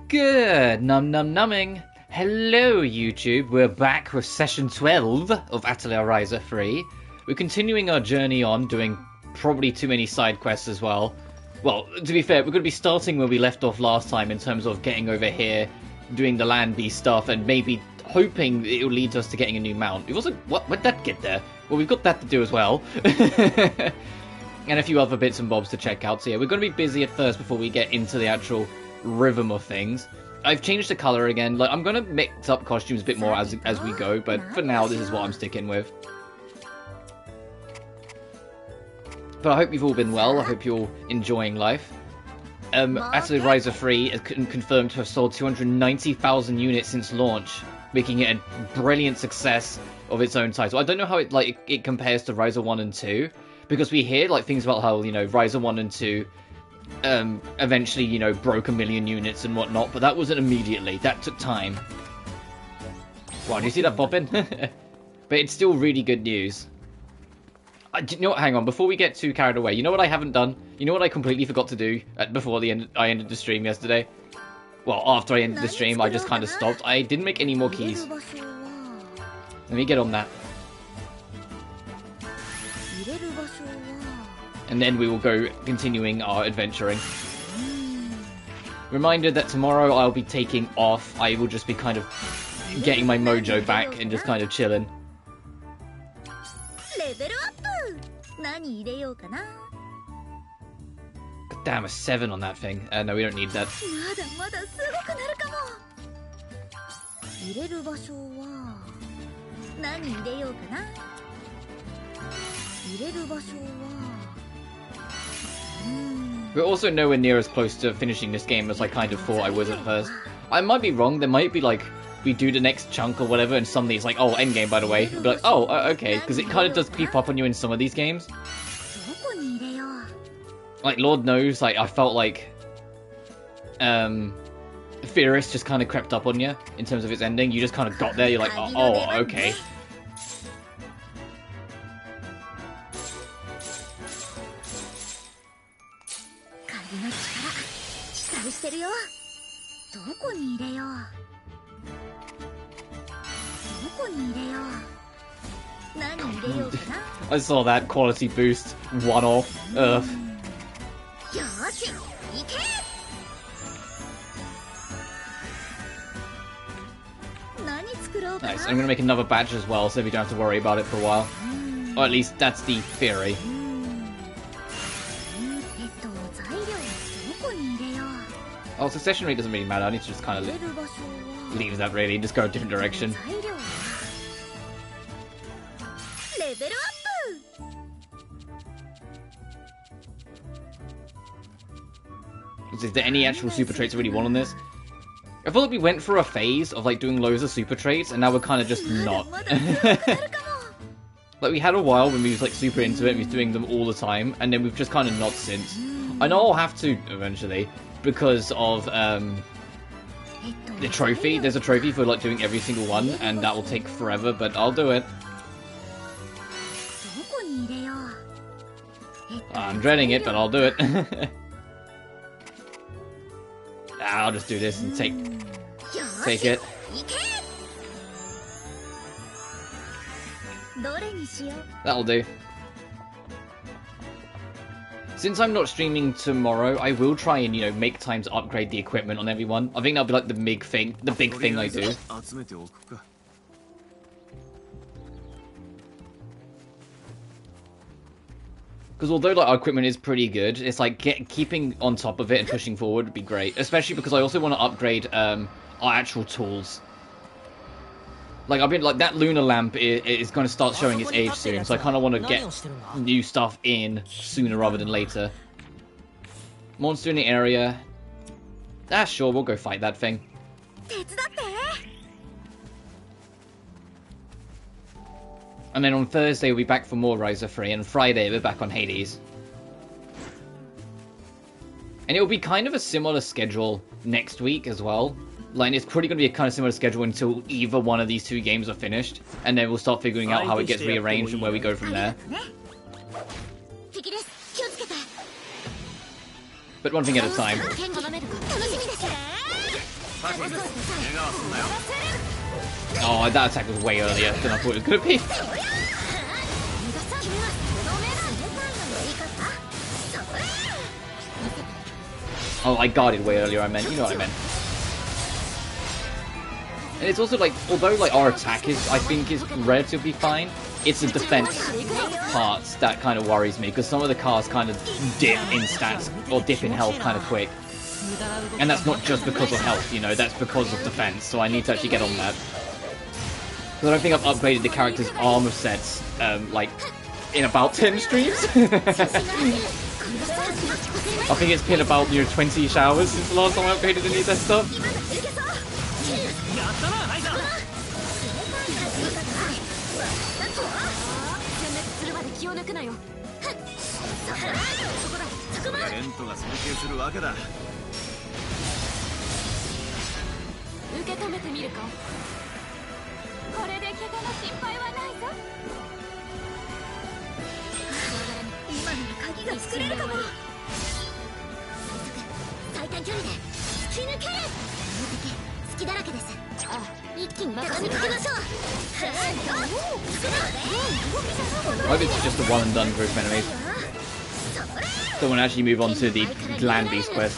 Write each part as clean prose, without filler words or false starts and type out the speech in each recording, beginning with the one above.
Good num-num-numbing. Hello YouTube, we're back with session 12 of Atelier Ryza 3. We're continuing our journey on, doing probably too many side quests as well. Well, to be fair, we're going to be starting where we left off last time in terms of getting over here, doing the land beast stuff, and maybe hoping it will lead us to getting a new mount. It wasn't... Where'd that get there? Well, we've got that to do as well. And a few other bits and bobs to check out. So yeah, we're going to be busy at first before we get into the actual rhythm of things. I've changed the color again. Like, I'm gonna mix up costumes a bit more as we go, but for now this is what I'm sticking with. But I hope you've all been well. I hope you're enjoying life. Atelier Ryza 3 is confirmed to have sold 290,000 units since launch, making it a brilliant success of its own title. I don't know how it compares to Ryza 1 and 2, because we hear like things about how, you know, Ryza 1 and 2 eventually, you know, broke 1 million units and whatnot, but that wasn't immediately. That took time. Wow, do you see that bobbing? But it's still really good news. You know what, hang on, before we get too carried away, you know what I haven't done? You know what I completely forgot to do before I ended the stream yesterday? Well, after I ended the stream, I just kind of stopped. I didn't make any more keys. Let me get on that. And then we will go continuing our adventuring. Reminder that tomorrow I'll be taking off. I will just be kind of getting my mojo back and just kind of chilling. God damn, a 7 on that thing. No, we don't need that. We're also nowhere near as close to finishing this game as I kind of thought I was at first. I might be wrong, there might be like, we do the next chunk or whatever and suddenly it's like, oh, endgame by the way. I'll be like, oh, okay, because it kind of does creep up on you in some of these games. Like, Lord knows, like, I felt like, Furious just kind of crept up on you in terms of its ending. You just kind of got there, you're like, oh, okay. I saw that quality boost, one off. Ugh. Nice, I'm gonna make another batch as well, so we don't have to worry about it for a while. Or at least that's the theory. Oh, succession rate doesn't really matter, I need to just kind of leave that really, just go a different direction. Is there any actual super traits I really want on this? I feel like we went through a phase of like doing loads of super traits, and now we're kind of just not. Like, we had a while when we was like super into it and we was doing them all the time, and then we've just kind of not since. I know I'll have to eventually, because of the trophy. There's a trophy for like doing every single one, and that will take forever, but I'll do it. I'm dreading it, but I'll do it. I'll just do this and take it. That'll do. Since I'm not streaming tomorrow, I will try and, you know, make time to upgrade the equipment on everyone. I think that'll be like the big thing I do. Because although like our equipment is pretty good, it's like keeping on top of it and pushing forward would be great. Especially because I also want to upgrade our actual tools. Like, I've been like that lunar lamp is going to start showing its age soon, so I kind of want to get new stuff in sooner rather than later. Monster in the area. Ah, sure, we'll go fight that thing. And then on Thursday we'll be back for more Ryza 3, and Friday we're back on Hades. And it will be kind of a similar schedule next week as well. Like, it's probably going to be a kind of similar schedule until either one of these two games are finished, and then we'll start figuring out how it gets rearranged and where we go from there. But one thing at a time. Oh, that attack was way earlier than I thought it was going to be. Oh, I guarded way earlier, I meant. You know what I meant. And it's also like, although like our attack is, I think, is relatively fine, it's the defense parts that kind of worries me, because some of the cars kind of dip in stats, or dip in health kind of quick. And that's not just because of health, you know, that's because of defense, so I need to actually get on that. Because I don't think I've upgraded the character's armor sets, like, in about 10 streams. I think it's been about, 20-ish hours since the last time I upgraded any of that stuff. I hope it's just a one and done group of enemies. Don't want to actually move on to the Land Beast quest.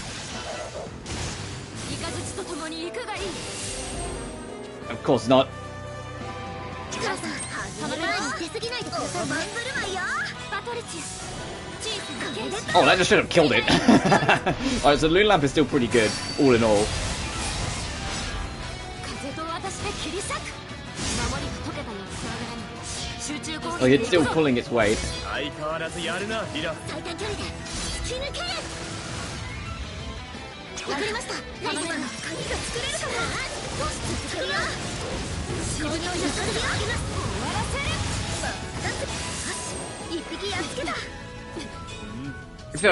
Of course not. Oh, that just should have killed it. Alright, so the Lunar Lamp is still pretty good, all in all. Oh, it's still pulling its weight. I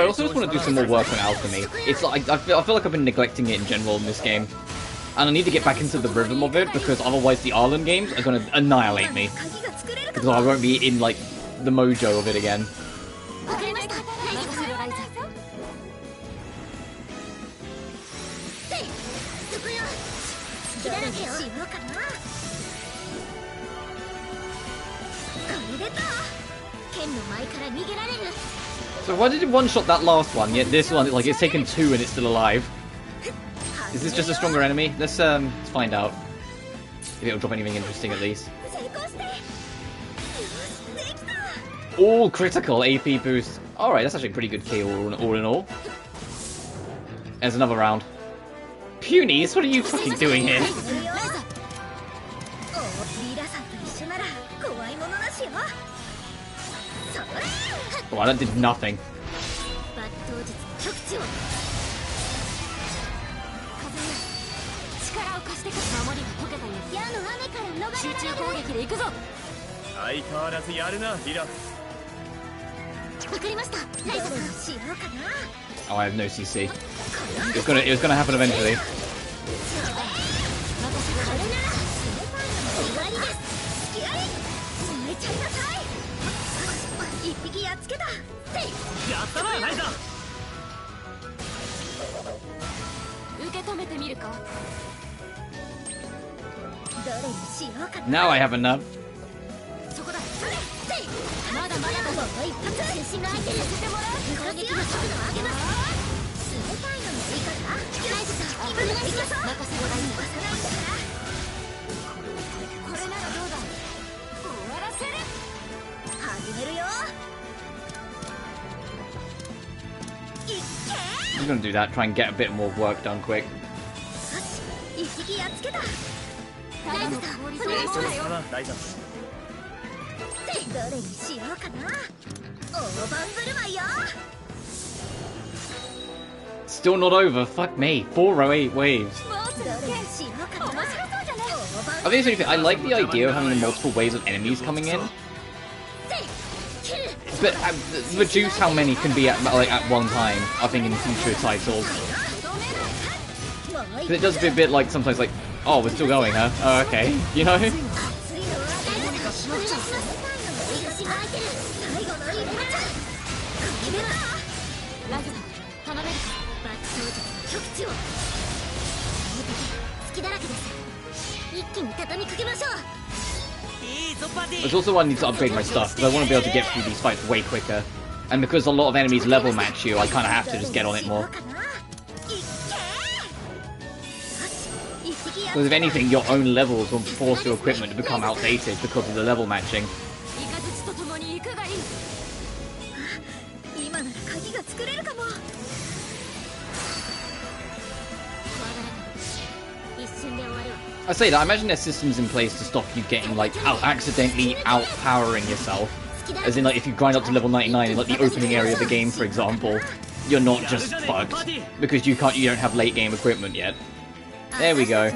also just want to do some more work on alchemy. It's like I feel like I've been neglecting it in general in this game, and I need to get back into the rhythm of it, because otherwise the Arlen games are going to annihilate me, because I won't be in like the mojo of it again. So why did it one-shot that last one, yet this one, like, it's taken 2 and it's still alive? Is this just a stronger enemy? Let's find out. If it'll drop anything interesting at least. All critical AP boost. Alright, that's actually a pretty good kill all in all. There's another round. Punies, what are you fucking doing here? Oh, that did nothing. Oh, I have no CC. It was gonna happen eventually. Now I have enough. I'm gonna do that, try and get a bit more work done quick. Still not over. Fuck me. 408 waves. I think it's anything. I like the idea of having multiple waves of enemies coming in, but reduce how many can be at one time. I think in future titles, because it does be a bit like sometimes like, oh, we're still going, huh? Oh, okay, you know. There's also why I need to upgrade my stuff, because I want to be able to get through these fights way quicker. And because a lot of enemies level match you, I kind of have to just get on it more. Because if anything, your own levels will force your equipment to become outdated because of the level matching. I say that, I imagine there's systems in place to stop you getting, like, accidentally outpowering yourself. As in, like, if you grind up to level 99 in, like, the opening area of the game, for example, you're not just fucked. Because you don't have late game equipment yet. There we go.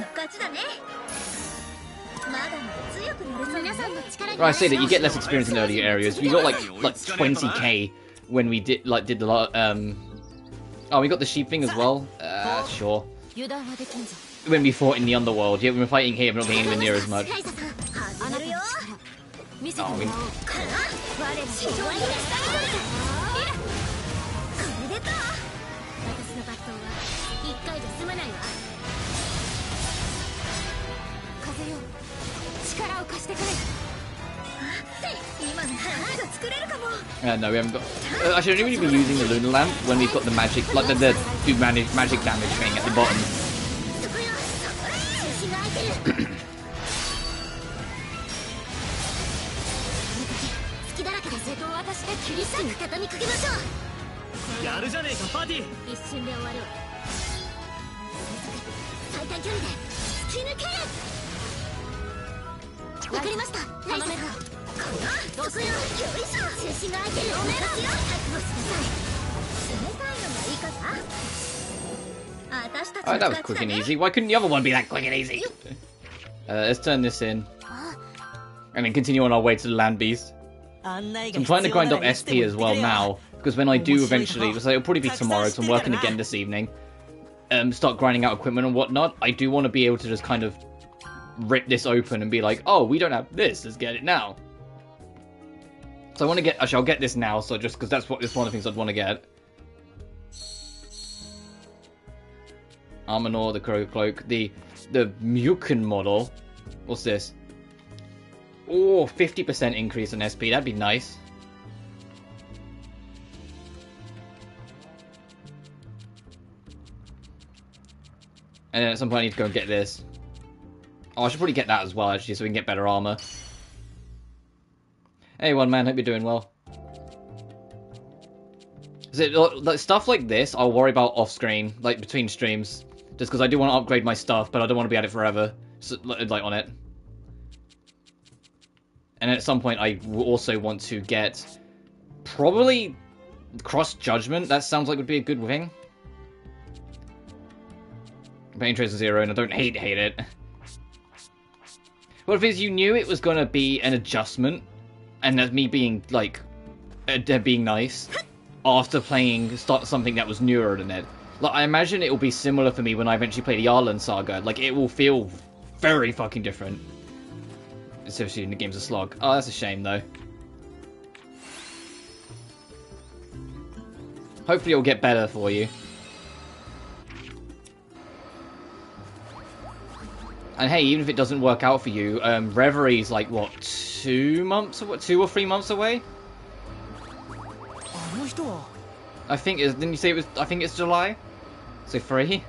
Right, I say that you get less experience in earlier areas. We got, like 20k when we did the oh, we got the sheep thing as well? Sure. When we fought in the underworld, yeah, when we're fighting here, we're not getting anywhere near as much. Oh, no, we haven't got. I should only be using the lunar lamp when we've got the magic, like the do magic damage thing at the bottom. Oh, that was quick and easy. Why couldn't the other one be that quick and easy? Let's turn this in. And then continue on our way to the land beast. So I'm trying to grind up SP as well now, because when I do eventually, so it'll probably be tomorrow, because I'm working again this evening, start grinding out equipment and whatnot, I do want to be able to just kind of rip this open and be like, oh, we don't have this, let's get it now. So I want to get, actually I'll get this now, so just because that's one of the things I'd want to get. Armanor, the Crow Cloak, the Mukin model. What's this? Oh, 50% increase in SP, that'd be nice. And then at some point I need to go and get this. Oh, I should probably get that as well, actually, so we can get better armor. Hey, one man, hope you're doing well. Is it, like, stuff like this, I'll worry about off-screen, like, between streams. Just because I do want to upgrade my stuff, but I don't want to be at it forever. So, like, on it. And at some point, I will also want to get probably Cross Judgment. That sounds like would be a good thing. Pain Tracer 0, and I don't hate it. What if it's you knew it was going to be an adjustment, and that's me being, like, being nice, after playing something that was newer than it. Like, I imagine it will be similar for me when I eventually play the Arlen Saga. Like, it will feel very fucking different. Especially in the game's a slog. Oh, that's a shame, though. Hopefully it'll get better for you. And hey, even if it doesn't work out for you, Reverie's like, what, 2 months away? 2 or 3 months away? I think it, didn't you say it was, I think it's July? So 3?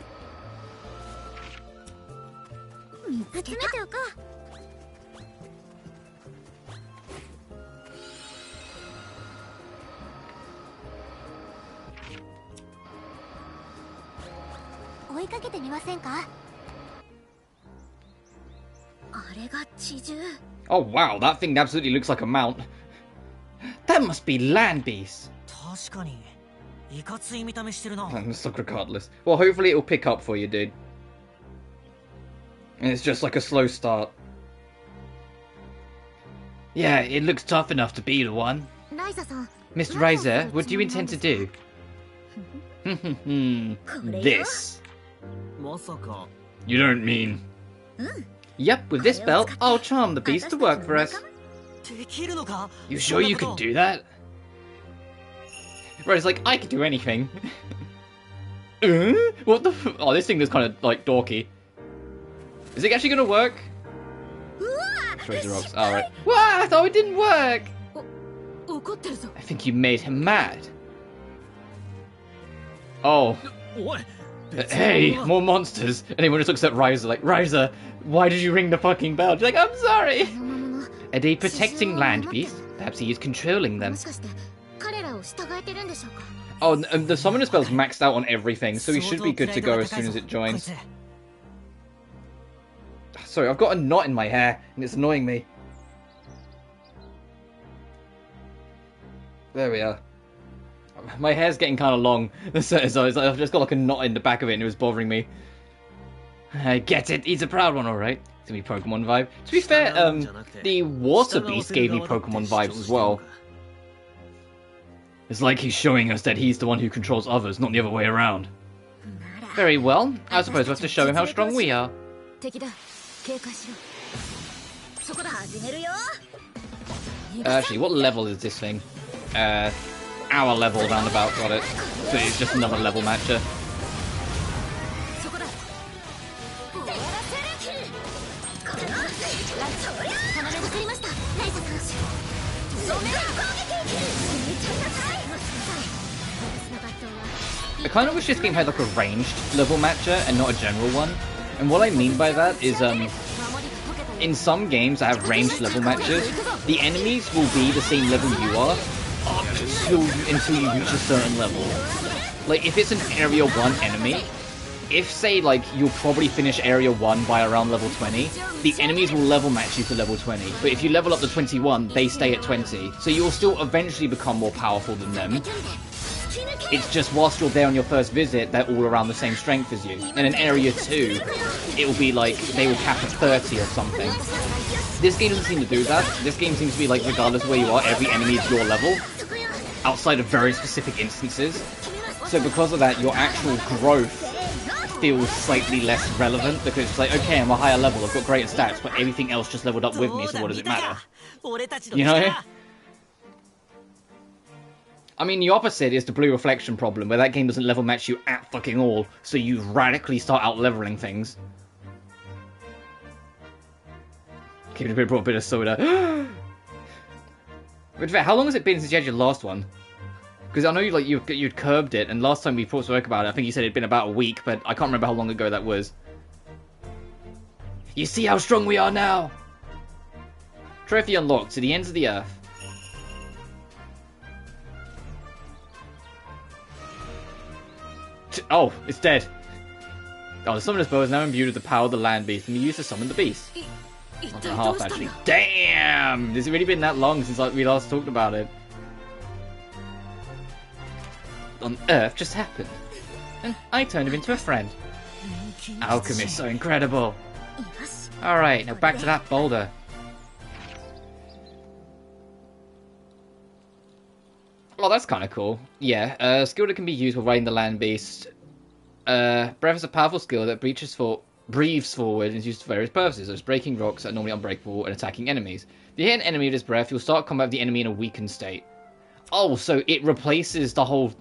Oh wow, that thing absolutely looks like a mount. That must be land beasts. I'm stuck regardless. Well, hopefully it'll pick up for you, dude. And it's just like a slow start. Yeah, it looks tough enough to be the one. Mr. Ryza, what do you intend to do? This. You don't mean... Yep, with this belt, I'll charm the beast to work for us. You sure you can do that? Right, it's like, I can do anything. What the f- Oh, this thing is kind of, like, dorky. Is it actually gonna work? Throws the rocks. Alright. What? Oh, it didn't work! I think you made him mad. Oh. Hey, more monsters. And everyone just looks at Ryza like, Ryza, why did you ring the fucking bell? She's like, I'm sorry. Are they protecting land beasts? Perhaps he is controlling them. Oh, the summoner spell's maxed out on everything, so he should be good to go as soon as it joins. Sorry, I've got a knot in my hair, and it's annoying me. There we are. My hair's getting kind of long, so I've just got like a knot in the back of it, and it was bothering me. I get it, he's a proud one, alright. It's gonna be Pokemon vibe. To be fair, the Water Beast gave me Pokemon vibes as well. It's like he's showing us that he's the one who controls others, not the other way around. Very well, I suppose we have to show him how strong we are. Actually, what level is this thing? Our level roundabout, got it. So it's just another level matcher. I kind of wish this game had like a ranged level matcher and not a general one. And what I mean by that is, in some games that have ranged level matches, the enemies will be the same level you are until you reach a certain level. Like, if it's an Area 1 enemy, if, say, like, you'll probably finish Area 1 by around level 20, the enemies will level match you to level 20. But if you level up to 21, they stay at 20. So you'll still eventually become more powerful than them. It's just whilst you're there on your first visit, they're all around the same strength as you. And in Area 2, it will be like, they will cap at 30 or something. This game doesn't seem to do that. This game seems to be like, regardless of where you are, every enemy is your level. Outside of very specific instances. So because of that, your actual growth feels slightly less relevant, because it's like, okay, I'm a higher level, I've got greater stats, but everything else just leveled up with me, so what does it matter? You know? I mean, the opposite is the Blue Reflection problem, where that game doesn't level match you at fucking all, so you radically start out-leveling things. Okay, we brought a bit of soda. But how long has it been since you had your last one? Because I know you'd curbed it, and last time we spoke about it, I think you said it'd been about a week, but I can't remember how long ago that was. You see how strong we are now? Trophy unlocked, to the ends of the earth. Oh, it's dead. Oh, the summoner's bow is now imbued with the power of the land beast, and we use to summon the beast. Not and a half, actually. Damn! It's really been that long since we last talked about it. On Earth just happened. And I turned him into a friend. Alchemy is so incredible. Alright, now back to that boulder. Oh, that's kind of cool. Yeah, a skill that can be used while riding the land beast. Breath is a powerful skill that breathes forward and is used for various purposes, such as breaking rocks that are normally unbreakable and attacking enemies. If you hit an enemy with this breath, you'll start combat with the enemy in a weakened state. Oh, so it replaces the whole...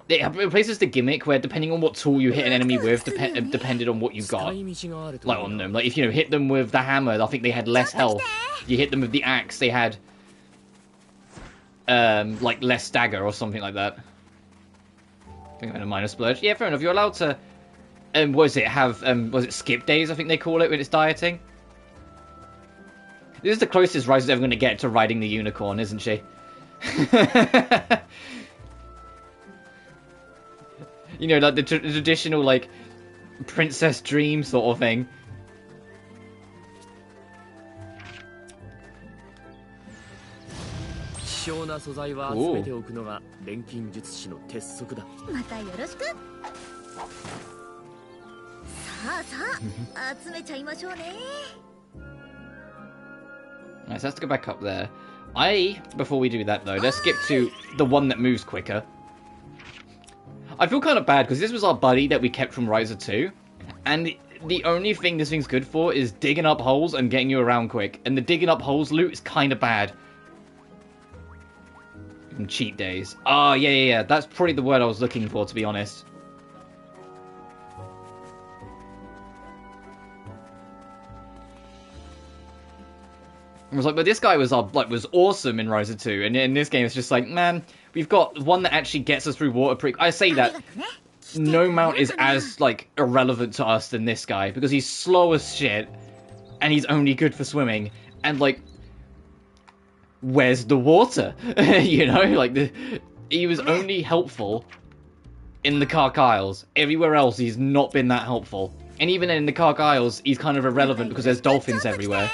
It replaces the gimmick where, depending on what tool you hit an enemy with, depended on what you got. Like on them. Like, if you hit them with the hammer, I think they had less health. You hit them with the axe, they had... like less stagger or something like that. I think I'm in a minor splurge. Yeah, fair enough. You're allowed to, was it skip days, I think they call it when it's dieting? This is the closest Ryza's ever going to get to riding the unicorn, isn't she? You know, like the traditional, like, princess dream sort of thing. Nice, let's go back up there. Before we do that though, let's skip to the one that moves quicker. I feel kind of bad because this was our buddy that we kept from Ryza 2, and the only thing this thing's good for is digging up holes and getting you around quick, and the digging up holes loot is kind of bad. And cheat days. Oh, yeah, that's probably the word I was looking for, to be honest. I was like, but this guy was awesome in Ryza 2, and in this game it's just like, man, we've got one that actually gets us through water pretty... I say that no mount is as, like, irrelevant to us than this guy, because he's slow as shit, and he's only good for swimming, and, like, where's the water? You know, like, he was only helpful in the Kark Isles. Everywhere else, he's not been that helpful. And even in the Kark Isles, he's kind of irrelevant because there's dolphins everywhere.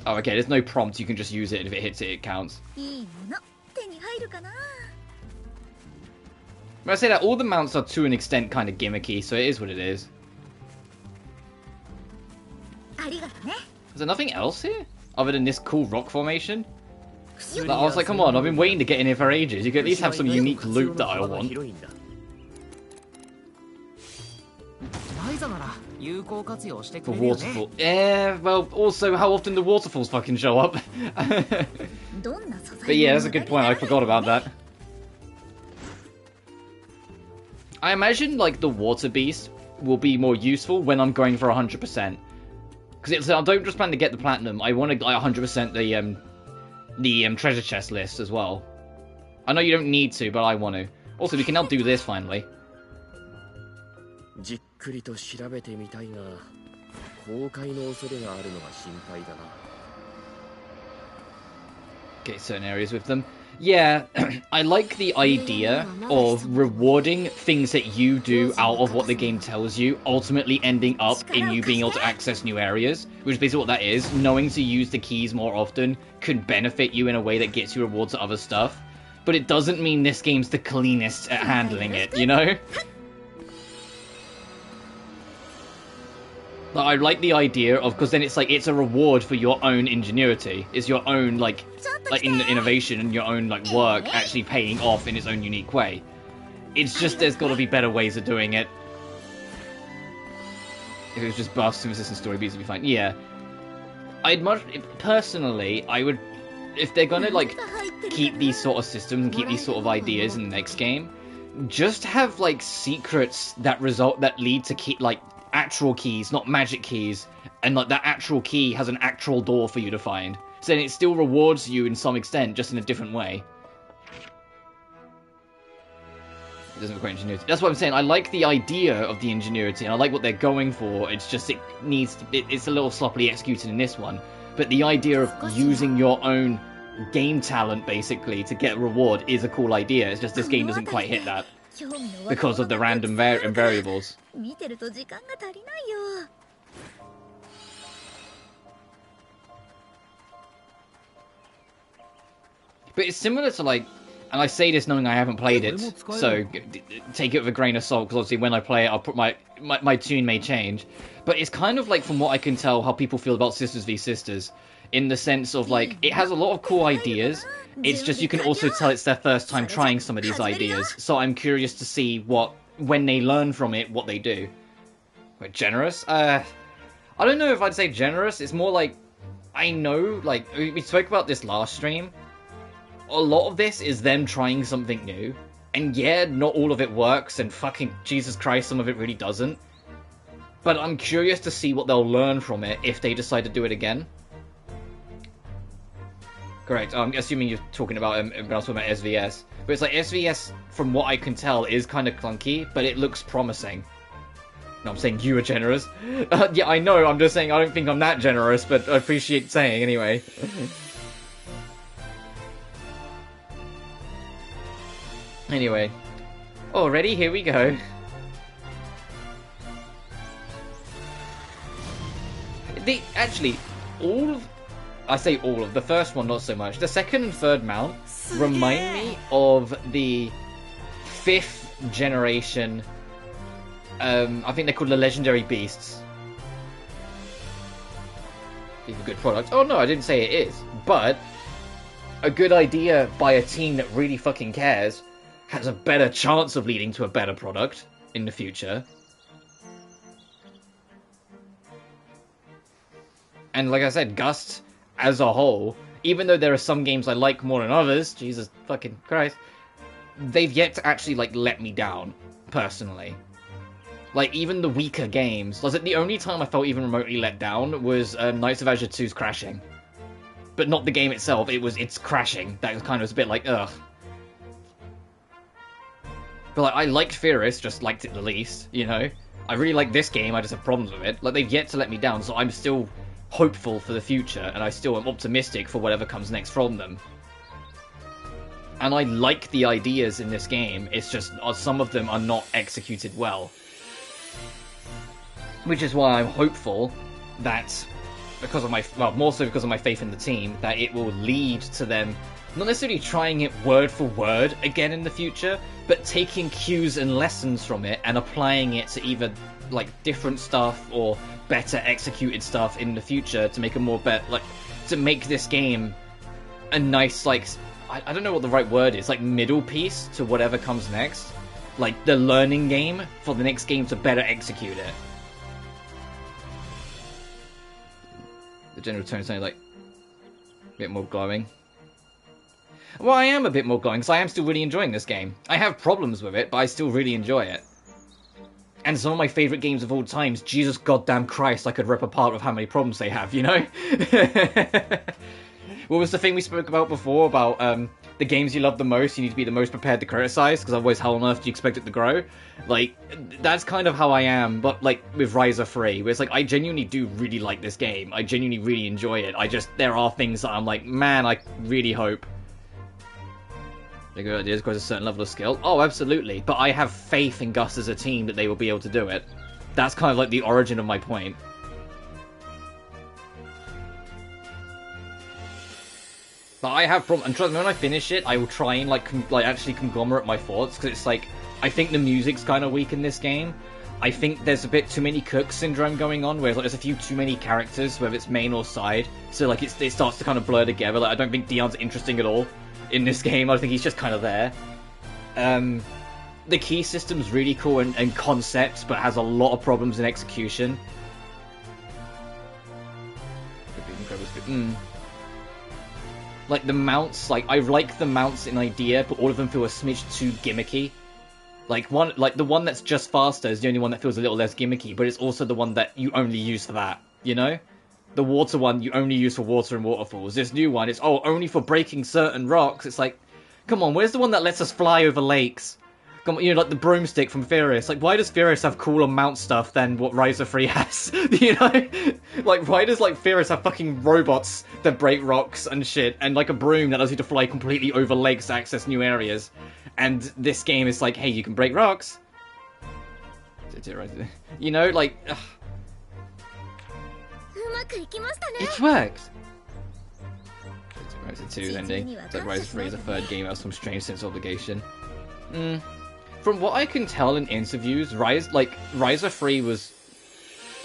Oh, okay, there's no prompt, you can just use it, and if it hits it, it counts. But I say that all the mounts are to an extent kind of gimmicky, so it is what it is. Is there nothing else here? Other than this cool rock formation? Like, I was like, come on, I've been waiting to get in here for ages. You could at least have some unique loot that I want. For waterfall. Yeah, well, also how often the waterfalls fucking show up. But yeah, that's a good point, I forgot about that. I imagine, like, the water beast will be more useful when I'm going for 100%. Because I don't just plan to get the platinum, I want to, like, 100% the treasure chest list as well. I know you don't need to, but I want to. Also, we can now do this finally. Get certain areas with them. Yeah, I like the idea of rewarding things that you do out of what the game tells you, ultimately ending up in you being able to access new areas, which is basically what that is. Knowing to use the keys more often could benefit you in a way that gets you rewards to other stuff, but it doesn't mean this game's the cleanest at handling it, you know? I like the idea of, because then it's like, it's a reward for your own ingenuity. It's your own, like innovation and your own, like, work actually paying off in its own unique way. It's just, there's got to be better ways of doing it. If it was just buffs and resistance story beats, would be fine. Yeah. Personally, I would, if they're gonna, like, keep these sort of systems and keep these sort of ideas in the next game, just have, like, secrets that lead to like, actual keys, not magic keys, and like that actual key has an actual door for you to find. So then it still rewards you in some extent, just in a different way. It doesn't require ingenuity. That's what I'm saying. I like the idea of the ingenuity, and I like what they're going for. It's just it's a little sloppily executed in this one. But the idea of using your own game talent, basically, to get a reward is a cool idea. It's just this game doesn't quite hit that because of the random variables. But it's similar to, like, and I say this knowing I haven't played it, so take it with a grain of salt, because obviously when I play it, I'll put my tune may change. But it's kind of like, from what I can tell, how people feel about Sisters v Sisters, in the sense of, like, it has a lot of cool ideas. It's just you can also tell it's their first time trying some of these ideas. So I'm curious to see when they learn from it, what they do. Wait, generous? I don't know if I'd say generous. It's more like, I know, like, we spoke about this last stream. A lot of this is them trying something new. And yeah, not all of it works, and fucking Jesus Christ, some of it really doesn't. But I'm curious to see what they'll learn from it if they decide to do it again. Correct. I'm assuming you're talking about when I was talking about SVS. But it's like, SVS, from what I can tell, is kind of clunky, but it looks promising. No, I'm saying you are generous. Yeah, I know, I'm just saying I don't think I'm that generous, but I appreciate saying anyway. Anyway. Already, here we go. Actually, all of I say all of the first one, not so much. The second and third mount remind me of the 5th generation. I think they're called the Legendary Beasts. It's a good product. Oh no, I didn't say it is, but a good idea by a team that really fucking cares has a better chance of leading to a better product in the future. And like I said, Gust as a whole, even though there are some games I like more than others, Jesus fucking Christ, they've yet to actually, like, let me down, personally. Like, even the weaker games, like, the only time I felt even remotely let down was Knights of Azure 2's crashing. But not the game itself, it's crashing. That was kind of a bit like, ugh. But, like, I liked Furious, just liked it the least, you know? I really like this game, I just have problems with it. Like, they've yet to let me down, so I'm still hopeful for the future, and I still am optimistic for whatever comes next from them. And I like the ideas in this game, it's just some of them are not executed well. Which is why I'm hopeful that, because of my, well, more so because of my faith in the team, that it will lead to them not necessarily trying it word for word again in the future, but taking cues and lessons from it and applying it to either, like, different stuff or better executed stuff in the future to make a more to make this game a nice, like, I don't know what the right word is, like, middle piece to whatever comes next. Like, the learning game for the next game to better execute it. The general tone is like a bit more glowing. Well, I am a bit more glowing because I am still really enjoying this game. I have problems with it, but I still really enjoy it. And some of my favourite games of all times, Jesus goddamn Christ, I could rip apart with how many problems they have, you know? What was the thing we spoke about before, about the games you love the most, you need to be the most prepared to criticize, because otherwise how on earth do you expect it to grow? Like, that's kind of how I am, but, like, with Ryza 3, where it's like, I genuinely do really like this game. I genuinely really enjoy it. There are things that I'm like, man, I really hope the good ideas grows a certain level of skill. Oh, absolutely. But I have faith in Gus as a team that they will be able to do it. That's kind of like the origin of my point. But I have problems, and trust me, when I finish it, I will try and like actually conglomerate my thoughts, because it's like, I think the music's kind of weak in this game. I think there's a bit too many Cook syndrome going on, where like, there's a few too many characters, whether it's main or side, so like it starts to kind of blur together. Like, I don't think Dion's interesting at all in this game. I think he's just kind of there. The key system's really cool and concepts, but has a lot of problems in execution. Like, the mounts, like, I like the mounts in idea, but all of them feel a smidge too gimmicky. Like, the one that's just faster is the only one that feels a little less gimmicky, but it's also the one that you only use for that, you know? The water one you only use for water and waterfalls. This new one is, oh, only for breaking certain rocks. It's like, come on, where's the one that lets us fly over lakes? Come on, you know, like the broomstick from Furious. Like, why does Furious have cooler mount stuff than what Ryza 3 has? You know? Like, why does, like, Furious have fucking robots that break rocks and shit, and, like, a broom that allows you to fly completely over lakes to access new areas? And this game is like, hey, you can break rocks. You know, like, ugh. It works! Ryza 2's ending. It's like Ryza 3 is a third game out, some strange sense of obligation. From what I can tell in interviews, Ryza 3 was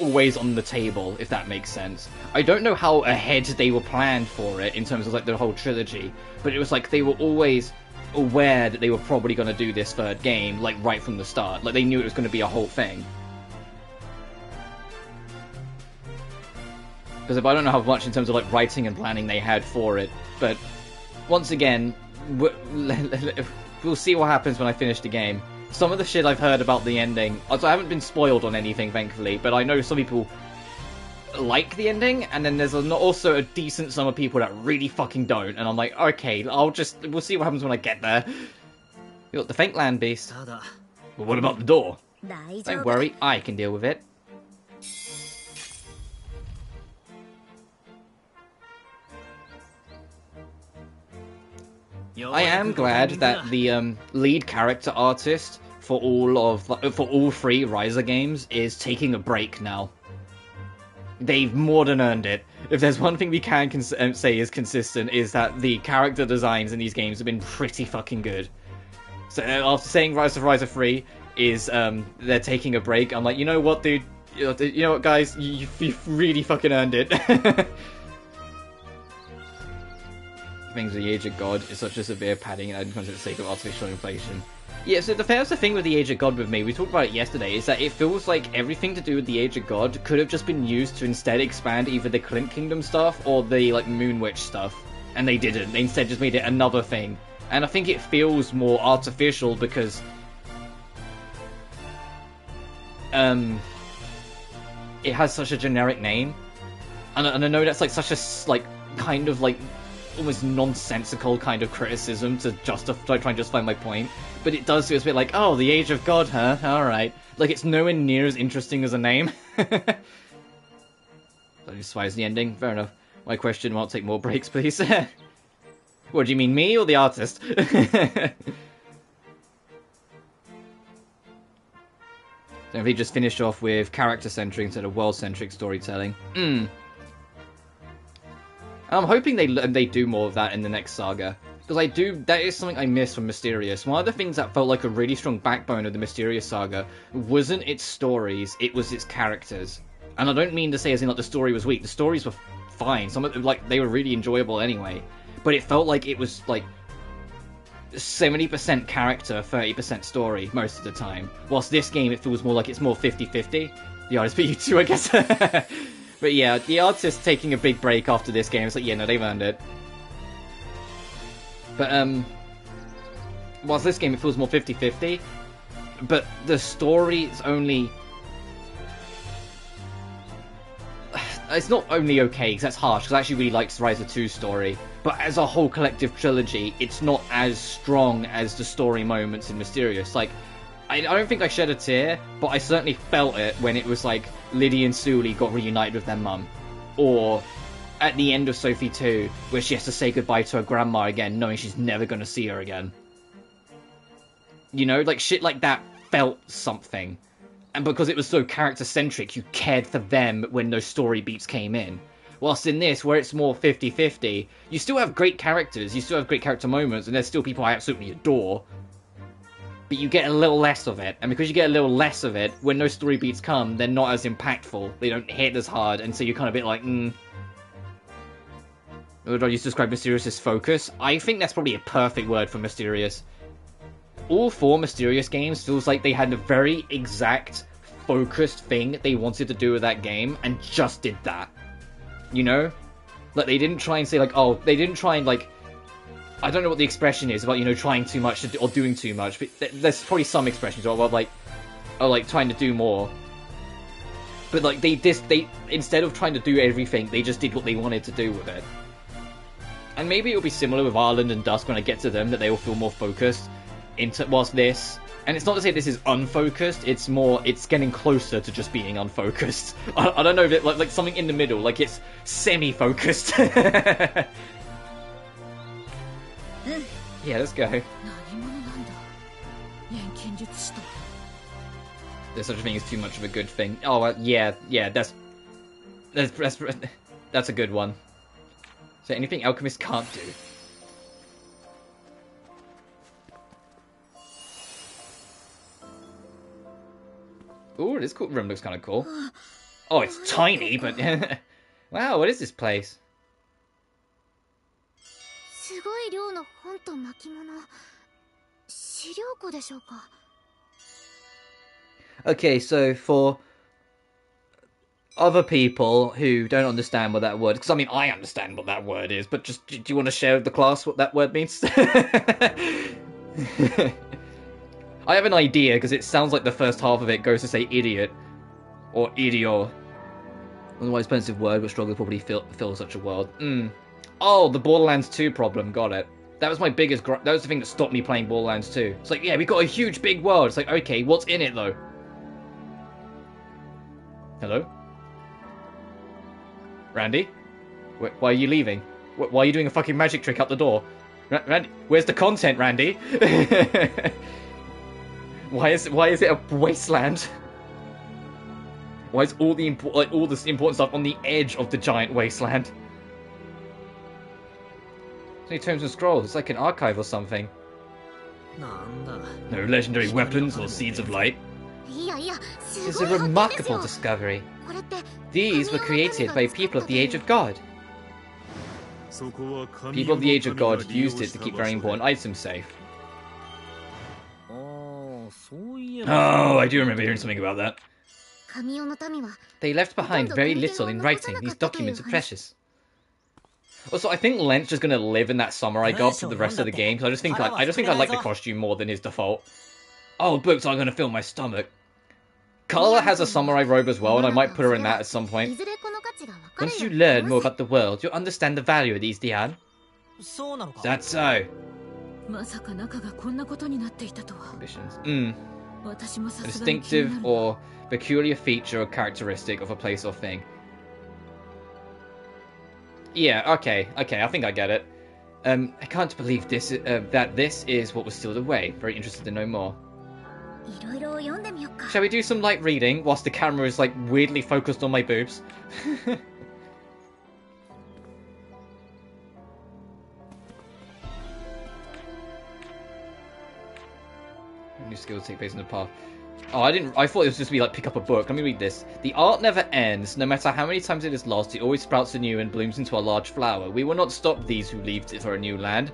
always on the table, if that makes sense. I don't know how ahead they were planned for it in terms of like the whole trilogy, but it was like they were always aware that they were probably going to do this third game, like right from the start. Like they knew it was going to be a whole thing. Because I don't know how much in terms of like writing and planning they had for it, but once again, we'll see what happens when I finish the game. Some of the shit I've heard about the ending, also I haven't been spoiled on anything, thankfully, but I know some people like the ending, and then there's also a decent sum of people that really fucking don't, and I'm like, okay, we'll see what happens when I get there. You got the Faint Land Beast. But what about the door? Don't worry, I can deal with it. I am glad that the lead character artist for all three Ryza games is taking a break now. They've more than earned it. if there's one thing we can say is consistent, is that the character designs in these games have been pretty fucking good. So after saying Rise of Ryza 3 is they're taking a break, I'm like, you know what, dude? You know what, guys? You've really fucking earned it. Things of the Age of God is such a severe padding and for the sake of artificial inflation. Yeah, so that's the thing with the Age of God with me. We talked about it yesterday. Is that it feels like everything to do with the Age of God could have just been used to instead expand either the Clint Kingdom stuff or the like Moon Witch stuff, and they didn't. They instead just made it another thing, and I think it feels more artificial because it has such a generic name, and I know that's like such a like kind of like almost nonsensical kind of criticism to justify try and justify my point, but it does feel a bit like, oh, the Age of God, huh? Alright. Like, it's nowhere near as interesting as a name. I despise the ending. Fair enough. My question, won't take more breaks, please. What, do you mean me or the artist? So if they just finished off with character-centric instead of world-centric storytelling. I'm hoping they do more of that in the next saga. Because that is something I miss from Mysterious. One of the things that felt like a really strong backbone of the Mysterious saga wasn't its stories, it was its characters. And I don't mean to say as in like the story was weak, the stories were fine. Some of them, like, they were really enjoyable anyway. But it felt like it was like 70% character, 30% story most of the time. Whilst this game, it feels more like it's more 50-50. The artist beat you too, I guess. But yeah, the artist taking a big break after this game, it's like, yeah, no, they've earned it. But, whilst this game, it feels more 50-50, but the story is only... It's not only okay, because that's harsh, because I actually really liked Ryza 2's story, but as a whole collective trilogy, it's not as strong as the story moments in Mysterious. Like, I don't think I shed a tear, but I certainly felt it when it was like Liddy and Sully got reunited with their mum. Or at the end of Sophie 2, where she has to say goodbye to her grandma again, knowing she's never going to see her again. You know, like shit like that felt something. And because it was so character-centric, you cared for them when those story beats came in. Whilst in this, where it's more 50-50, you still have great characters, you still have great character moments, and there's still people I absolutely adore. But you get a little less of it, and because you get a little less of it, when those story beats come, they're not as impactful, they don't hit as hard, and so you're kind of a bit like, Would I used to describe Mysterious as focus? I think that's probably a perfect word for Mysterious. All 4 Mysterious games feels like they had a very exact, focused thing they wanted to do with that game, and just did that. You know? Like, they didn't try and say, like, oh, they didn't try and, like, I don't know what the expression is about, you know, trying too much or doing too much, but there's probably some expressions about, like, trying to do more. But, like, they instead of trying to do everything, they just did what they wanted to do with it. And maybe it'll be similar with Ireland and Dusk when I get to them, that they will feel more focused, whilst this... And it's not to say this is unfocused, it's getting closer to just being unfocused. I don't know, if it, like something in the middle, like it's semi-focused. Yeah, let's go. There's such a thing as too much of a good thing. Oh, yeah, that's a good one. Is there anything Alchemist can't do? Ooh, this room looks kind of cool. Oh, it's tiny, but... Wow, what is this place? Okay, so for other people who don't understand what that word... Because, I mean, I understand what that word is, but just, do you want to share with the class what that word means? I have an idea, because it sounds like the first half of it goes to say idiot. Or idiot. Otherwise expensive word, but struggle to probably fill such a world. Oh, the Borderlands 2 problem, got it. That was my biggest that was the thing that stopped me playing Borderlands 2. It's like, yeah, we got a huge big world. It's like, okay, what's in it, though? Hello? Randy? Why are you leaving? Why are you doing a fucking magic trick out the door? Randy, where's the content, Randy? Why is it a wasteland? Why is all the all this important stuff on the edge of the giant wasteland? It's only tomes and scrolls. It's like an archive or something. No legendary weapons or seeds of light. It's a remarkable discovery. These were created by people of the Age of God. People of the Age of God used it to keep very important items safe. Oh, I do remember hearing something about that. They left behind very little in writing. These documents are precious. Also, I think Lent's just gonna live in that samurai garb for the rest of the game, because I just think I like the costume more than his default. Oh, books aren't gonna fill my stomach. Carla has a samurai robe as well, and I might put her in that at some point. Once you learn more about the world, you'll understand the value of these Dian. That's so. Ambitions. A distinctive or peculiar feature or characteristic of a place or thing. Yeah, okay, I think I get it. I can't believe this that this is what was sealed away. Very interested to know more. Shall we do some light reading whilst the camera is like weirdly focused on my boobs? New skills take place in the path. Oh, I thought it was just be like pick up a book. Let me read this. The art never ends. No matter how many times it is lost, it always sprouts anew and blooms into a large flower. We will not stop these who leave for a new land.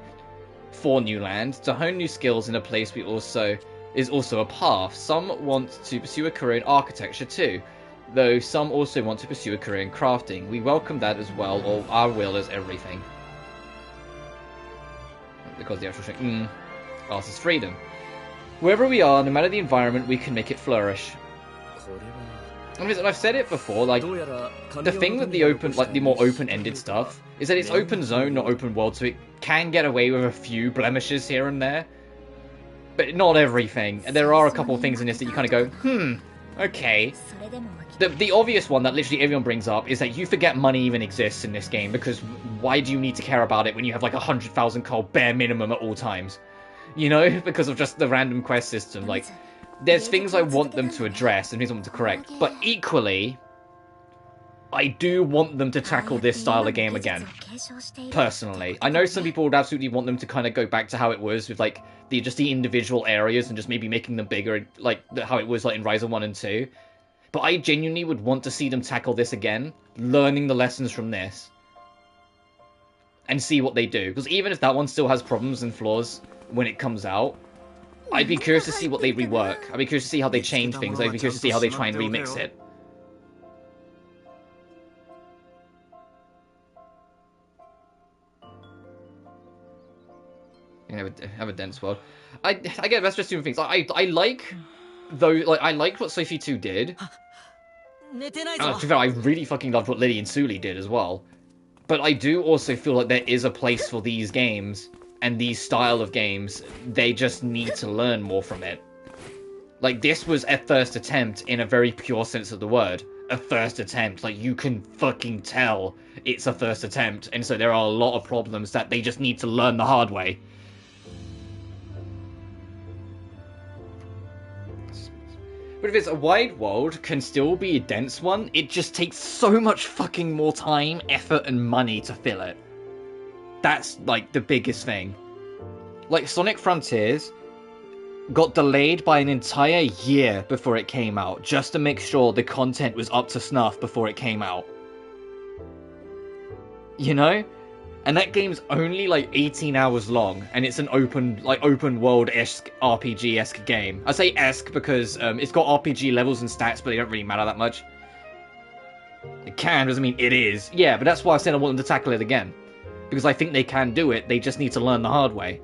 For new land. To hone new skills in a place is also a path. Some want to pursue a career in architecture too, though some also want to pursue a career in crafting. We welcome that as well, or our will is everything. Because the actual thing asks is freedom. Wherever we are, no matter the environment, we can make it flourish. And I've said it before, like, the thing with the open, like, the more open-ended stuff, is that it's open zone, not open world, so it can get away with a few blemishes here and there. But not everything. And there are a couple of things in this that you kind of go, okay. The obvious one that literally everyone brings up is that you forget money even exists in this game, because why do you need to care about it when you have like 100,000 gold bare minimum at all times? You know, because of just the random quest system. Like, there's things I want them to address and things I want to correct. But equally, I do want them to tackle this style of game again. Personally. I know some people would absolutely want them to kind of go back to how it was with, like, the individual areas and just maybe making them bigger, like, how it was, like, in Ryza 1 and 2. But I genuinely would want to see them tackle this again, learning the lessons from this. And see what they do. Because even if that one still has problems and flaws when it comes out, I'd be curious to see what they rework. I'd be curious to see how they change things. I'd be curious to see how they try and remix it. You have a dense world. I get that's just two things. I like though, like, I liked what Sophie 2 did. To be fair, I really fucking loved what Lily and Suli did as well. But I do also feel like there is a place for these games and these style of games. They just need to learn more from it. Like, this was a first attempt in a very pure sense of the word. A first attempt. Like, you can fucking tell it's a first attempt. And so there are a lot of problems that they just need to learn the hard way. But if it's a wide world, can still be a dense one, it just takes so much fucking more time, effort, and money to fill it. That's, like, the biggest thing. Like, Sonic Frontiers got delayed by an entire year before it came out, just to make sure the content was up to snuff before it came out. You know? And that game's only, like, 18 hours long, and it's an open world-esque, RPG-esque game. I say esque because it's got RPG levels and stats, but they don't really matter that much. It can, doesn't mean it is. Yeah, but that's why I said I want them to tackle it again. Because I think they can do it, they just need to learn the hard way.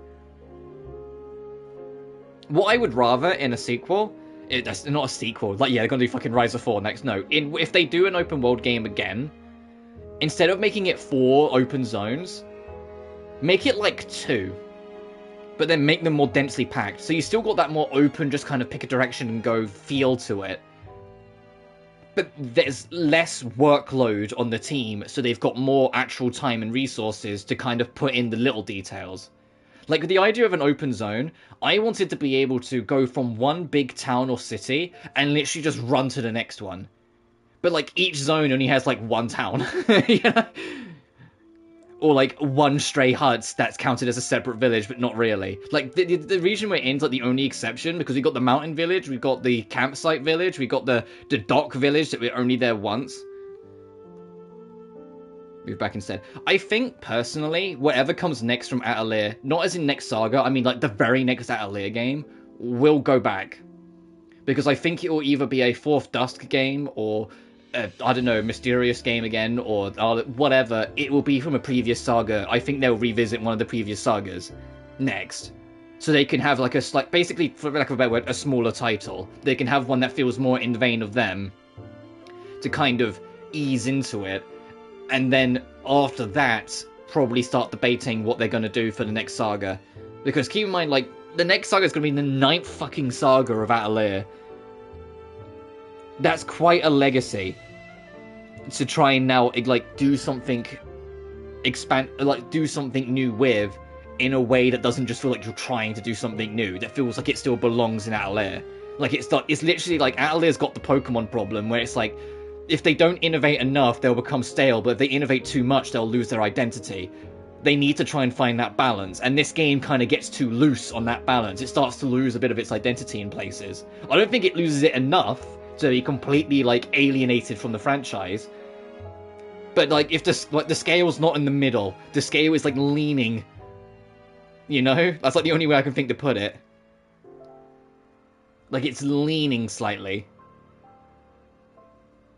What I would rather in a sequel... That's not a sequel. Like, yeah, they're gonna do fucking Ryza 4 next. No, if they do an open world game again, instead of making it 4 open zones, make it like 2. But then make them more densely packed. So you still got that more open, just kind of pick a direction and go feel to it. But there's less workload on the team, so they've got more actual time and resources to kind of put in the little details. Like, with the idea of an open zone, I wanted to be able to go from one big town or city and literally just run to the next one. but like each zone only has like one town. You know? Or like one stray hut that's counted as a separate village, but not really. Like the region we're in is like the only exception, because we've got the mountain village, we've got the campsite village, we've got the dock village that we're only there once. Move back instead. I think personally, whatever comes next from Atelier, not as in next saga, I mean like the very next Atelier game, will go back. Because I think it will either be a Fourth Dusk game, or I don't know, Mysterious game again, or whatever. It will be from a previous saga. I think they'll revisit one of the previous sagas next. So they can have like a basically, for lack of a better word, a smaller title. They can have one that feels more in the vein of them to kind of ease into it. And then after that, probably start debating what they're going to do for the next saga. Because keep in mind, like, the next saga is going to be the 9th fucking saga of Atelier. That's quite a legacy to try and now, like, do something do something new with, in a way that doesn't just feel like you're trying to do something new, that feels like it still belongs in Atelier. Like, it's literally like Atelier's got the Pokemon problem, where it's like, if they don't innovate enough, they'll become stale, but if they innovate too much, they'll lose their identity. They need to try and find that balance, and this game kind of gets too loose on that balance. It starts to lose a bit of its identity in places. I don't think it loses it enough to be completely, like, alienated from the franchise. But, like, if the scale's not in the middle, the scale is, like, leaning, you know? That's, like, the only way I can think to put it. Like, it's leaning slightly.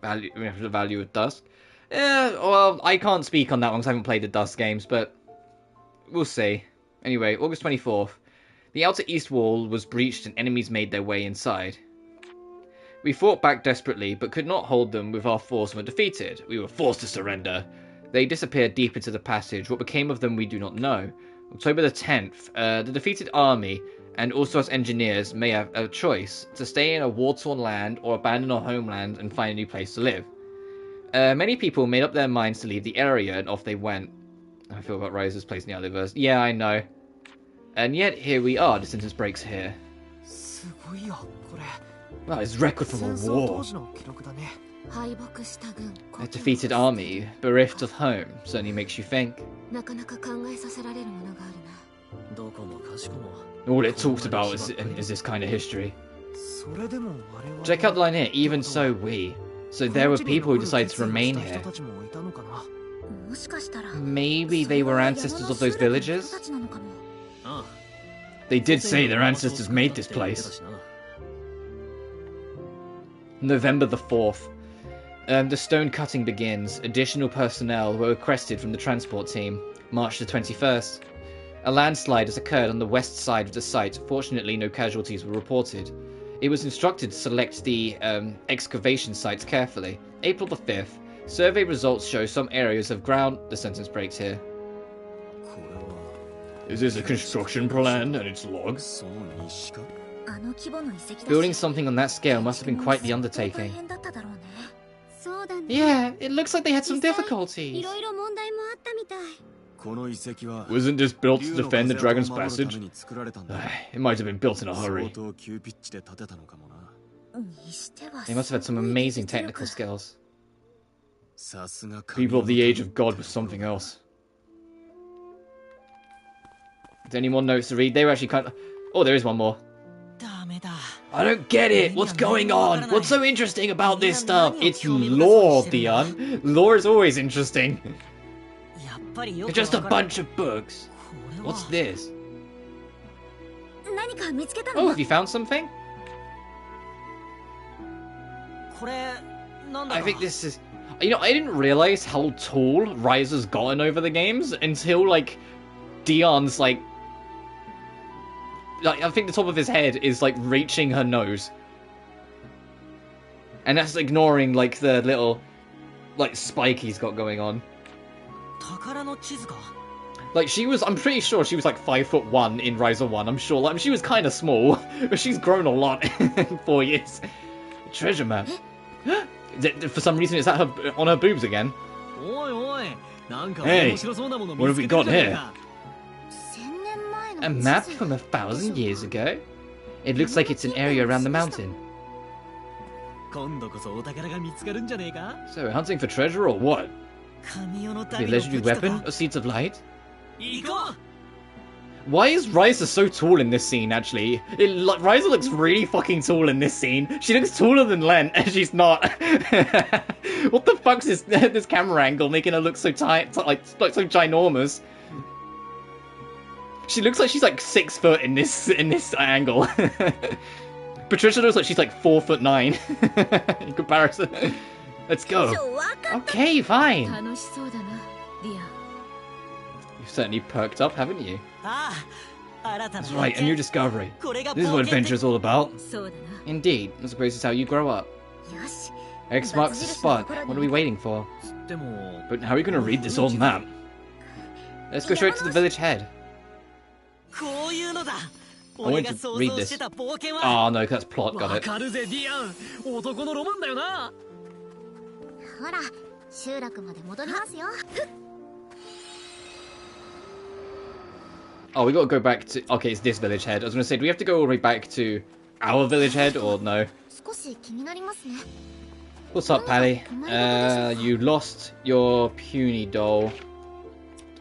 The value of Dusk. Well, I can't speak on that one because I haven't played the Dusk games, but we'll see. Anyway, August 24th. The outer east wall was breached and enemies made their way inside. We fought back desperately, but could not hold them with our force and were defeated. We were forced to surrender. They disappeared deep into the passage. What became of them we do not know. October the 10th. The defeated army, and also as engineers, may have a choice to stay in a war-torn land or abandon our homeland and find a new place to live. Many people made up their minds to leave the area, and off they went. I feel about Ryza's place in the other verse. Yeah, I know. And yet, here we are. The sentence breaks here. Well, it's record from a war. A defeated army, bereft of home, certainly makes you think. All it talks about is this kind of history. Check out the line here, even so we. So there were people who decided to remain here. Maybe they were ancestors of those villagers? They did say their ancestors made this place. November the 4th. The stone cutting begins. Additional personnel were requested from the transport team. March the 21st. A landslide has occurred on the west side of the site. Fortunately, no casualties were reported. It was instructed to select the excavation sites carefully. April the 5th. Survey results show some areas of ground... The sentence breaks here. Is this a construction plan and its logs? Building something on that scale must have been quite the undertaking. Yeah, it looks like they had some difficulties. Wasn't this built to defend the Dragon's Passage? It might have been built in a hurry. They must have had some amazing technical skills. People of the Age of God was something else. Is there any more notes to read? They were actually kind of... Oh, there is one more. I don't get it! What's going on? What's so interesting about this stuff? It's lore, Dion. Lore is always interesting. It's just a bunch of books. What's this? Oh, have you found something? I think this is... You know, I didn't realize how tall Ryza's gotten over the games until, like, Dion's, like, I think the top of his head is, like, reaching her nose. And that's ignoring, like, the little, like, spike he's got going on. Like, I'm pretty sure she was, like, 5'1" in Ryza 1, I'm sure. Like, she was kind of small, but she's grown a lot in 4 years. Treasure map. For some reason, is that her on her boobs again? Hey, what have we got here? A map from 1,000 years ago? It looks like it's an area around the mountain. So, hunting for treasure or what? The legendary weapon or seeds of light? Why is Ryza so tall in this scene, actually? Ryza looks really fucking tall in this scene. She looks taller than Len, and she's not. What the fuck's this camera angle making her look so tight, like so ginormous? She looks like she's like 6 foot in this angle. Patricia looks like she's like 4'9" in comparison. Let's go. Okay, fine. You've certainly perked up, haven't you? That's right, a new discovery. This is what adventure is all about. Indeed, I suppose it's how you grow up. X marks the spot. What are we waiting for? But how are you going to read this old map? Let's go straight to the village head. I want to read this. Oh no, that's plot, got it. Oh, we gotta go back to... Okay, it's this village head. I was gonna say, do we have to go all the way back to our village head, or no? What's up, Pally? You lost your puny doll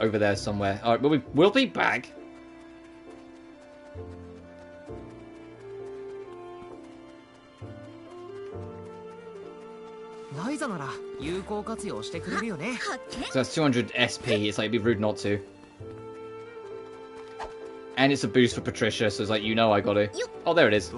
over there somewhere. Alright, we'll be back. So that's 200 SP, it's like, it'd be rude not to. And it's a boost for Patricia, so it's like, you know I got it. Oh, there it is.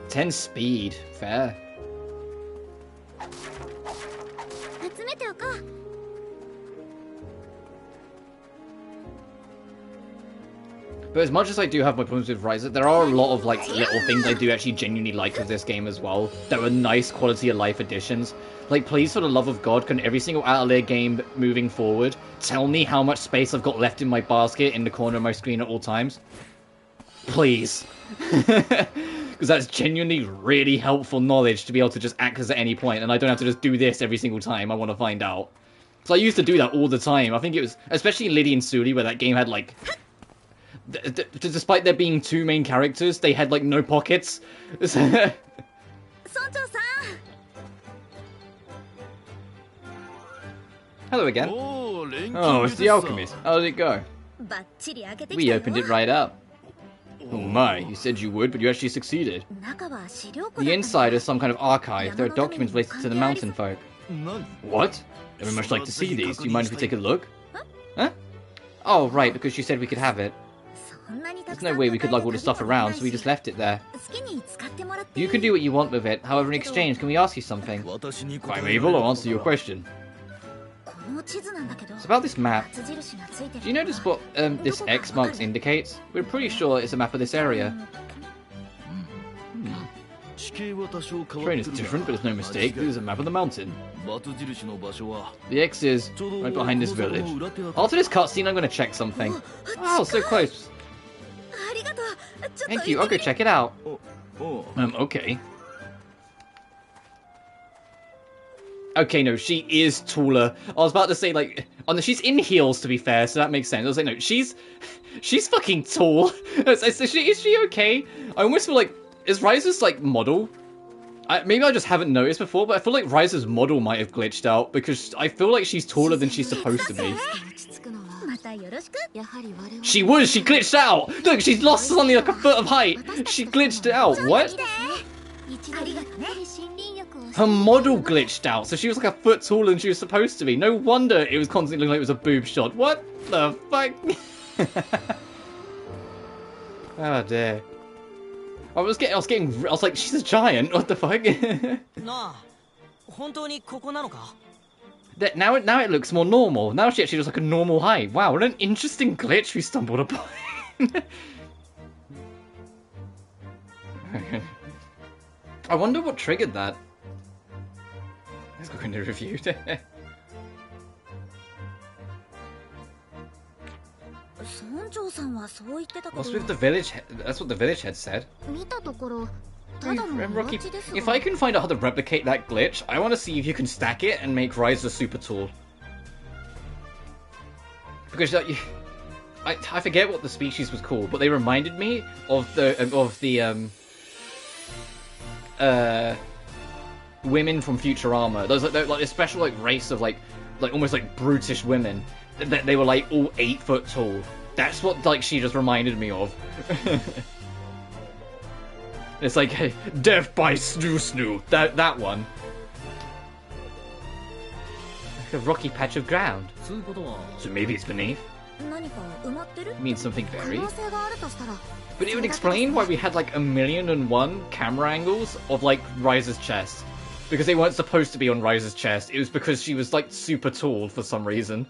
Ten speed, fair. But as much as I do have my problems with Ryza, there are a lot of like little things I do actually genuinely like with this game as well. That were nice quality of life additions. Like, please, for the love of God, can every single Atelier game moving forward tell me how much space I've got left in my basket in the corner of my screen at all times? Please. Because that's genuinely really helpful knowledge to be able to just access at any point, and I don't have to just do this every single time I want to find out. So I used to do that all the time. I think it was, especially in Liddy and Suli, where that game had like... Despite there being 2 main characters, they had like no pockets. Hello again. Oh, it's the alchemist. How did it go? We opened it right up. Oh my, you said you would, but you actually succeeded. The inside is some kind of archive. There are documents related to the mountain folk. What? I would much like to see these. Do you mind if we take a look? Huh? Oh, right, because you said we could have it. There's no way we could lug all the stuff around, so we just left it there. You can do what you want with it. However, in exchange, can we ask you something? If I'm able, I'll answer your question. It's about this map. Do you notice what this X marks indicates? We're pretty sure it's a map of this area. Terrain is different, but it's no mistake. This is a map of the mountain. The X is right behind this village. After this cutscene, I'm going to check something. Wow, so close. Thank you, I'll go check it out. Okay. Okay, no, she is taller. I was about to say, like, she's in heels, to be fair, so that makes sense. I was like, no, she's fucking tall. Is she okay? I almost feel like, is Ryza's, like, model? Maybe I just haven't noticed before, but I feel like Ryza's model might have glitched out, because I feel like she's taller than she's supposed to be. She glitched out! Look, she's lost suddenly like a foot of height! She glitched out, what? Her model glitched out, so she was like a foot taller than she was supposed to be. No wonder it was constantly looking like it was a boob shot. What the fuck? Oh dear. I was like, she's a giant. What the fuck? Now it looks more normal. Now she actually looks like a normal height. Wow, what an interesting glitch we stumbled upon. I wonder what triggered that. Let's go into review. What's with the village? That's what the village head said. Rocky, if I can find out how to replicate that glitch, I want to see if you can stack it and make Ryza super tall. Because I forget what the species was called, but they reminded me of the women from Futurama. Those like a special like race of like almost like brutish women. They were like all 8 foot tall. That's what like she just reminded me of. It's like, hey, death by snoo. That one. Like a rocky patch of ground. So maybe it's beneath. It means something buried. But it would explain why we had like 1,000,001 camera angles of like Ryza's chest. Because they weren't supposed to be on Ryza's chest. It was because she was like super tall for some reason.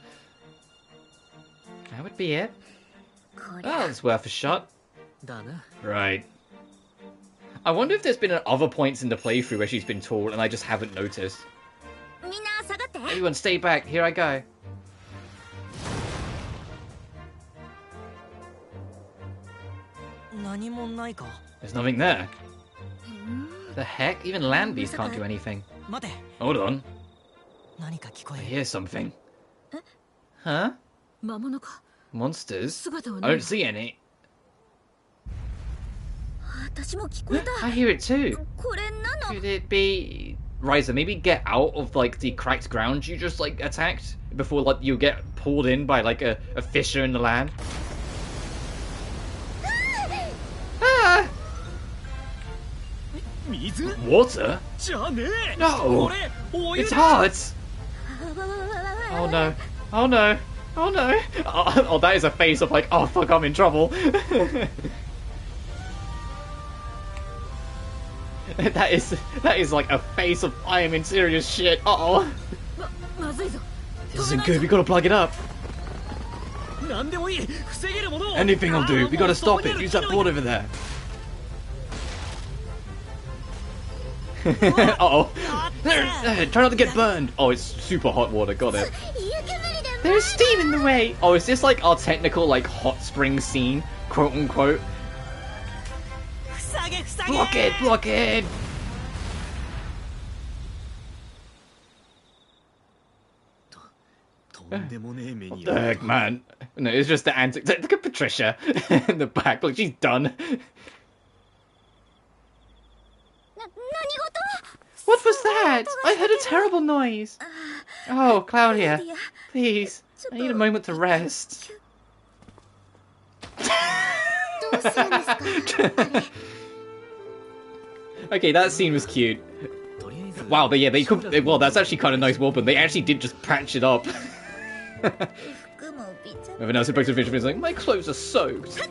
That would be it. Oh, it's worth a shot. Right. I wonder if there's been other points in the playthrough where she's been tall and I just haven't noticed. Everyone stay back, here I go. There's nothing there. The heck? Even land beasts can't do anything. Hold on. I hear something. Huh? Monsters? I don't see any. I hear it too. Could it be Ryza? Maybe get out of like the cracked ground you just like attacked before like you get pulled in by like a fissure in the land. Ah! Water? No! It's hard! Oh no. Oh no. Oh no. Oh, that is a face of like, oh fuck, I'm in trouble. That is like a face of I am in serious shit. Uh-oh. This isn't good, we gotta plug it up. Anything will do, we gotta stop it. Use that board over there. Uh-oh. Try not to get burned. Oh, it's super hot water, got it. There's steam in the way. Oh, is this like our technical like hot spring scene, quote unquote? Block it! Block it! What the heck, man? No, it's just the antics. Look at Patricia in the back. Look, she's done. What was that? I heard a terrible noise. Oh, Claudia, please. I need a moment to rest. Okay, that scene was cute. Wow, but yeah, they could. Well, that's actually kind of nice weapon. They actually did just patch it up. Everyone else who breaks a fish is like, my clothes are soaked.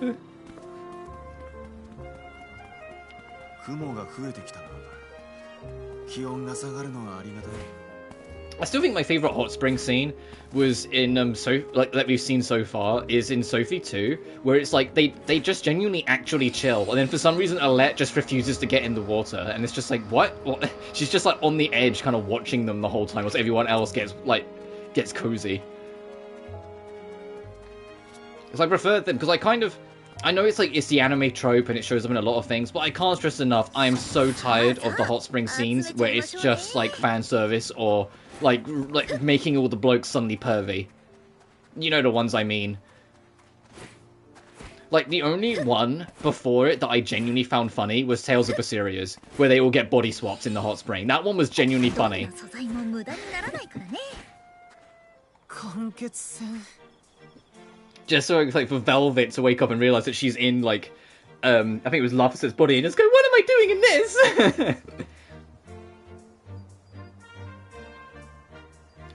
I still think my favourite hot spring scene was in that we've seen so far is in Sophie 2, where it's like they just genuinely actually chill, and then for some reason Alette just refuses to get in the water, and it's just like what? She's just like on the edge, kind of watching them the whole time, whilst everyone else gets cozy. Because I prefer them, because I know it's the anime trope and it shows up in a lot of things, but I can't stress enough, I am so tired of the hot spring scenes where it's just like fan service or like making all the blokes suddenly pervy. You know the ones I mean. Like, the only one before it that I genuinely found funny was Tales of Berseria, where they all get body swapped in the hot spring. That one was genuinely funny. Just so like for Velvet to wake up and realize that she's in like, I think it was Lapis' body, and just go, what am I doing in this?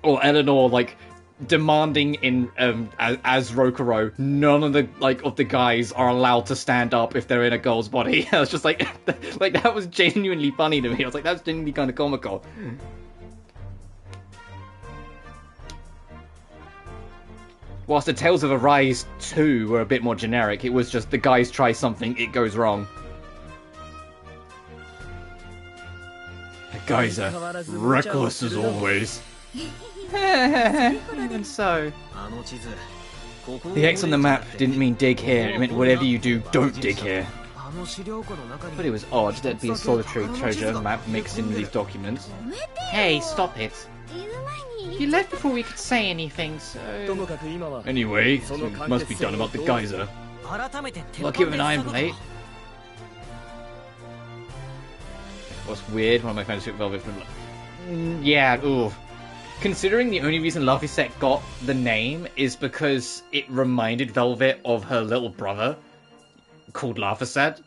Or Eleanor like demanding in as Rokuro, none of the guys are allowed to stand up if they're in a girl's body. I was just like that was genuinely funny to me. I was like, that's genuinely kind of comical. Whilst the Tales of Arise 2 were a bit more generic, it was just the guys try something, it goes wrong. The guys are reckless as always. Even so. The X on the map didn't mean dig here, it meant whatever you do, don't dig here. But it was odd there'd be a solitary treasure map mixed in with these documents. Hey, stop it. You left before we could say anything, so... Anyway, something must be done about the geyser. Lucky with an iron plate. What's weird? One of my friends took Velvet from... Yeah, ooh. Considering the only reason Laphicet got the name is because it reminded Velvet of her little brother, called Laphicet.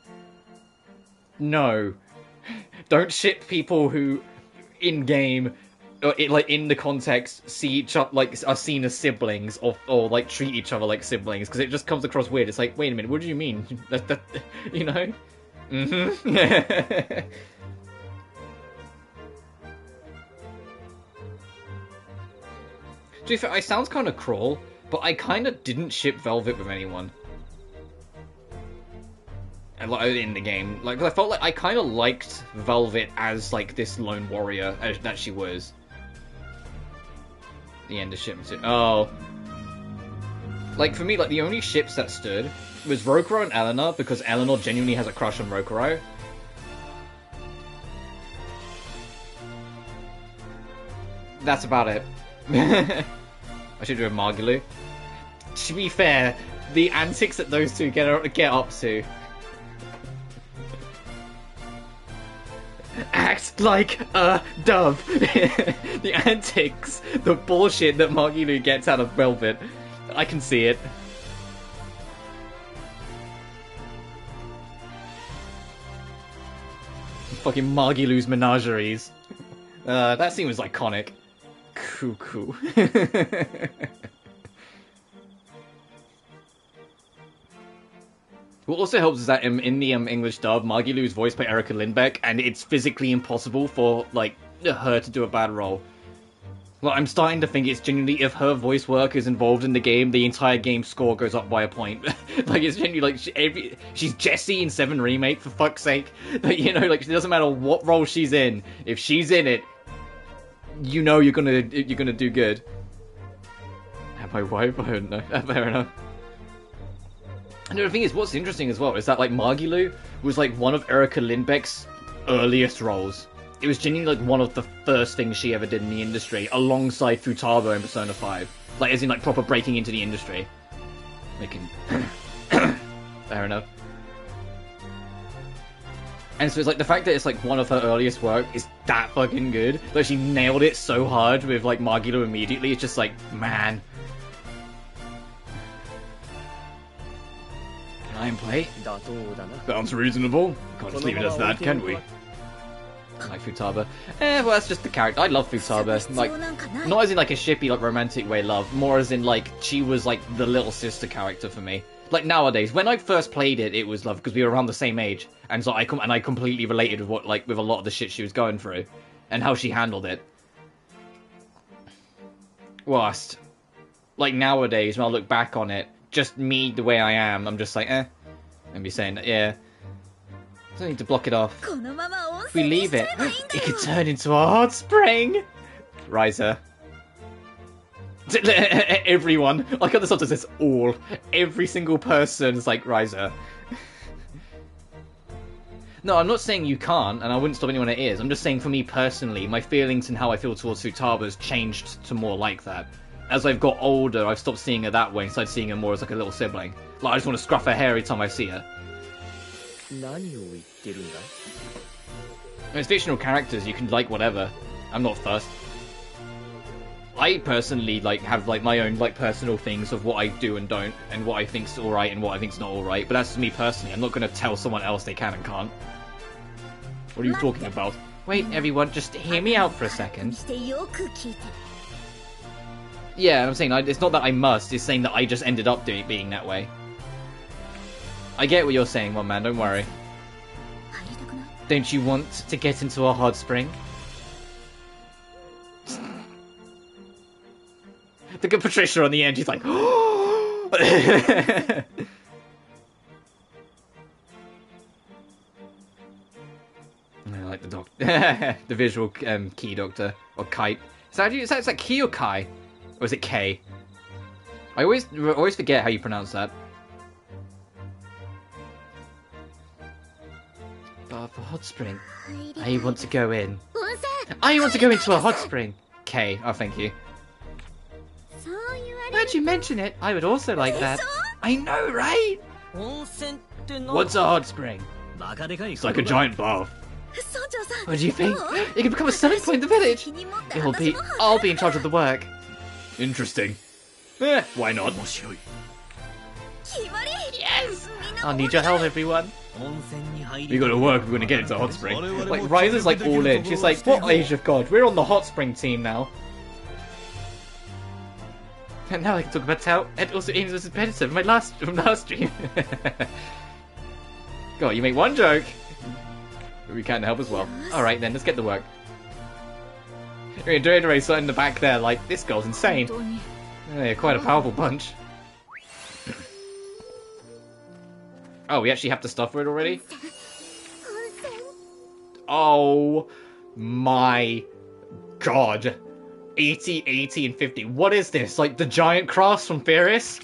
No. Don't ship people who, in-game, or like in the context, see each other, like, are seen as siblings, or like, treat each other like siblings, because it just comes across weird. It's like, wait a minute, what do you mean? That you know? Mm-hmm. To be fair, it sounds kind of cruel, but I kind of didn't ship Velvet with anyone. In the game. Like, I felt like I kind of liked Velvet as, like, this lone warrior that she was. The end of shipment. Oh. Like, for me, like, the only ships that stood was Rokurou and Ayana, because Ayana genuinely has a crush on Rokurou. That's about it. I should do a Margilu. To be fair, the antics that those two get up to. Act like a dove. The antics, the bullshit that Margilu gets out of Velvet. I can see it. Fucking Margilu's menageries. That scene was iconic. Cuckoo. What also helps is that in the English dub, Margilu is voiced by Erica Lindbeck, and it's physically impossible for, like, her to do a bad role. Well, I'm starting to think it's genuinely, if her voice work is involved in the game, the entire game score goes up by a point. Like, it's genuinely, like, she's Jessie in 7 Remake, for fuck's sake. Like, you know, like, it doesn't matter what role she's in, if she's in it, you know you're gonna do good. Have I wife? I don't know. Fair enough. And the thing is, what's interesting as well is that, like, Margilu was, like, one of Erica Lindbeck's earliest roles. It was genuinely, like, one of the first things she ever did in the industry, alongside Futaba in Persona 5. Like, as in, like, proper breaking into the industry. Making... Fair enough. And so it's, like, the fact that it's, like, one of her earliest work is that fucking good. Like, she nailed it so hard with, like, Margilu immediately. It's just like, man... Iron plate? Sounds reasonable. Can't just leave it as that, can we? Like Futaba. Well, that's just the character. I love Futaba. Like, not as in like a shippy, like romantic way love. More as in like she was like the little sister character for me. Like nowadays, when I first played it, it was love because we were around the same age, and so I completely related with with a lot of the shit she was going through, and how she handled it. Whilst, like nowadays, when I look back on it. Just me, the way I am, I'm just like, eh. And be saying that, yeah. Don't need to block it off. If we leave it, it could turn into a hot spring! Ryza. Everyone. Like on the subtitle says all. Every single person is like, Ryza. No, I'm not saying you can't, and I wouldn't stop anyone that is. I'm just saying for me personally, my feelings and how I feel towards Futaba has changed to more like that. As I've got older, I've stopped seeing her that way and started seeing her more as like a little sibling. Like, I just want to scruff her hair every time I see her. It's fictional characters, you can like whatever. I'm not fussed. I personally like have like my own like personal things of what I do and don't, and what I think's alright and what I think's not alright, but that's me personally. I'm not gonna tell someone else they can and can't. What are you talking about? Wait, everyone, just hear me out for a second. Yeah, I'm saying, it's not that I must, it's saying that I just ended up being that way. I get what you're saying, one man, don't worry. Don't you want to get into a hot spring? Look at Patricia on the end, she's like, I like the doctor. The visual key doctor, or kite. Is that key or kai? Or is it K? I always forget how you pronounce that. The hot spring. I want to go in. I want to go into a hot spring. Okay, oh thank you. Now you mention it, I would also like that. I know, right? What's a hot spring? It's like a giant bath. What do you think? It can become a selling point in the village. I'll be in charge of the work. Interesting. Why not? Yes! I'll need your help, everyone. We gotta work, we're gonna get into hot spring. Like, Ryza's like all in. She's like, what age of God? We're on the hot spring team now. And now I can talk about how it also aims as competitive from last stream. God, you make one joke. We can't help as well. Alright then, let's get to work. Doedore sat in the back there like, this girl's insane. Yeah, quite a powerful bunch. Oh, we actually have the stuff for it already? Oh my god. 80, 80, and 50. What is this? Like the giant crafts from Ferris?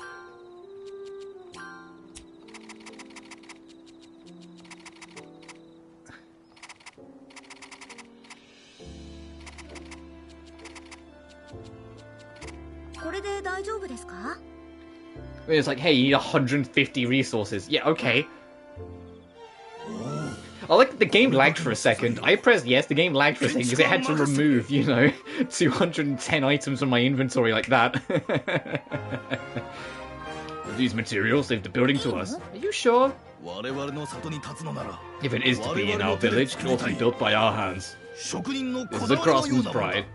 It's like, hey, you need 150 resources. Yeah, okay. I like the game lagged for a second. I pressed yes, the game lagged for a second because it had to remove, you know, 210 items from my inventory like that. With these materials, leave the building to us. Are you sure? If it is to be in our village, it ought to be built by our hands. This is a craftsman's pride.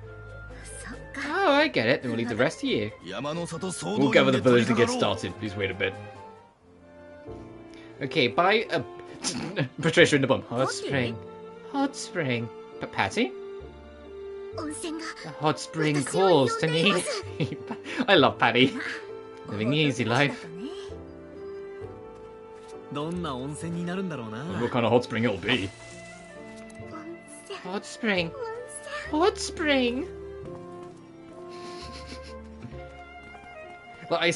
Oh, I get it. Then we'll leave the rest to you. We'll gather the village to get started. Please wait a bit. Okay, bye. Patricia in the bum. Hot spring. Hot spring. But Patty? The hot spring calls to me. I love Patty. Living the easy life. What kind of hot spring it'll be? Hot spring. Hot spring. Like I've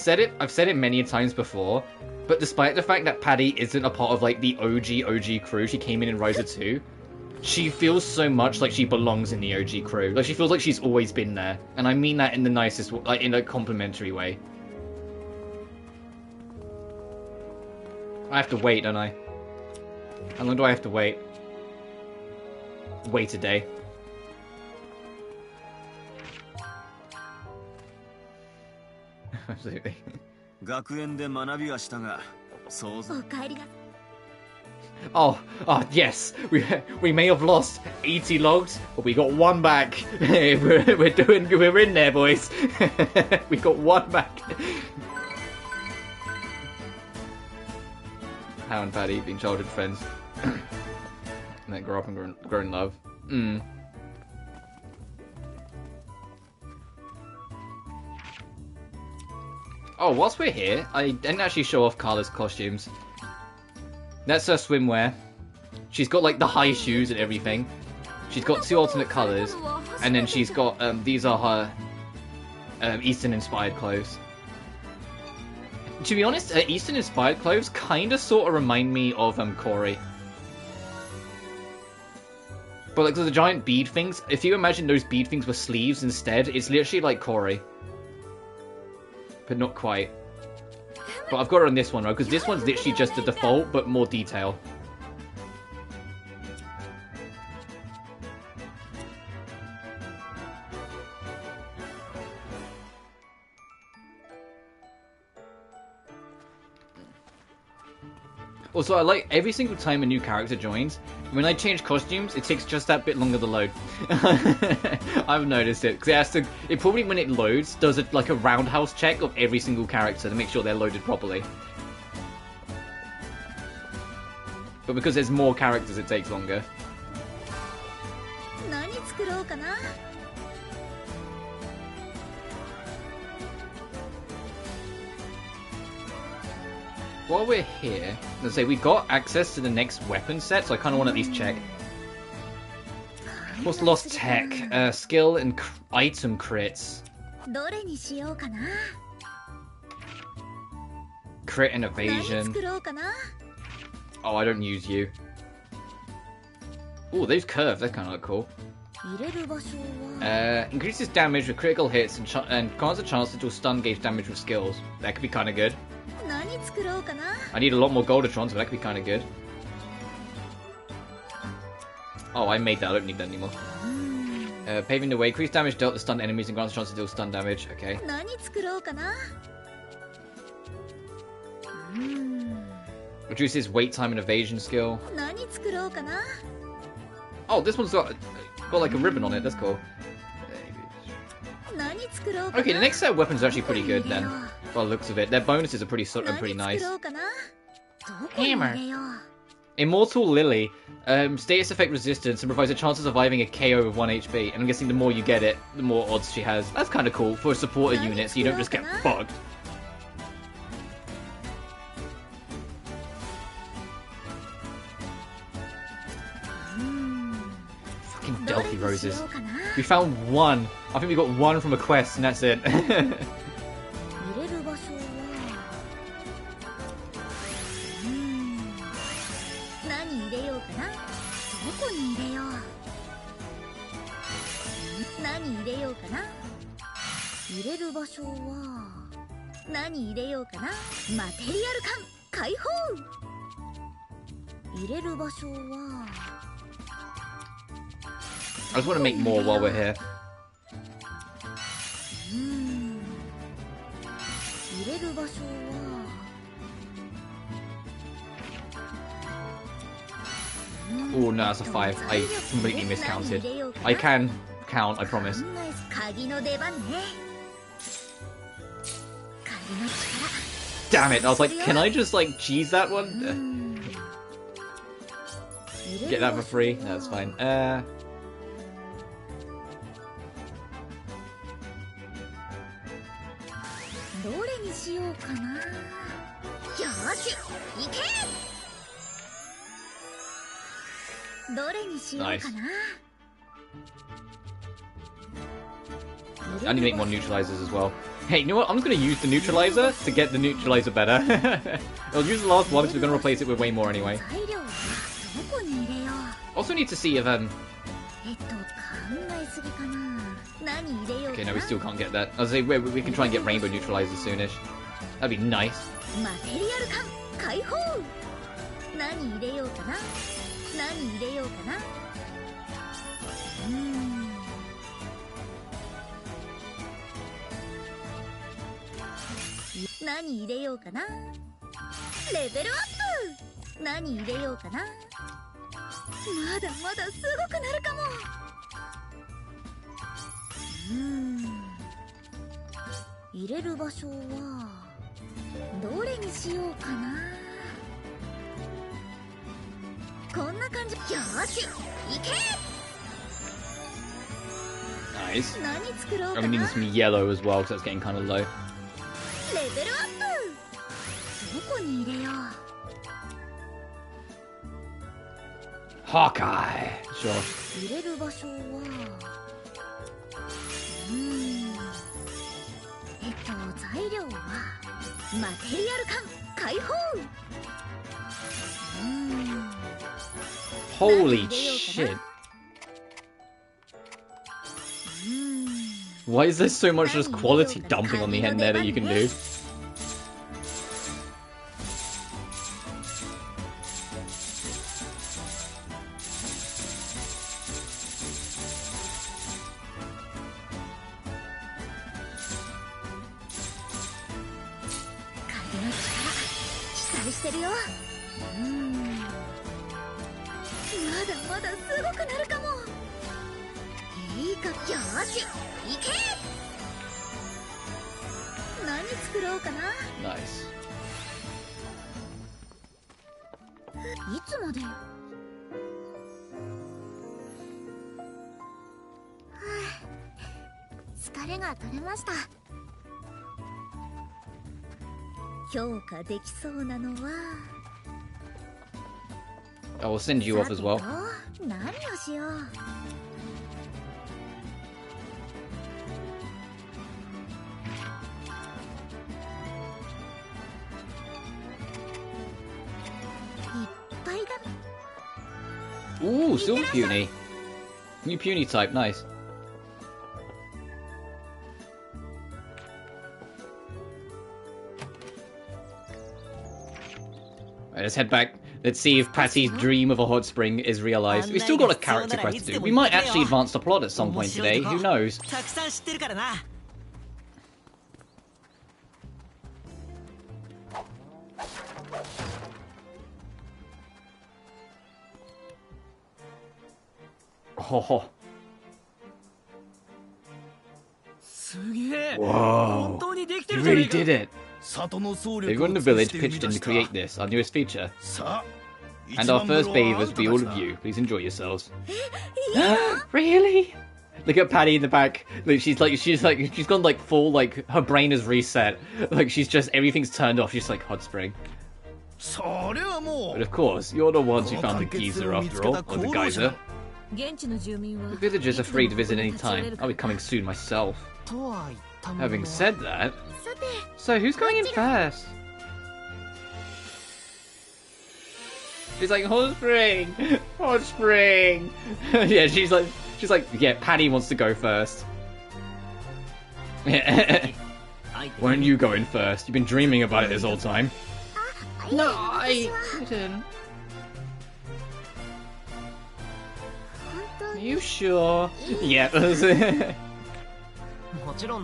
said it many times before, but despite the fact that Paddy isn't a part of like the OG crew, she came in Ryza 2, she feels so much like she belongs in the OG crew. Like she feels like she's always been there, and I mean that in the nicest, like in a complimentary way. I have to wait, don't I? How long do I have to wait? Wait a day. Absolutely. Oh, yes. We may have lost 80 logs, but we got one back. We're in there, boys. We got one back. How and Paddy being childhood friends, and then grow up and grow in love. Oh, whilst we're here, I didn't actually show off Carla's costumes. That's her swimwear. She's got like the high shoes and everything. She's got 2 alternate colours, and then she's got these are her Eastern-inspired clothes. To be honest, Eastern-inspired clothes kind of sort of remind me of Corey. But like the giant bead things, if you imagine those bead things were sleeves instead, it's literally like Corey. But not quite. But I've got her on this one, right? Because this one's literally just the default, but more detail. Also, I like every single time a new character joins, when I change costumes, it takes just that bit longer to load. I've noticed it, because it probably when it loads, does like a roundhouse check of every single character to make sure they're loaded properly. But because there's more characters, it takes longer. While we're here, let's say we got access to the next weapon set, so I kind of want to at least check. What's lost tech? Skill and item crits. Crit and evasion. Oh, I don't use you. Ooh, those curves, that's kind of look cool. Increases damage with critical hits and grants a chance to do stun gauge damage with skills. That could be kind of good. I need a lot more Goldatrons, but that could be kind of good. Oh, I made that. I don't need that anymore. Paving the way. Increase damage dealt to stunned enemies and grants a chance to deal stun damage. Okay. Reduces wait time and evasion skill. Oh, this one's got like a ribbon on it. That's cool. Okay, the next set of weapons are actually pretty good then. By the looks of it, their bonuses are pretty nice. Hammer. Immortal Lily. Status effect resistance and provides a chance of surviving a KO with 1 HP. And I'm guessing the more you get it, the more odds she has. That's kind of cool for a supporter unit, so you don't just get bugged. Fucking Delphi Roses. We found one. I think we got one from a quest, and that's it. I just want to make more while we're here. Oh no, that's a 5. I completely miscounted. I can count, I promise. Damn it, I was like, can I just like cheese that one? Get that for free? No, that's fine. Nice. I need to make more neutralizers as well. Hey, you know what? I'm just going to use the neutralizer to get the neutralizer better. I'll use the last one because we're going to replace it with way more anyway. Also need to see if okay, no, we still can't get that. I'll say we can try and get rainbow neutralizers soonish. That'd be nice. Nice. I'm needing some yellow as well, because that's getting kind of low. Hawkeye! Sure. Holy shit. Why is there so much just quality dumping on the end there that you can do? Nice. I will send you off as well. Ooh, Silver Puny. New Puny type, nice. Alright, let's head back. Let's see if Patty's dream of a hot spring is realized. We've still got a character quest to do. We might actually advance the plot at some point today, who knows? Oh. Whoa. You really did it. Everyone in the village pitched in to create this, our newest feature. And our first bathers will be all of you. Please enjoy yourselves. Really? Look at Patty in the back. Look, she's gone like full, like her brain is reset. Like she's just, everything's turned off. She's like, hot spring. But of course, you're the ones who found the geyser after all, or the geyser. The villagers are free to visit any time. I'll be coming soon myself. Having said that, so who's going in first? She's like, hot spring, hot spring. Yeah, she's like, yeah, Patty wants to go first. Why don't you go in first? You've been dreaming about it this whole time. No, I didn't. Are you sure? Yeah.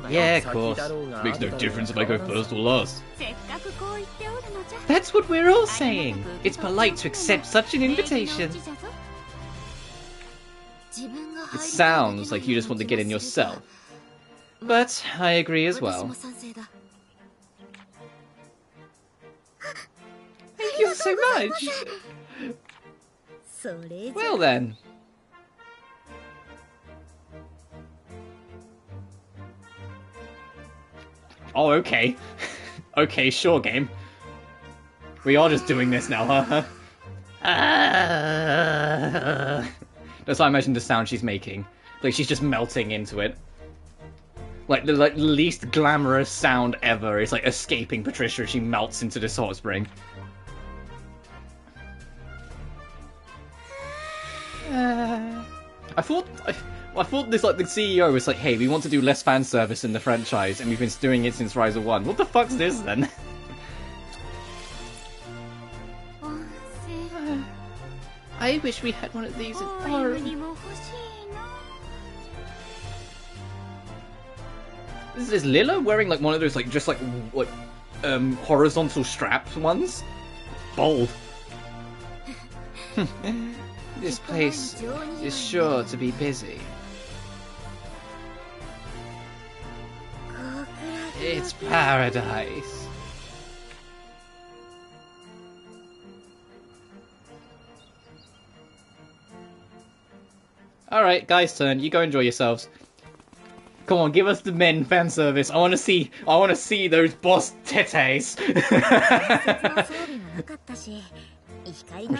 Yeah, of course. Makes no difference if I go first or last. That's what we're all saying. It's polite to accept such an invitation. It sounds like you just want to get in yourself. But I agree as well. Thank you so much. Well then. Oh, okay. Okay, sure, game. We are just doing this now, huh? That's how I imagine the sound she's making. Like, she's just melting into it. Like, the least glamorous sound ever is, like, escaping Patricia as she melts into this hot spring. I thought this, like, the CEO was like, hey, we want to do less fan service in the franchise, and we've been doing it since Ryza 1. What the fuck's this, then? I wish we had one of these in Orange. Is Lila wearing, like, one of those, like, just, like horizontal strapped ones? Bold. This place is sure to be busy. It's paradise. Alright, guys' turn. You go enjoy yourselves. Come on, give us the men fan service. I wanna see those boss tetes.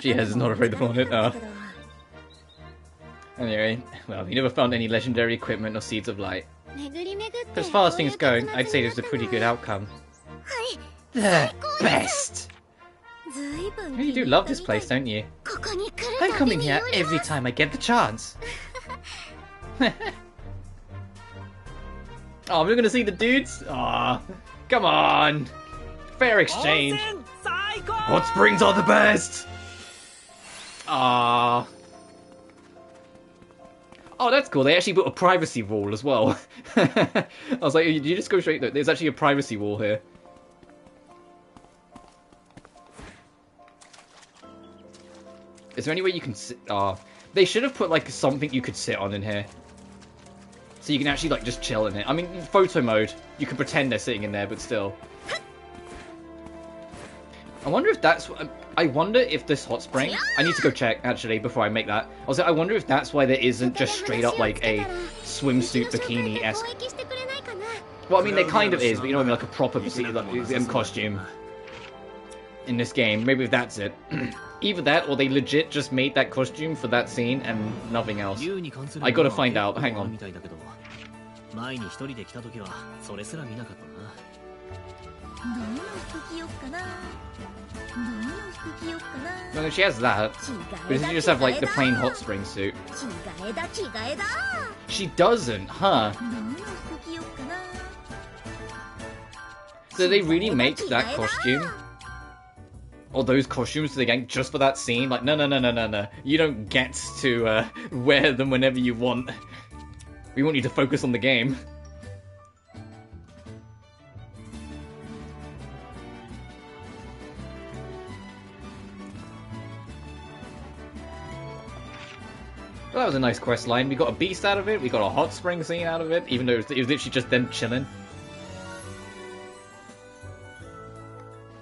She is not afraid to put on it. Anyway, well, we never found any legendary equipment or seeds of light. But as far as things go, I'd say it was a pretty good outcome. The best! You do love this place, don't you? I'm coming here every time I get the chance. Oh, we're gonna see the dudes? Aw, come on! Fair exchange! Hot springs are the best! Ah. Oh, that's cool. They actually put a privacy wall as well. I was like, you just go straight there. There's actually a privacy wall here. Is there any way you can sit? They should have put like something you could sit on in here. So you can actually like just chill in it. I mean, in photo mode, you can pretend they're sitting in there, but still. I wonder if that's... I wonder if this hot spring... I need to go check, actually, before I make that. I wonder if that's why there isn't just straight up, like, a swimsuit bikini-esque... Well, I mean, there kind of is, but you know what I mean? Like a proper costume in this game. Maybe if that's it. Either that, or they legit just made that costume for that scene and nothing else. I gotta find out. Hang on. No, she has that. But doesn't she just have, like, the plain hot spring suit? She doesn't, huh? So they really make that costume? Or those costumes to the gang just for that scene? Like, no. You don't get to wear them whenever you want. We want you to focus on the game. Well, that was a nice quest line. We got a beast out of it, we got a hot spring scene out of it, even though it was literally just them chilling.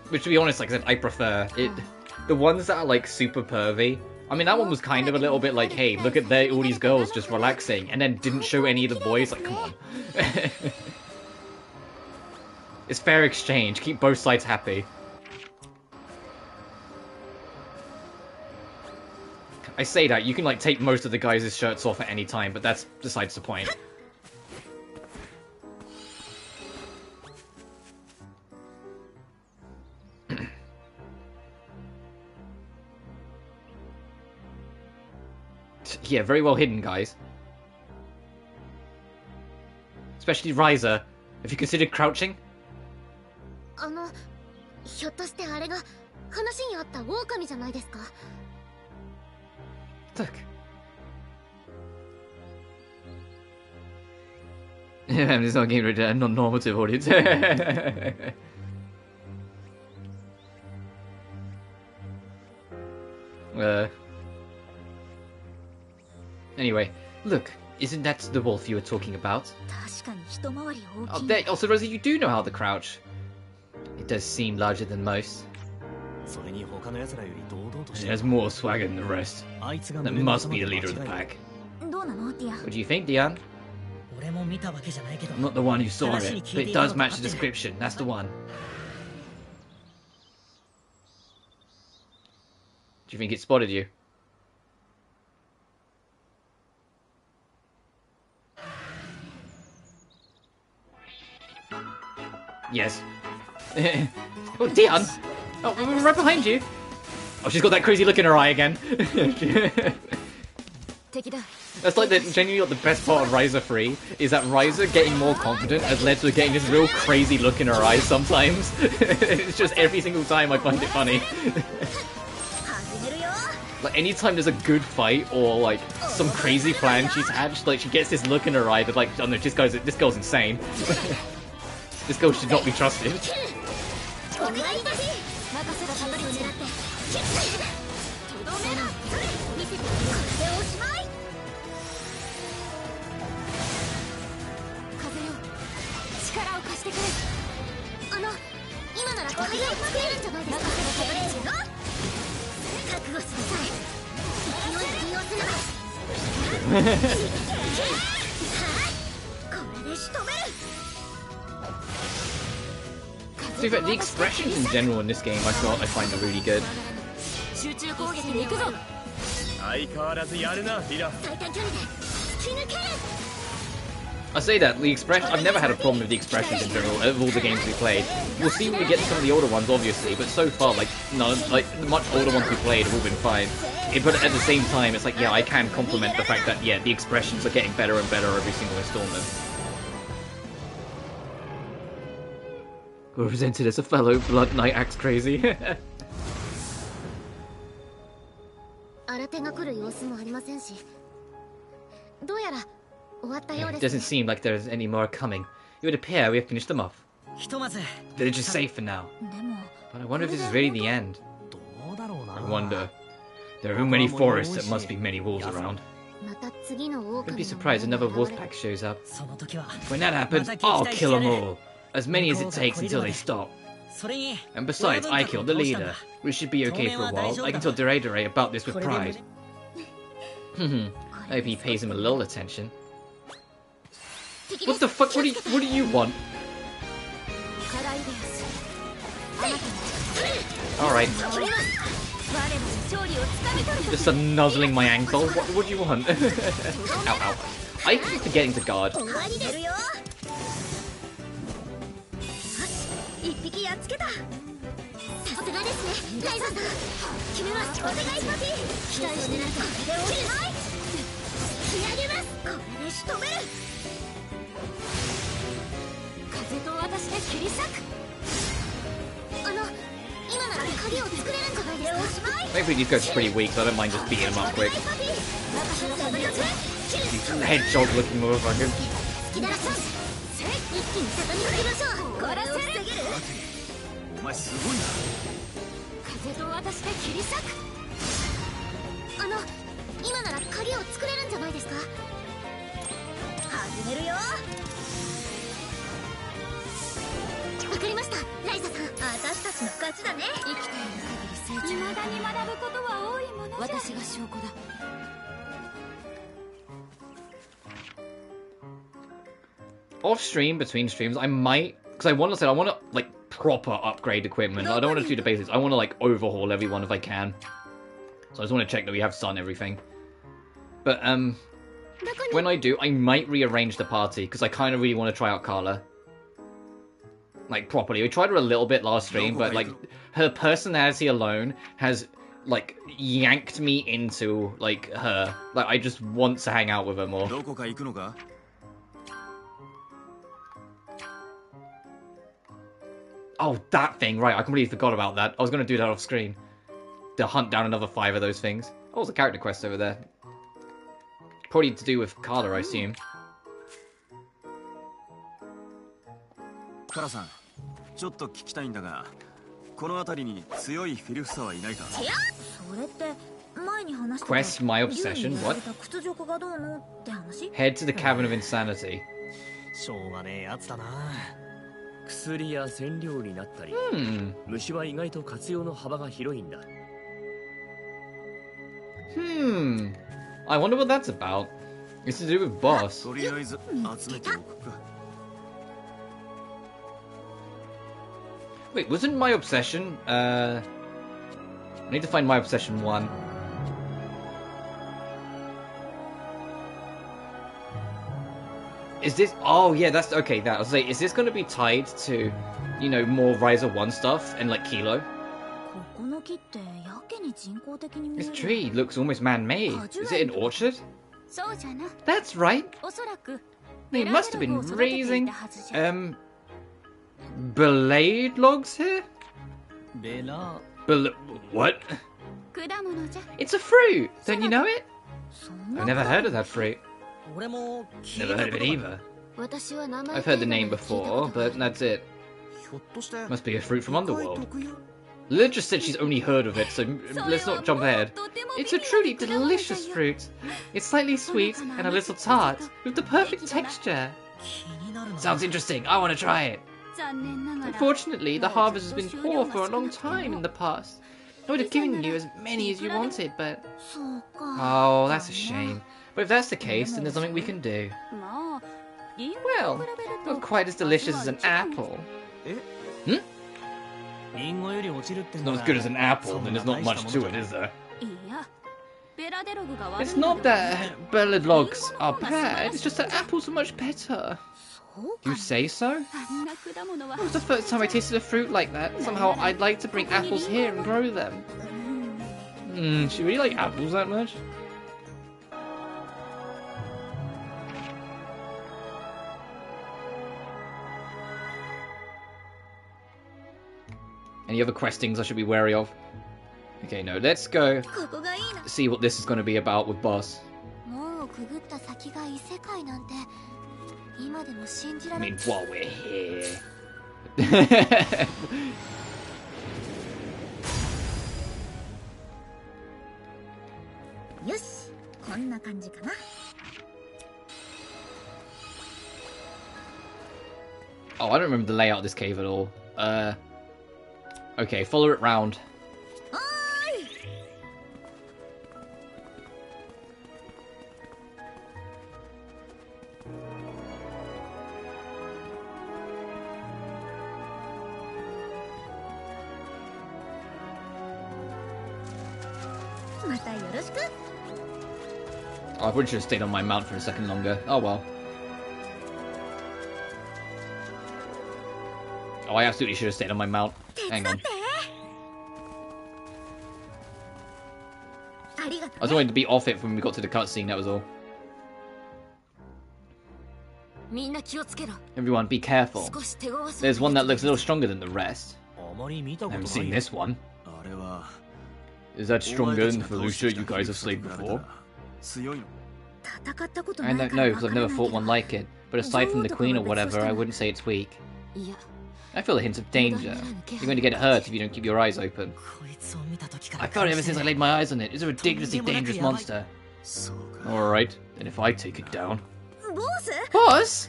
Which, to be honest, like I said, I prefer it. The ones that are like super pervy. I mean, that one was kind of a little bit like, hey, look at all these girls just relaxing, and then didn't show any of the boys. Like, come on. It's fair exchange. Keep both sides happy. I say that, you can like take most of the guys' shirts off at any time, but that's besides the point. Yeah, very well hidden, guys. Especially Ryza. Have you considered crouching? Look. I'm just not getting rid of a non-normative audience. Anyway, look, isn't that the wolf you were talking about? Oh, there, also, Rosie, you do know how to crouch. It does seem larger than most. It has more swagger than the rest. That must be the leader of the pack. What do you think, Diane? I'm not the one who saw it, but it does match the description. That's the one. Do you think it spotted you? Yes. Oh, Dion! Oh, we're right behind you! Oh, she's got that crazy look in her eye again. That's like genuinely the best part of Ryza 3, is that Ryza getting more confident has led to getting this real crazy look in her eyes sometimes. It's just every single time I find it funny. Like, anytime there's a good fight or, like, some crazy plan she's hatched, like, she gets this look in her eye that, like, oh no, this girl's insane. This girl should not be trusted. So the expressions in general in this game, I find are really good. I say that the expression. I've never had a problem with the expressions in general of all the games we played. We'll see when we get to some of the older ones, obviously, but so far, like none, like the much older ones we played have all been fine. But at the same time, it's like, yeah, I can compliment the fact that yeah, the expressions are getting better and better every single installment. We're presented as a fellow Blood Knight acts crazy. It doesn't seem like there's any more coming. It would appear we have finished them off. They're just safe for now. But I wonder if this is really the end. I wonder. There are many forests, there must be many wolves around. Don't be surprised another wolf pack shows up. When that happens, I'll kill them all. As many as it takes until they stop. And besides, I killed the leader. We should be okay for a while. I can tell Dere about this with pride. I hope he pays him a little attention. What the fuck? What do you want? Alright. Just nuzzling my ankle. What do you want? Ow, ow. I keep forgetting to guard. Maybe these guys are pretty weak, so I don't mind just beating them up quick. These hedgehog looking motherfuckers. Off stream, between streams, I might, because I want to like proper upgrade equipment. I don't want to do the basics. I want to like overhaul everyone if I can. So I just want to check that we have sun everything. But when I do, I might rearrange the party because I kind of really want to try out Carla. Like properly. We tried her a little bit last stream, but like her personality alone has like yanked me into like her. Like I just want to hang out with her more. Oh, that thing, right, I completely forgot about that. I was going to do that off screen. To hunt down another 5 of those things. Oh, there's a character quest over there. Probably to do with Carla, I assume. Kara-san, ちょっと聞きたいんだが、この辺りに強いフィルフサはいないか? Quest My Obsession? What? Head to the Cavern of Insanity. しょうがねえやつだな。薬や染料になったり、虫は意外と活用の幅が広いんだ。I wonder what that's about. It's to do with boss. とりあえず集めておくか。Wait, wasn't My Obsession, I need to find My Obsession 1. Is this... Oh, yeah, that's... Okay, that... I was like, is this going to be tied to, you know, more Ryza 1 stuff and, like, Kilo? This tree looks almost man-made. Is it an orchard? That's right. They must have been raising, belayed logs here? What? It's a fruit! Don't you know it? I've never heard of that fruit. Never heard of it either. I've heard the name before, but that's it. Must be a fruit from Underworld. Lil just said she's only heard of it, so let's not jump ahead. It's a truly delicious fruit. It's slightly sweet and a little tart, with the perfect texture. Sounds interesting, I want to try it. Unfortunately, the harvest has been poor for a long time in the past. I would have given you as many as you wanted, but... Oh, that's a shame. But if that's the case, then there's something we can do. Well, not quite as delicious as an apple. It's not as good as an apple, then there's not much to it, is there? It's not that belled logs are bad, it's just that apples are much better. You say so? It was the first time I tasted a fruit like that. Somehow I'd like to bring apples here and grow them. She really like apples that much? Any other questings I should be wary of? Okay, no, let's go see what this is going to be about with boss. I mean, while we're here. Oh, I don't remember the layout of this cave at all. Okay, follow it round. Oh, I probably should have stayed on my mount for a second longer. Oh well. Oh, I absolutely should have stayed on my mount. Hang on. I was wanting to be off it when we got to the cutscene, that was all. Everyone, be careful. There's one that looks a little stronger than the rest. I haven't seen this one. Is that stronger than the Felucia you guys have slayed before? I don't know, because I've never fought one like it. But aside from the queen or whatever, I wouldn't say it's weak. I feel a hint of danger. You're going to get hurt if you don't keep your eyes open. I felt it ever since I laid my eyes on it. It's a ridiculously dangerous monster. Alright, then if I take it down... Boss?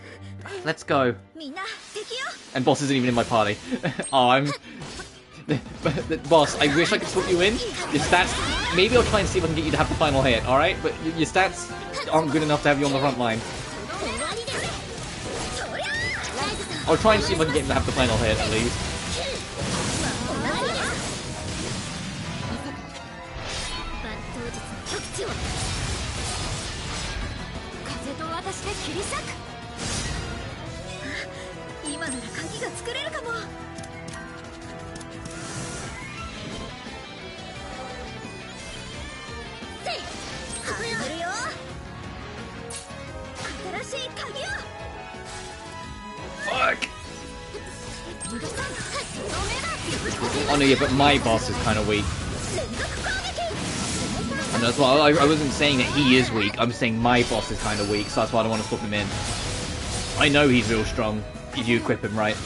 Let's go. And Boss isn't even in my party. Oh, I'm... Boss, I wish I could put you in. Your stats... Maybe I'll try and see if I can get you to have the final hit, alright? But your stats aren't good enough to have you on the front line. I'll try and see if I can get him to have the final hit, at least. Fuck! Oh no, yeah, but my boss is kind of weak. And that's why I wasn't saying that he is weak, I'm saying my boss is kind of weak, so that's why I don't want to swap him in. I know he's real strong, if you equip him right.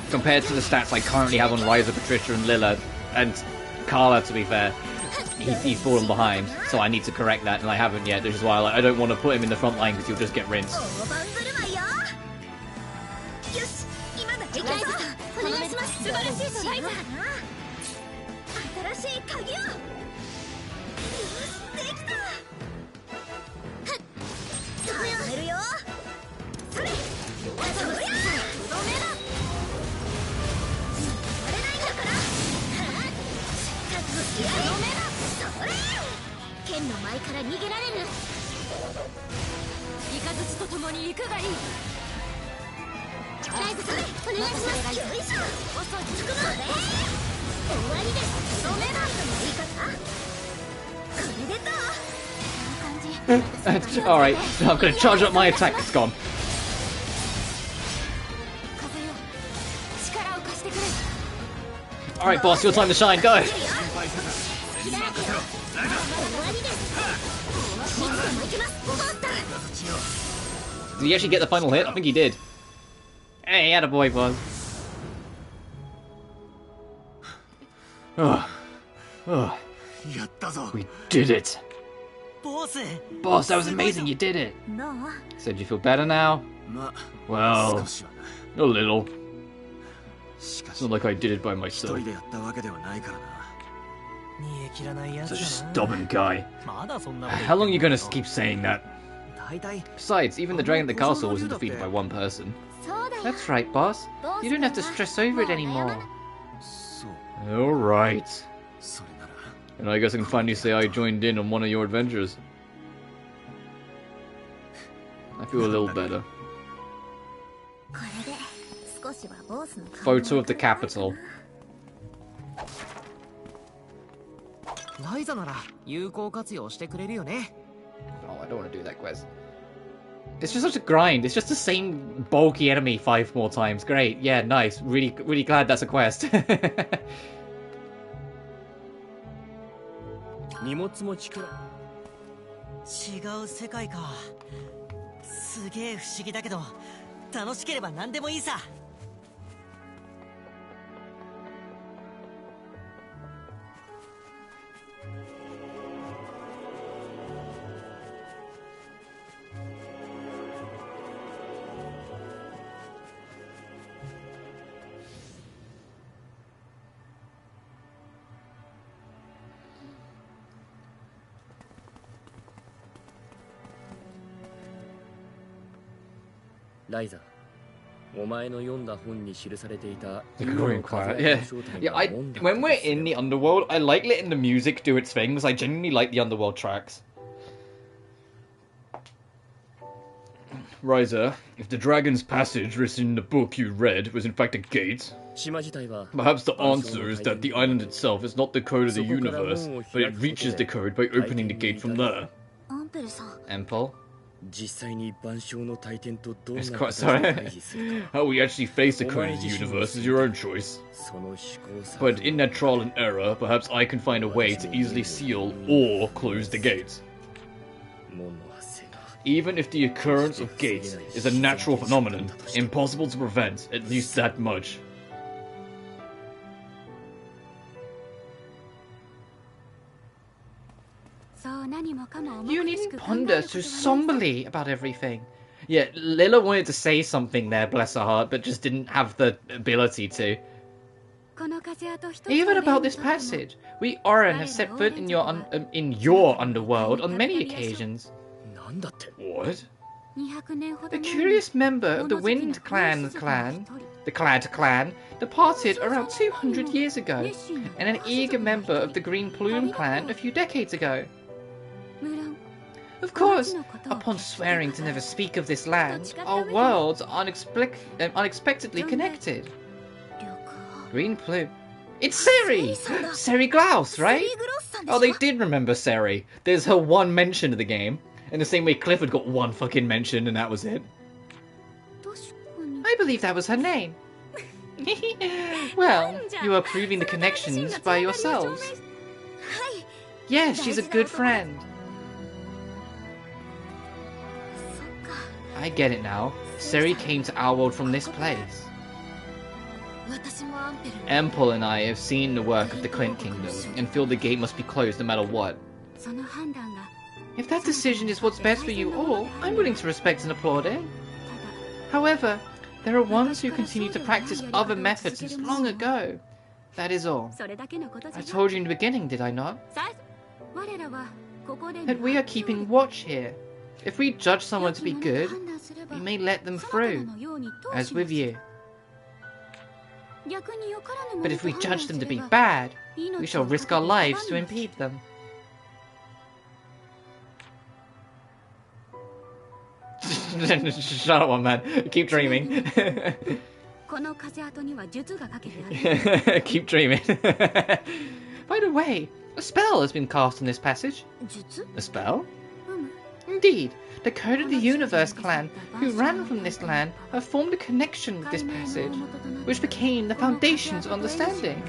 Compared to the stats I currently have on Ryza, Patricia, and Lilla, and Carla, to be fair, he's fallen behind, so I need to correct that, and I haven't yet, which is why I don't want to put him in the front line because he'll just get rinsed. Alright, I'm gonna charge up my attack, it's gone. Alright boss, your time to shine, go! Did he actually get the final hit? I think he did. Hey, attaboy, boss. We did it. Boss, that was amazing, you did it. So, do you feel better now? Well, a little. It's not like I did it by myself. Such a stubborn guy. How long are you gonna keep saying that? Besides, even the dragon at the castle wasn't defeated by one person. That's right, boss. You don't have to stress over it anymore. Alright. And I guess I can finally say I joined in on one of your adventures. I feel a little better. Photo of the capital. Oh, I don't want to do that quest. It's just such a grind. It's just the same bulky enemy 5 more times. Great. Yeah, nice. Really glad that's a quest. Ryza, the Korean quiet. Yeah. When we're in the underworld, I like letting the music do its thing because I genuinely like the underworld tracks. Ryza, if the Dragon's Passage written in the book you read was in fact a gate, perhaps the answer is that the island itself is not the code of the universe, but it reaches the code by opening the gate from there. Empel? It's quite sorry. How we actually face the code of the universe is your own choice. But in that trial and error, perhaps I can find a way to easily seal or close the gates. Even if the occurrence of gates is a natural phenomenon, impossible to prevent, at least that much. You needn't ponder so somberly about everything. Yeah, Lila wanted to say something there, bless her heart, but just didn't have the ability to. Even about this passage, we Oren have set foot in your underworld on many occasions. What? The curious member of the Wind Clan, the Clad Clan, departed around 200 years ago, and an eager member of the Green Plume Clan a few decades ago. Of course, upon swearing to never speak of this land, our worlds are unexpectedly connected. Green Plume. It's Seri! Seri Glaus, right? Oh, they did remember Seri. There's her one mention of the game. In the same way Clifford got one fucking mention and that was it. I believe that was her name. Well, you are proving the connections by yourselves. Yes, she's a good friend. I get it now. Seri came to our world from this place. Empel and I have seen the work of the Clint Kingdom and feel the gate must be closed no matter what. If that decision is what's best for you all, I'm willing to respect and applaud it. However, there are ones who continue to practice other methods since long ago. That is all. I told you in the beginning, did I not? That we are keeping watch here. If we judge someone to be good, we may let them through, as with you. But if we judge them to be bad, we shall risk our lives to impede them. Shut up, man. Keep dreaming. Keep dreaming. By the way, a spell has been cast in this passage. A spell? Indeed, the Code of the Universe clan, who ran from this land, have formed a connection with this passage, which became the foundations of understanding.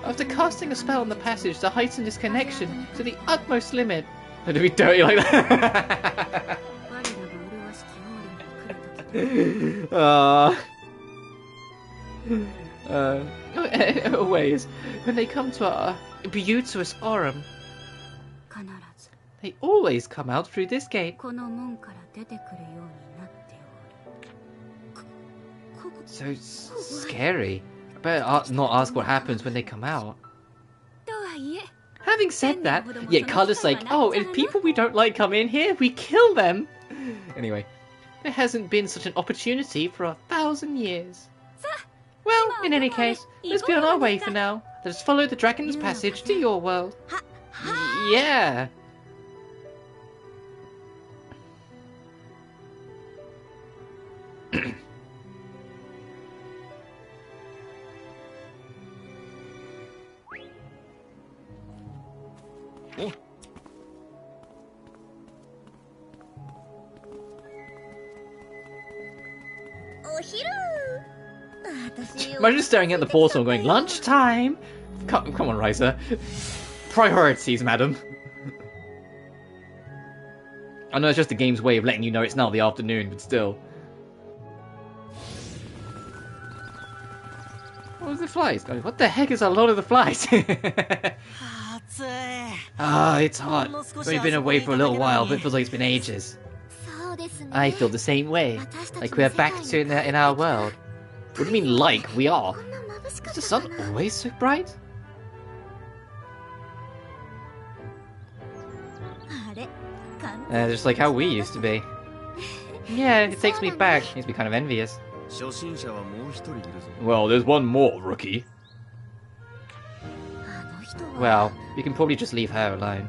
After casting a spell on the passage to heighten this connection to the utmost limit... To be dirty like that. Always, when they come to our beauteous Aurum, they always come out through this gate. So scary. I better not ask what happens when they come out. Having said that, yeah, Carter's like, oh, if people we don't like come in here, we kill them. Anyway, there hasn't been such an opportunity for 1,000 years. Well, in any case, let's be on our way for now. Let us follow the Dragon's Passage to your world. Yeah. Imagine staring at the portal and going, lunchtime! Come on, Ryza. Priorities, madam. I know it's just the game's way of letting you know it's now the afternoon, but still. What was the flies? What the heck is a lot of the flies? It's hot. We've only been away for a little while, but it feels like it's been ages. I feel the same way. Like we're back to in our world. What do you mean, like? We are. Is the sun always so bright? Just like how we used to be. Yeah, it takes me back. Makes me kind of envious. Well, there's one more, rookie. Well, we can probably just leave her alone.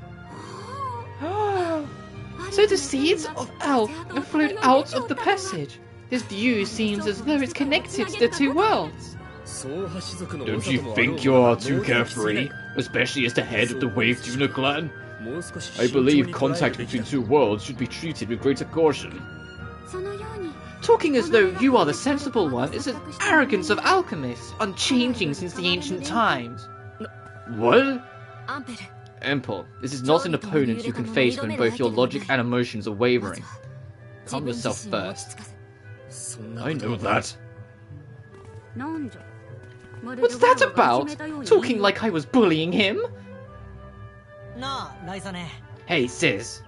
So the seeds of Al have flowed out of the passage. This view seems as though it's connected to the two worlds. Don't you think you're too carefree? Especially as the head of the Wave Tuna clan? I believe contact between two worlds should be treated with greater caution. Talking as though you are the sensible one is an arrogance of alchemists, unchanging since the ancient times. What? Empel, this is not an opponent you can face when both your logic and emotions are wavering. Calm yourself first. I know that. What's that about? Talking like I was bullying him? Hey, sis.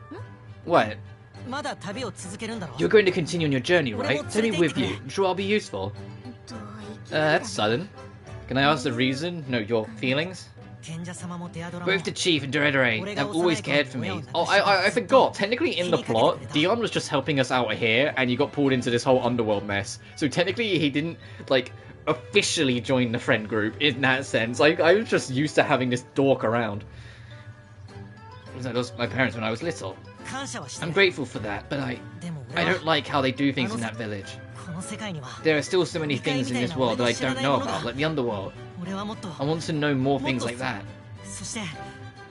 What? You're going to continue on your journey, right? Take me with you. I'm sure I'll be useful. That's sudden. Can I ask the reason? No, your feelings? Both the Chief and Doredore have always cared for me. Oh, I forgot. Technically in the plot, Dion was just helping us out here, and you got pulled into this whole underworld mess. So technically he didn't, like, officially join the friend group in that sense. Like, I was just used to having this dork around. I lost my parents when I was little. I'm grateful for that, but I don't like how they do things in that village. There are still so many things in this world that I don't know about, like the underworld. I want to know more things like that.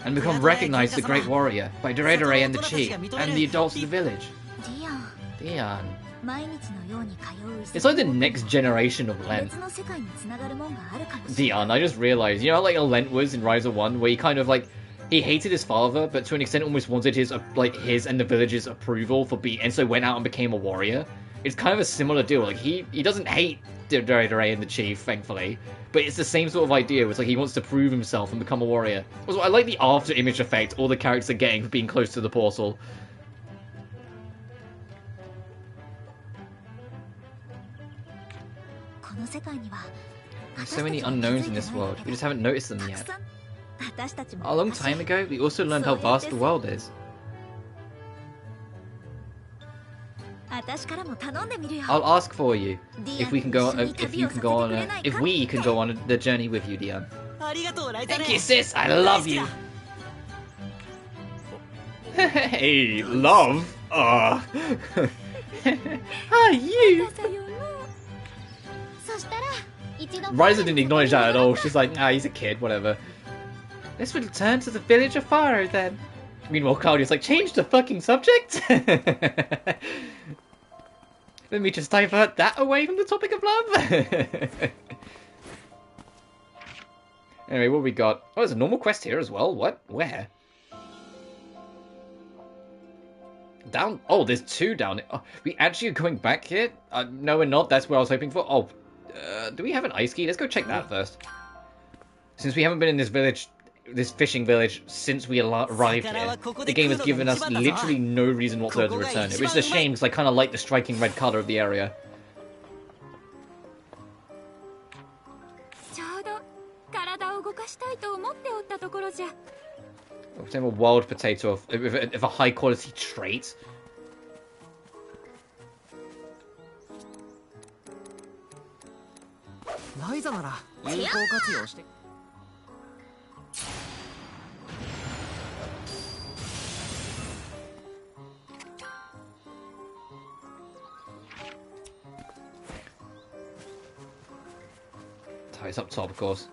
And become recognized as a great warrior by Doredore and the Chief, and the adults of the village. Dion. It's like the next generation of Lent. Dion, I just realized, you know how like Lent was in Ryza 1, where he kind of like, he hated his father, but to an extent almost wanted his and the village's approval for and so went out and became a warrior. It's kind of a similar deal. Like he doesn't hate Doredore and the Chief, thankfully, but it's the same sort of idea. It's like he wants to prove himself and become a warrior. Also, I like the after image effect all the characters are getting for being close to the portal. There's so many unknowns in this world. We just haven't noticed them yet. A long time ago, we also learned how vast the world is. I'll ask for you if we can go on the journey with you, Dion. Thank you, sis. I love you. Hey, love. Hi, you. Ryza didn't acknowledge that at all. She's like, nah, he's a kid, whatever. Let's return to the village of Faro then. Meanwhile, Claudia's like, change the fucking subject? Let me just divert that away from the topic of love. Anyway, what we got? Oh, there's a normal quest here as well. What? Where? Down? Oh, there's two down here. Oh, we actually are going back here? No, we're not. That's what I was hoping for. Oh, do we have an ice key? Let's go check that first. Since we haven't been in this village, this fishing village, since we arrived here, the game has given us literally no reason whatsoever to return it, which is a shame because I kind of like the striking red color of the area. A wild potato of a high quality trait. It's up top, of course.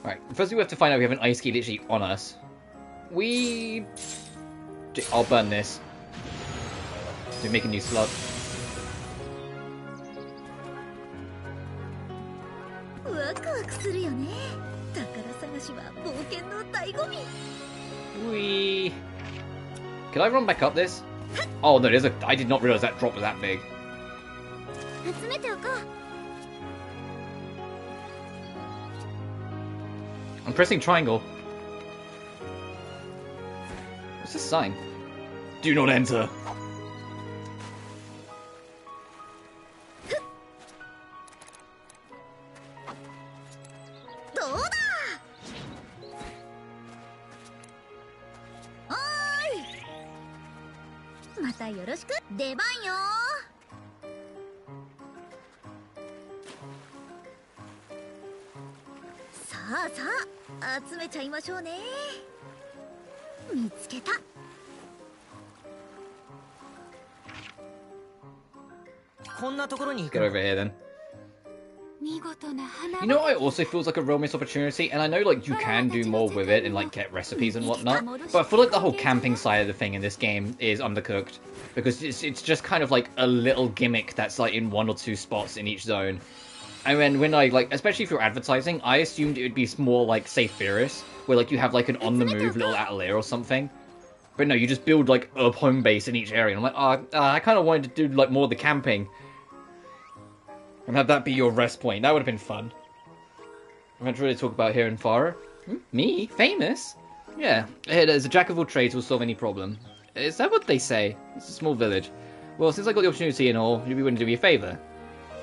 Right, first we have to find out we have an ice key literally on us. I'll burn this. To make a new slot. Whee! Can I run back up this? Oh no, I did not realize that drop was that big. I'm pressing triangle. What's this sign? Do not enter. Get over here then. You know what, it also feels like a romance opportunity, and I know like you can do more with it and like get recipes and whatnot, but I feel like the whole camping side of the thing in this game is undercooked, because it's just kind of like a little gimmick that's like in 1 or 2 spots in each zone. And then when I like, especially if you're advertising, I assumed it would be more like, say, Furious, where like you have like an on-the-move little atelier or something. But no, you just build like a home base in each area. And I'm like, I kind of wanted to do like more of the camping. And have that be your rest point. That would have been fun. I'm going to really talk about here in Farah. Me? Famous? Yeah. There's a jack of all trades will solve any problem. Is that what they say? It's a small village. Well, since I got the opportunity and all, you'd be willing to do me a favour.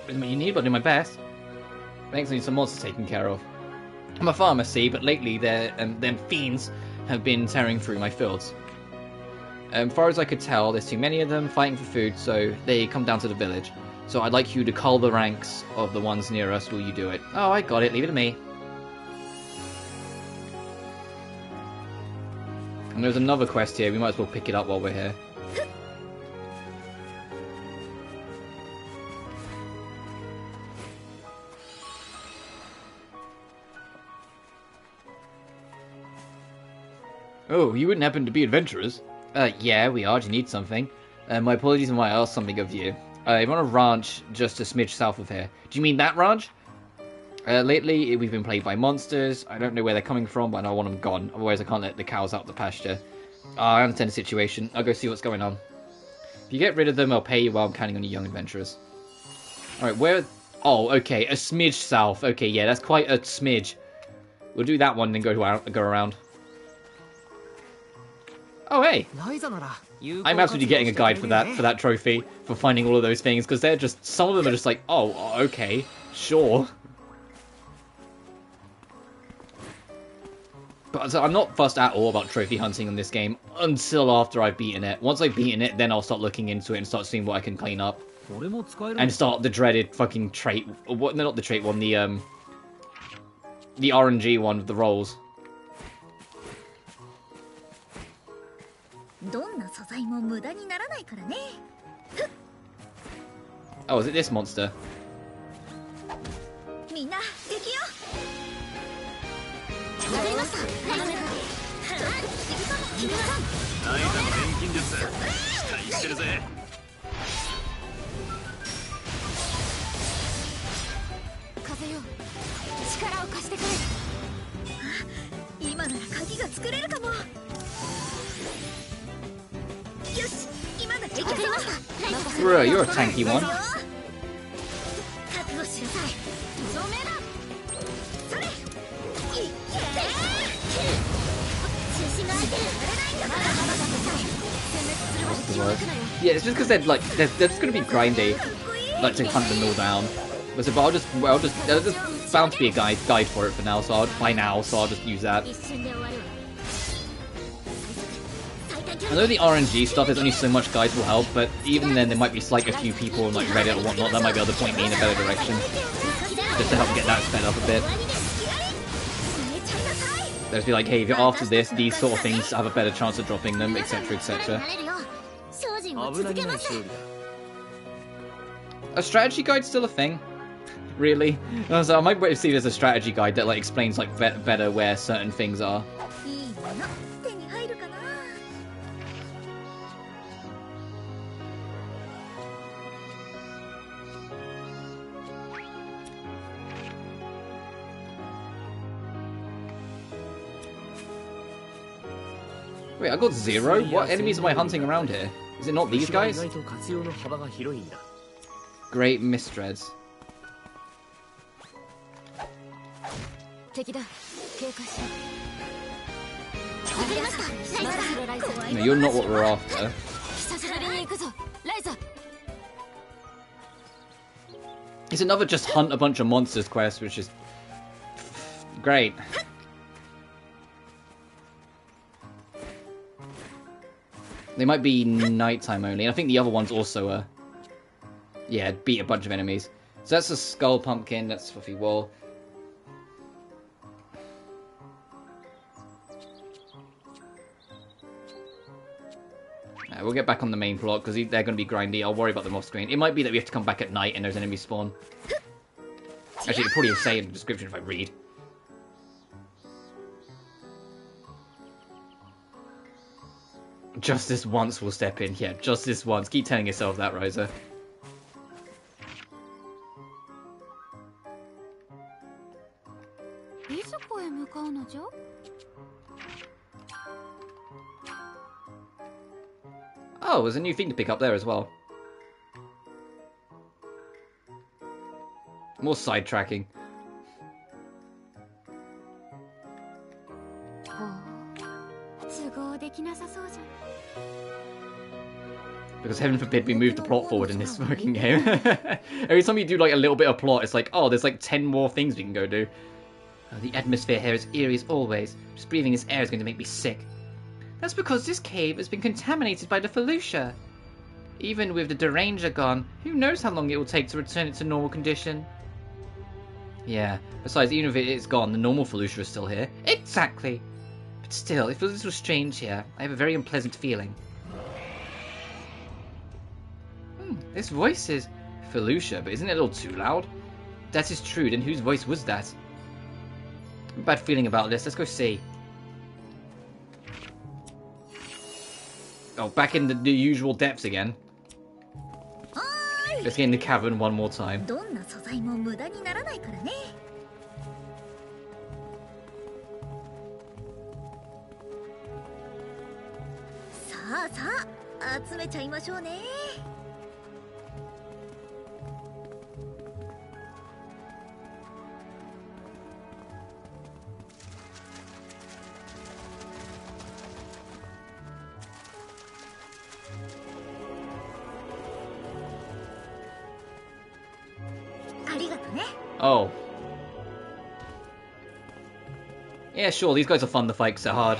Doesn't mean you need, but I'll do my best. Thanks, I need some monsters taken care of. I'm a farmer, see, but lately them fiends have been tearing through my fields. Far as I could tell, there's too many of them fighting for food, so they come down to the village. So I'd like you to cull the ranks of the ones near us. Will you do it? Oh, I got it. Leave it to me. And there's another quest here. We might as well pick it up while we're here. Oh, you wouldn't happen to be adventurers? Yeah, we are. Do you need something? My apologies if I ask something of you. I'm on a ranch just a smidge south of here. Do you mean that ranch? Lately, we've been plagued by monsters. I don't know where they're coming from, but I want them gone. Otherwise, I can't let the cows out the pasture. I understand the situation. I'll go see what's going on. If you get rid of them, I'll pay you while I'm counting on you young adventurers. Alright, where... Oh, okay, a smidge south. Okay, yeah, that's quite a smidge. We'll do that one, then go around. Oh, hey! I'm absolutely getting a guide for that trophy, for finding all of those things, because they're just... Some of them are just like, oh, okay, sure. But so I'm not fussed at all about trophy hunting in this game, until after I've beaten it. Once I've beaten it, then I'll start looking into it and start seeing what I can clean up. And start the dreaded fucking trait... What? No, not the trait one, the RNG one with the rolls. Oh, is it this monster? Bro, you're a tanky one. Yeah, it's just because they're like they're just gonna be grindy, like to hunt them all down. But I'll just there's bound to be a guide for it for now. So I'll just use that. I know the RNG stuff, there's only so much guides will help, but even then there might be like a few people on like Reddit or whatnot that might be able to point me in a better direction, just to help get that sped up a bit. They'll just be like, hey, if you're after this, these sort of things have a better chance of dropping them, etc, etc. A strategy guide's still a thing? Really? So I might wait to see if there's a strategy guide that like explains like better where certain things are. Wait, I got 0? What enemies am I hunting around here? Is it not these guys? Great Mistreads. No, you're not what we're after. It's another just hunt a bunch of monsters quest, which is great. They might be nighttime only, and I think the other ones also are. Yeah, beat a bunch of enemies. So that's a skull pumpkin, that's fluffy wool. We'll get back on the main plot, because they're going to be grindy. I'll worry about them off screen. It might be that we have to come back at night and there's enemy spawn. Actually, it probably will say in the description if I read. Just this once will step in. Yeah, just this once. Keep telling yourself that, Ryza. Oh, there's a new thing to pick up there as well. More sidetracking. Because heaven forbid we move the plot forward in this fucking game. Every time you do like a little bit of plot, it's like, oh, there's like 10 more things we can go do. Oh, the atmosphere here is eerie as always. Just breathing this air is going to make me sick. That's because this cave has been contaminated by the Felucia. Even with the Deranger gone, who knows how long it will take to return it to normal condition. Yeah, besides, even if it's gone, the normal Felucia is still here. Exactly! But still, it feels a little strange here. I have a very unpleasant feeling. This voice is Felucia, but isn't it a little too loud? That is true, then whose voice was that? I have a bad feeling about this, let's go see. Oh, back in the usual depths again. Let's get in the cavern one more time. Oh. Yeah, sure, these guys are fun to fight because they're hard.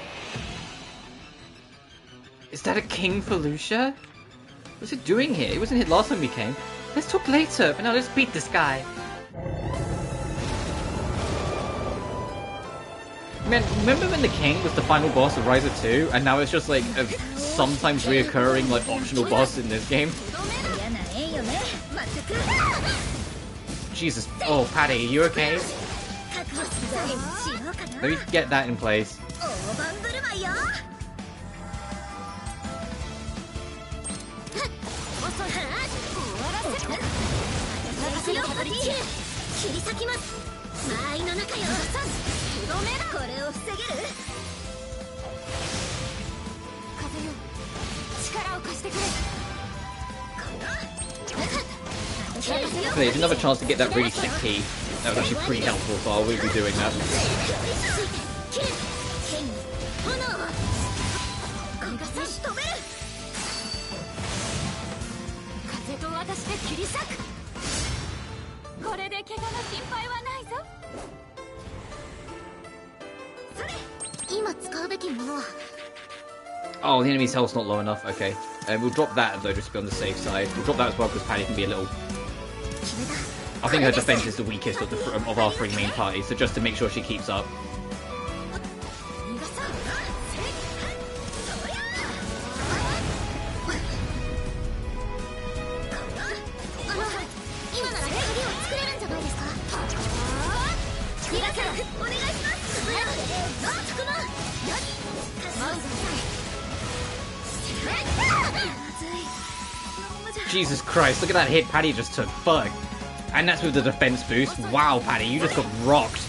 Is that a King Felucia? What's it doing here? It wasn't here last time we came. Let's talk later, but now let's beat this guy. Man, remember when the King was the final boss of Ryza 2, and now it's just like a sometimes reoccurring like optional boss in this game? Jesus. Oh, Patty, are you okay? Let me get that in place. Okay, it's another chance to get that really sick key. That was actually pretty helpful, so I will be doing that. Oh, the enemy's health's not low enough. Okay. We'll drop that, though, just to be on the safe side. We'll drop that as well, because Patty can be a little... I think her defense is the weakest of our three main parties, so just to make sure she keeps up. Jesus Christ, look at that hit Patty just took. Fuck. And that's with the defense boost. Wow, Patty, you just got rocked.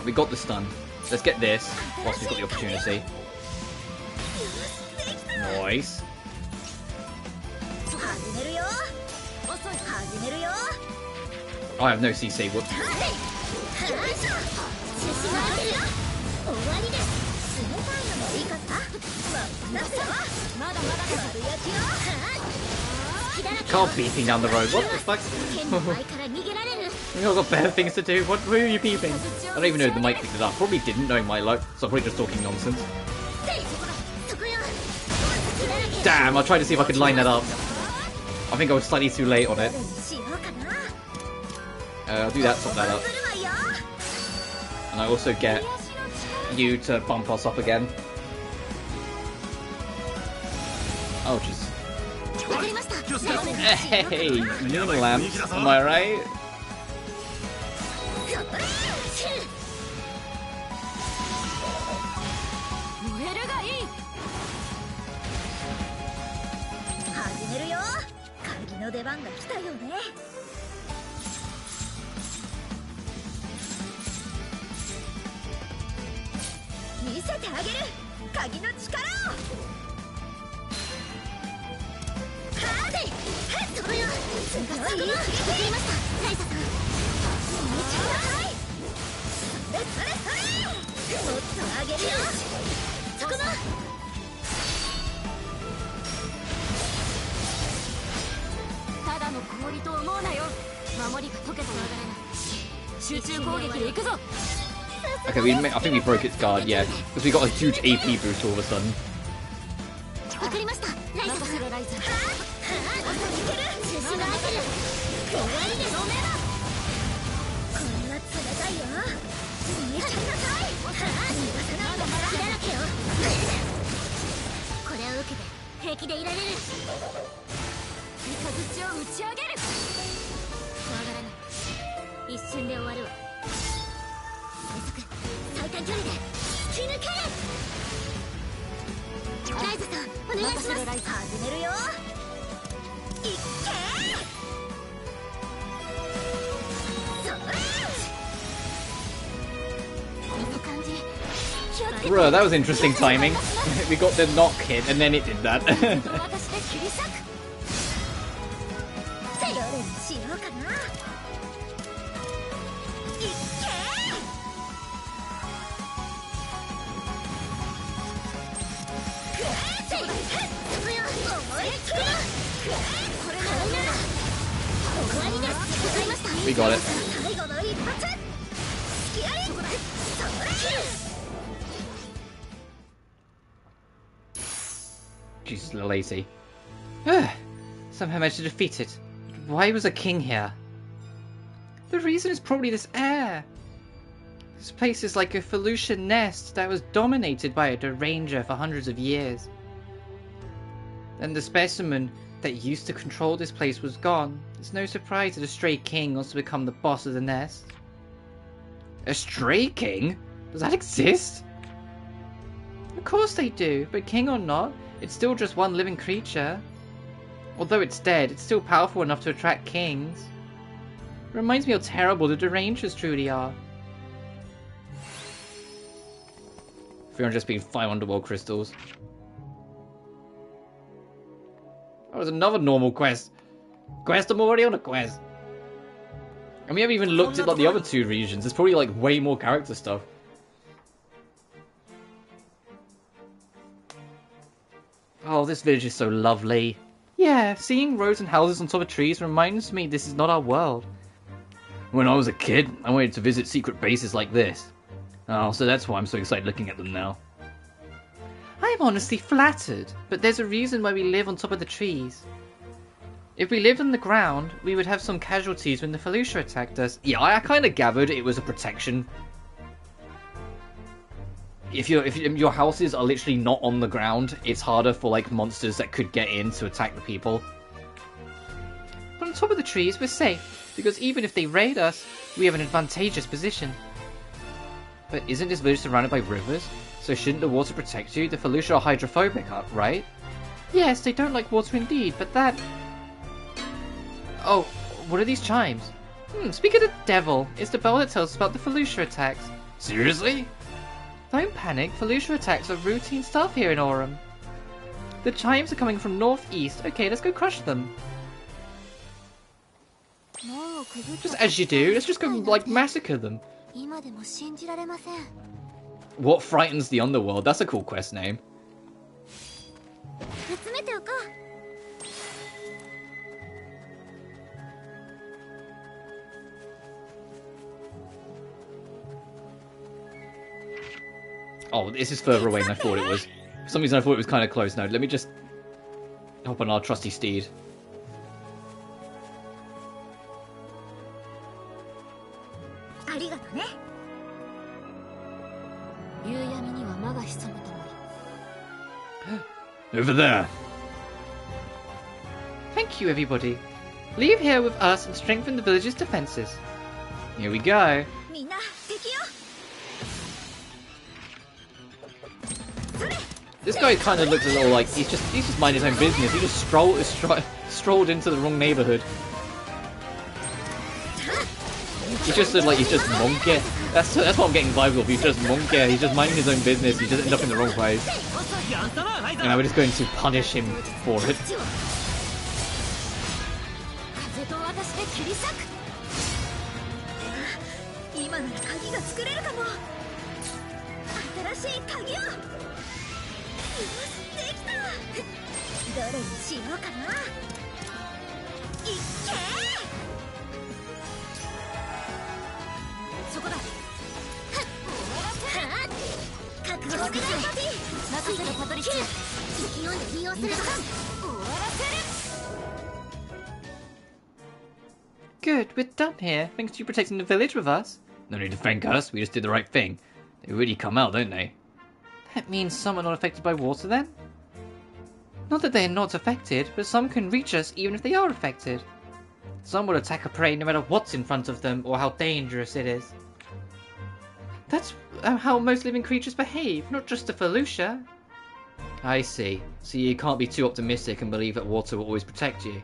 We got the stun. Let's get this whilst we've got the opportunity. Nice. Oh, I have no CC. Whoops. Car beeping down the road. What the fuck? We've all got better things to do. What? Who are you beeping? I don't even know if the mic picked it up. Probably didn't, knowing my luck. So I'm probably just talking nonsense. Damn! I tried to see if I could line that up. I think I was slightly too late on it. I'll do that, top that up. And I also get you to bump us up again. Oh, jeez. Hey, moon lamps, am I right? Okay, I think we broke its guard, yeah, because we got a huge AP boost all of a sudden. Bruh, that was interesting timing. We got the knock hit and then it did that. We got it. Jesus, little lady. Somehow managed to defeat it. Why was a king here? The reason is probably this air. This place is like a Felucian nest that was dominated by a deranger for hundreds of years. And the specimen that used to control this place was gone. It's no surprise that a stray king wants to become the boss of the nest. A stray king? Does that exist? Of course they do, but king or not, it's still just one living creature. Although it's dead, it's still powerful enough to attract kings. It reminds me how terrible the derangers truly are. 300 SP, 5 underworld crystals. That was another normal quest. I'm already on a quest. And we haven't even looked at like the other two regions. There's probably like way more character stuff. Oh, this village is so lovely. Yeah, seeing roads and houses on top of trees reminds me this is not our world. When I was a kid, I wanted to visit secret bases like this. Oh, so that's why I'm so excited looking at them now. I'm honestly flattered, but there's a reason why we live on top of the trees. If we lived on the ground, we would have some casualties when the Felucia attacked us. Yeah, I kind of gathered it was a protection. If your houses are literally not on the ground, it's harder for like monsters that could get in to attack the people. But on top of the trees, we're safe, because even if they raid us, we have an advantageous position. But isn't this village surrounded by rivers? So shouldn't the water protect you? The Felucia are hydrophobic, right? Yes, they don't like water indeed, but that... Oh, what are these chimes? Speak of the devil. It's the bell that tells us about the Felucia attacks. Seriously? Don't panic, Felucia attacks are routine stuff here in Aurum. The chimes are coming from northeast. Okay, let's go crush them. Just as you do, let's just go, like, massacre them. What frightens the underworld? That's a cool quest name. Oh, this is further away than I thought it was. For some reason I thought it was kind of close. No, let me just hop on our trusty steed. Over there. Thank you, everybody. Leave here with us and strengthen the village's defenses. Here we go. This guy kind of looks a little like he's just minding his own business. He just strolled into the wrong neighborhood. He just said like he's just monkey. That's what I'm getting vibes of. He's just monkey. He's just minding his own business. He just ended up in the wrong place. And we're just going to punish him for it. Good, we're done here. Thanks to you protecting the village with us. No need to thank us, we just did the right thing. They really come out, don't they? That means some are not affected by water then? Not that they are not affected, but some can reach us even if they are affected. Some will attack a prey no matter what's in front of them or how dangerous it is. That's how most living creatures behave, not just the Felucia. I see. So you can't be too optimistic and believe that water will always protect you.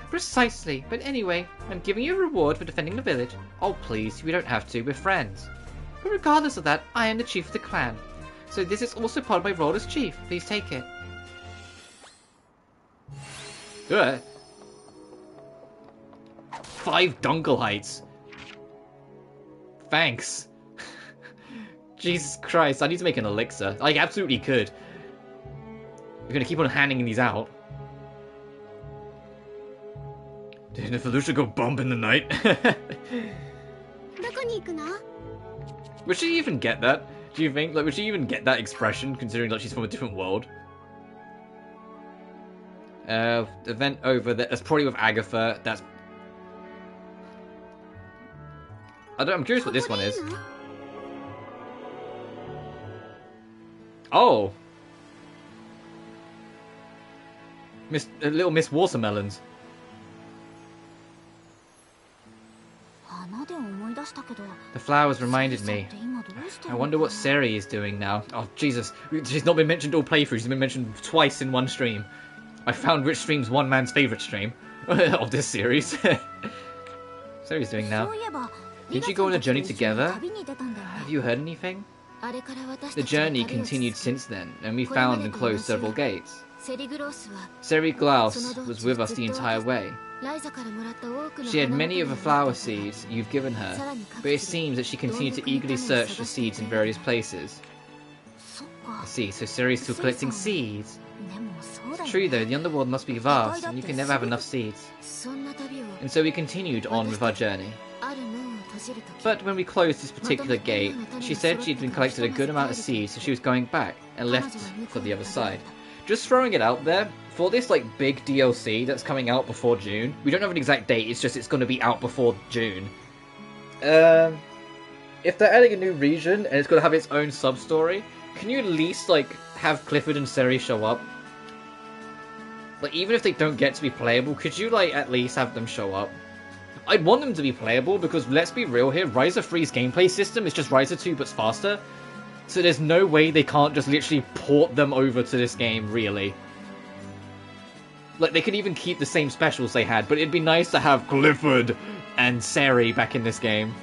Precisely, but anyway, I'm giving you a reward for defending the village. Oh please, we don't have to, we're friends. But regardless of that, I am the chief of the clan. So this is also part of my role as chief. Please take it. Good. 5 Dunkel Heights. Thanks. Jesus Christ, I need to make an elixir. I absolutely could. We're gonna keep on handing these out. Didn't the Felucia go bump in the night? Would she even get that? Do you think? Like, would she even get that expression, considering that she's from a different world? Event over there. That's probably with Agatha. That's... I'm curious what this one is. Oh! Little Miss Watermelons. The flowers reminded me. I wonder what Seri is doing now. Oh, Jesus. She's not been mentioned all playthroughs. She's been mentioned twice in one stream. I found which stream's one man's favourite stream of this series. Seri's doing now. Didn't you go on a journey together? Have you heard anything? The journey continued since then, and we found and closed several gates. Seri Glaus was with us the entire way. She had many of the flower seeds you've given her, but it seems that she continued to eagerly search for seeds in various places. I see, so Seri's still collecting seeds. It's true though, the underworld must be vast, and you can never have enough seeds. And so we continued on with our journey. But when we closed this particular gate, she said she'd been collected a good amount of seeds, so she was going back, and left for the other side. Just throwing it out there, for this like big DLC that's coming out before June, we don't have an exact date, it's just it's going to be out before June. If they're adding a new region, and it's going to have its own sub-story, can you at least like have Clifford and Seri show up? Like, even if they don't get to be playable, could you like at least have them show up? I'd want them to be playable, because let's be real here, Ryza 3's gameplay system is just Ryza 2 but faster. So there's no way they can't just literally port them over to this game, really. Like, they could even keep the same specials they had, but it'd be nice to have Clifford and Seri back in this game.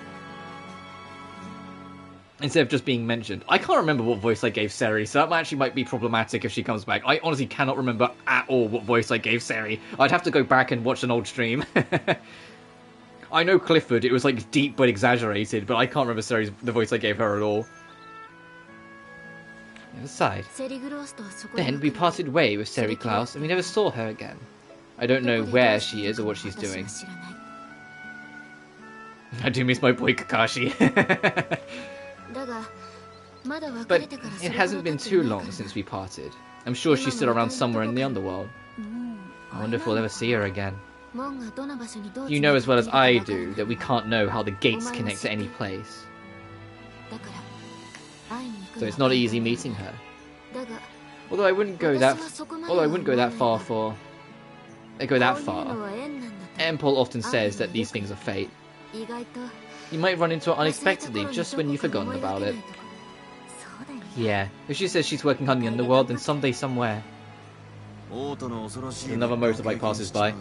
Instead of just being mentioned. I can't remember what voice I gave Seri, so that actually might be problematic if she comes back. I honestly cannot remember at all what voice I gave Seri. I'd have to go back and watch an old stream. I know Clifford, it was like deep but exaggerated, but I can't remember the voice I gave her at all. The other side. Then we parted way with Seriklaus, and we never saw her again. I don't know where she is or what she's doing. I do miss my boy Kakashi. But it hasn't been too long since we parted. I'm sure she's still around somewhere in the underworld. I wonder if we'll ever see her again. You know as well as I do that we can't know how the gates connect to any place. So it's not easy meeting her. Although I wouldn't go that far. Empol often says that these things are fate. You might run into her unexpectedly just when you've forgotten about it. Yeah, if she says she's working on the underworld, then someday somewhere. Another motorbike passes by.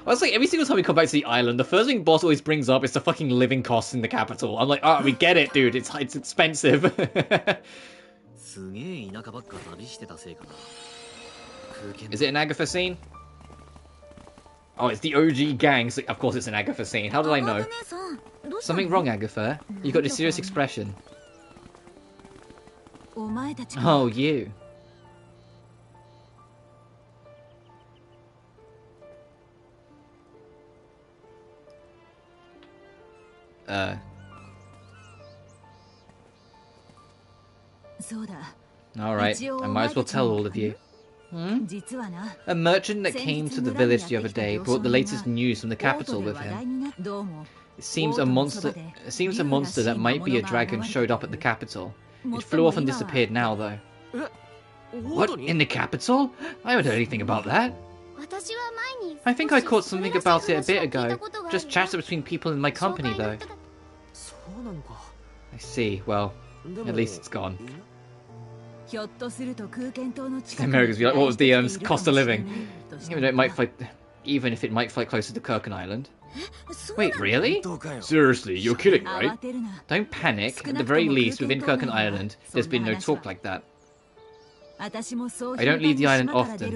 I was like, every single time we come back to the island, the first thing boss always brings up is the fucking living costs in the capital. I'm like, oh, we get it, dude. It's expensive. Is it an Agatha scene? Oh, it's the OG gang. So of course it's an Agatha scene. How did I know? Something wrong, Agatha? You got a serious expression. Oh, you. Alright, I might as well tell all of you. A merchant that came to the village the other day brought the latest news from the capital with him. It seems a monster that might be a dragon showed up at the capital. It flew off and disappeared now, though. What? In the capital? I haven't heard anything about that. I think I caught something about it a bit ago. Just chatter between people in my company, though. I see. Well, at least it's gone. Americans be like, what was the cost of living? Even if it might fly closer to Kirken Island. Wait, really? Seriously, you're kidding, right? Don't panic. At the very least, within Kirken Island, there's been no talk like that. I don't leave the island often,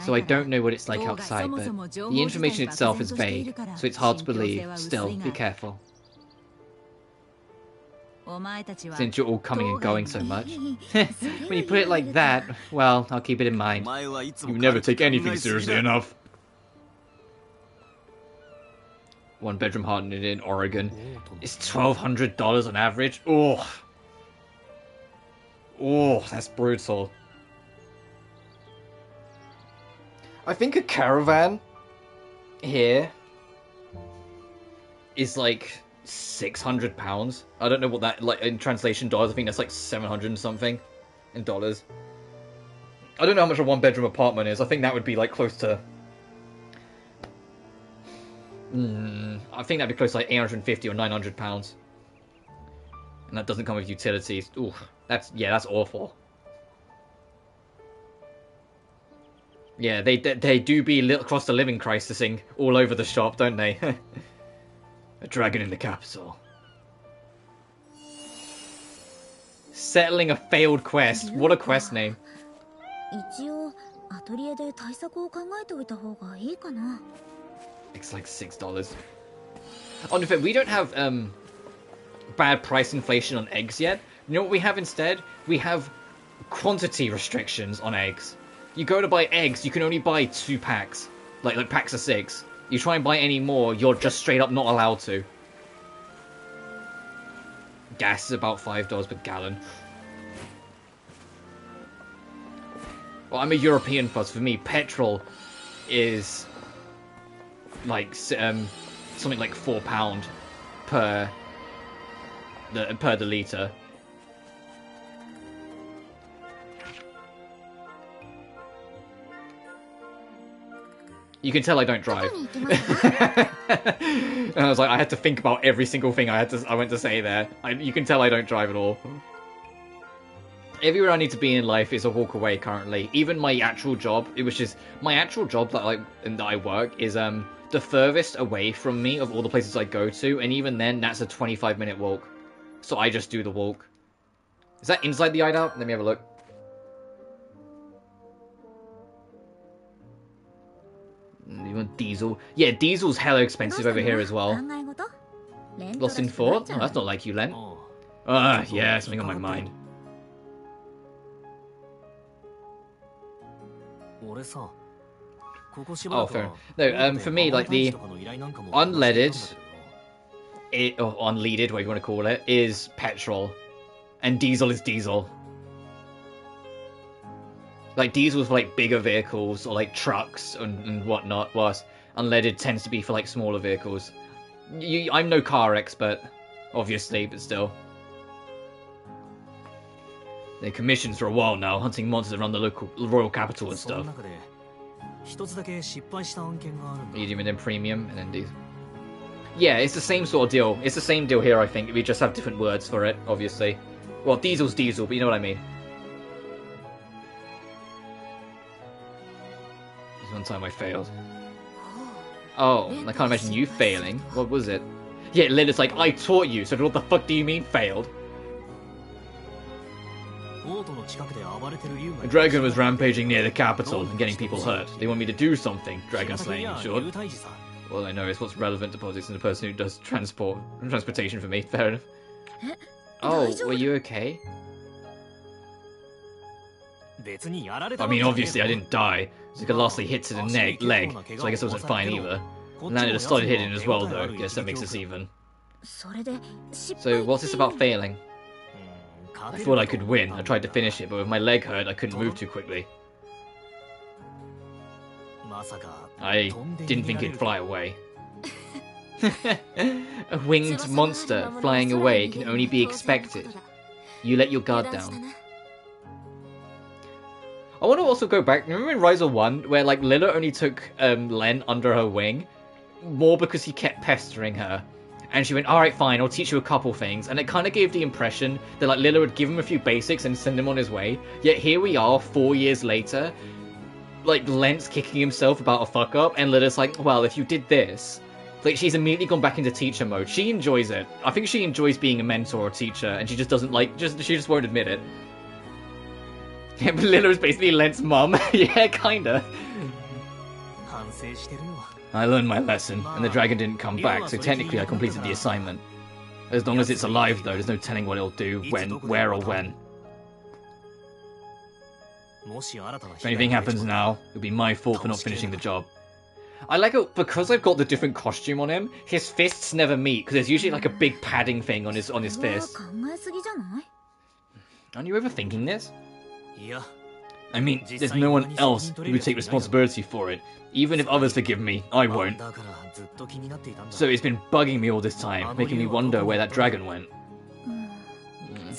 so I don't know what it's like outside, but the information itself is vague, so it's hard to believe. Still, be careful. Since you're all coming and going so much. When you put it like that, well, I'll keep it in mind. You never take anything seriously enough. One bedroom apartment in Oregon. It's $1,200 on average. Oh, that's brutal. I think a caravan here is like £600. I don't know what that, like, in translation dollars. I think that's like 700 and something in dollars. I don't know how much a one bedroom apartment is. I think that would be like close to. I think that'd be close to like 850 or 900 pounds. And that doesn't come with utilities. Ooh, that's awful. Yeah, they do be across the living crisising all over the shop, don't they? A dragon in the capital. Settling a failed quest. What a quest name. It's like $6. On fact, we don't have bad price inflation on eggs yet. You know what we have instead? We have quantity restrictions on eggs. You go to buy eggs, you can only buy 2 packs. Like packs of 6. You try and buy any more, you're just straight up not allowed to. Gas is about $5 per gallon. Well, I'm a European fuss. For me, petrol is like something like £4 per the litre. You can tell I don't drive. And I was like, I had to think about every single thing I went to say there. You can tell I don't drive at all. Everywhere I need to be in life is a walk away currently. Even my actual job, my actual job that I work is the furthest away from me of all the places I go to, and even then, that's a 25-minute walk. So I just do the walk. Is that inside the hideout? Let me have a look. You want diesel? Yeah, diesel's hella expensive over here as well. Lost in thought? Oh, that's not like you, Len. Yeah, something on my mind. Oh, fair enough. No, for me, like, the unleaded, or unleaded, what you want to call it, is petrol. And diesel is diesel. Like, diesel's for, like, bigger vehicles, or, like, trucks and whatnot, whilst unleaded tends to be for, like, smaller vehicles. I'm no car expert, obviously, but still. They're commissioned for a while now, hunting monsters around the local royal capital and stuff. Medium and then premium, and then diesel. Yeah, it's the same sort of deal. It's the same deal here, I think. We just have different words for it, obviously. Well, diesel's diesel, but you know what I mean. This one time I failed. Oh, I can't imagine you failing. What was it? Yeah, Lilith's like, I taught you, so what the fuck do you mean failed? A dragon was rampaging near the capital and getting people hurt. They want me to do something, dragon slaying in short. All I know is what's relevant to politics and the person who does transportation for me. Fair enough. Oh, were you okay? I mean, obviously I didn't die. It's like a lastly hit to the leg, so I guess I wasn't fine either. Landed a solid hit in as well, though. Guess that makes us even. So, what's this about failing? I thought I could win. I tried to finish it, but with my leg hurt, I couldn't move too quickly. I didn't think it'd fly away. A winged monster flying away can only be expected. You let your guard down. I want to also go back. Remember in Ryza 1, where like Lila only took Len under her wing? More because he kept pestering her. And she went, alright fine, I'll teach you a couple things. And it kind of gave the impression that like Lila would give him a few basics and send him on his way. Yet here we are, 4 years later. Like, Len's kicking himself about a fuck up. And Lila's like, well, if you did this... Like, she's immediately gone back into teacher mode. She enjoys it. I think she enjoys being a mentor or teacher. And she just doesn't like... She just won't admit it. Yeah, but Lila is basically Len's mum. Yeah, kinda. I learned my lesson, and the dragon didn't come back, so technically I completed the assignment. As long as it's alive, though, there's no telling what it'll do, when, where, or when. If anything happens now, it'll be my fault for not finishing the job. I like it, because I've got the different costume on him, his fists never meet, because there's usually like a big padding thing on his fist. Aren't you overthinking this? I mean, there's no one else who would take responsibility for it. Even if others forgive me, I won't. So it's been bugging me all this time, making me wonder where that dragon went.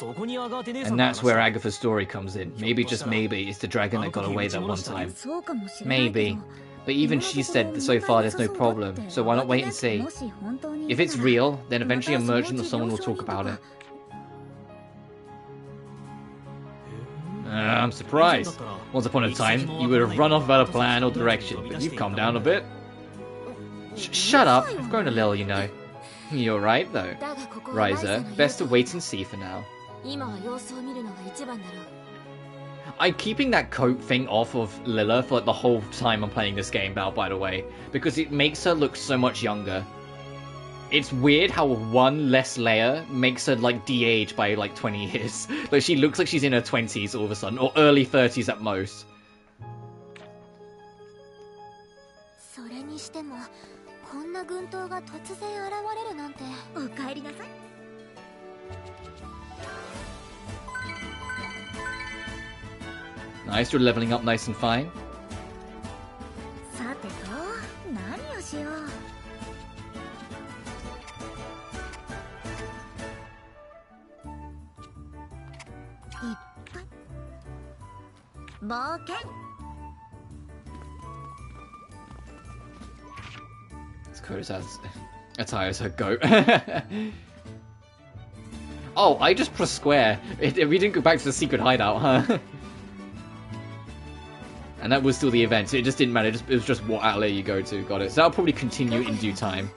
And that's where Agatha's story comes in. Maybe, just maybe, it's the dragon that got away that one time. Maybe. But even she said that so far there's no problem, so why not wait and see? If it's real, then eventually a merchant or someone will talk about it. I'm surprised. Once upon a time, you would have run off without a plan or direction, but you've calmed down a bit. Shut up, I've grown a little, you know. You're right, though. Ryza, best to wait and see for now. I'm keeping that coat thing off of Lila for like the whole time I'm playing this game now, by the way, because it makes her look so much younger. It's weird how one less layer makes her, like, de-age by, like, 20 years. Like, she looks like she's in her 20s all of a sudden, or early 30s at most. Nice, you're leveling up nice and fine. It's cool as attires her goat. Oh, I just pressed square. We didn't go back to the secret hideout, huh? And that was still the event, so it just didn't matter. It was just what outlet you go to. Got it. So that'll probably continue in due time.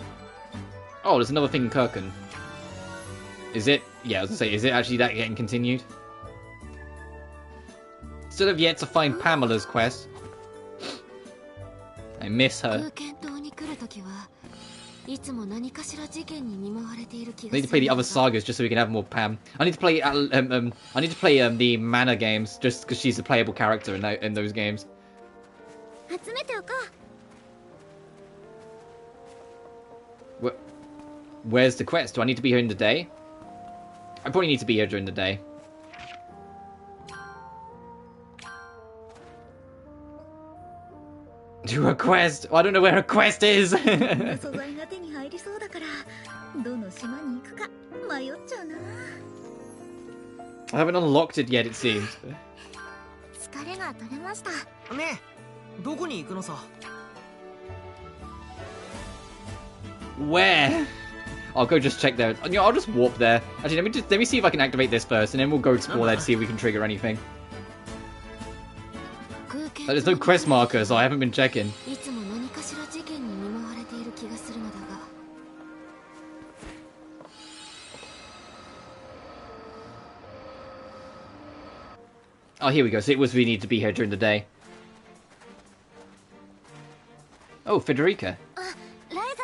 Oh, there's another thing in Kirken. Is it? Yeah, I was gonna say, is it actually that getting continued? Still have yet to find Pamela's quest. I miss her. I need to play the other sagas just so we can have more Pam. I need to play the Mana games just because she's a playable character in those games. Where's the quest? Do I need to be here in the day? I probably need to be here during the day. Do a quest? Oh, I don't know where a quest is. I haven't unlocked it yet, it seems. Where? I'll go just check there. You know, I'll just warp there. Actually, let me see if I can activate this first, and then we'll go explore there to see if we can trigger anything. There's no quest marker, so I haven't been checking. Oh, here we go. So it was we need to be here during the day. Oh, Federica.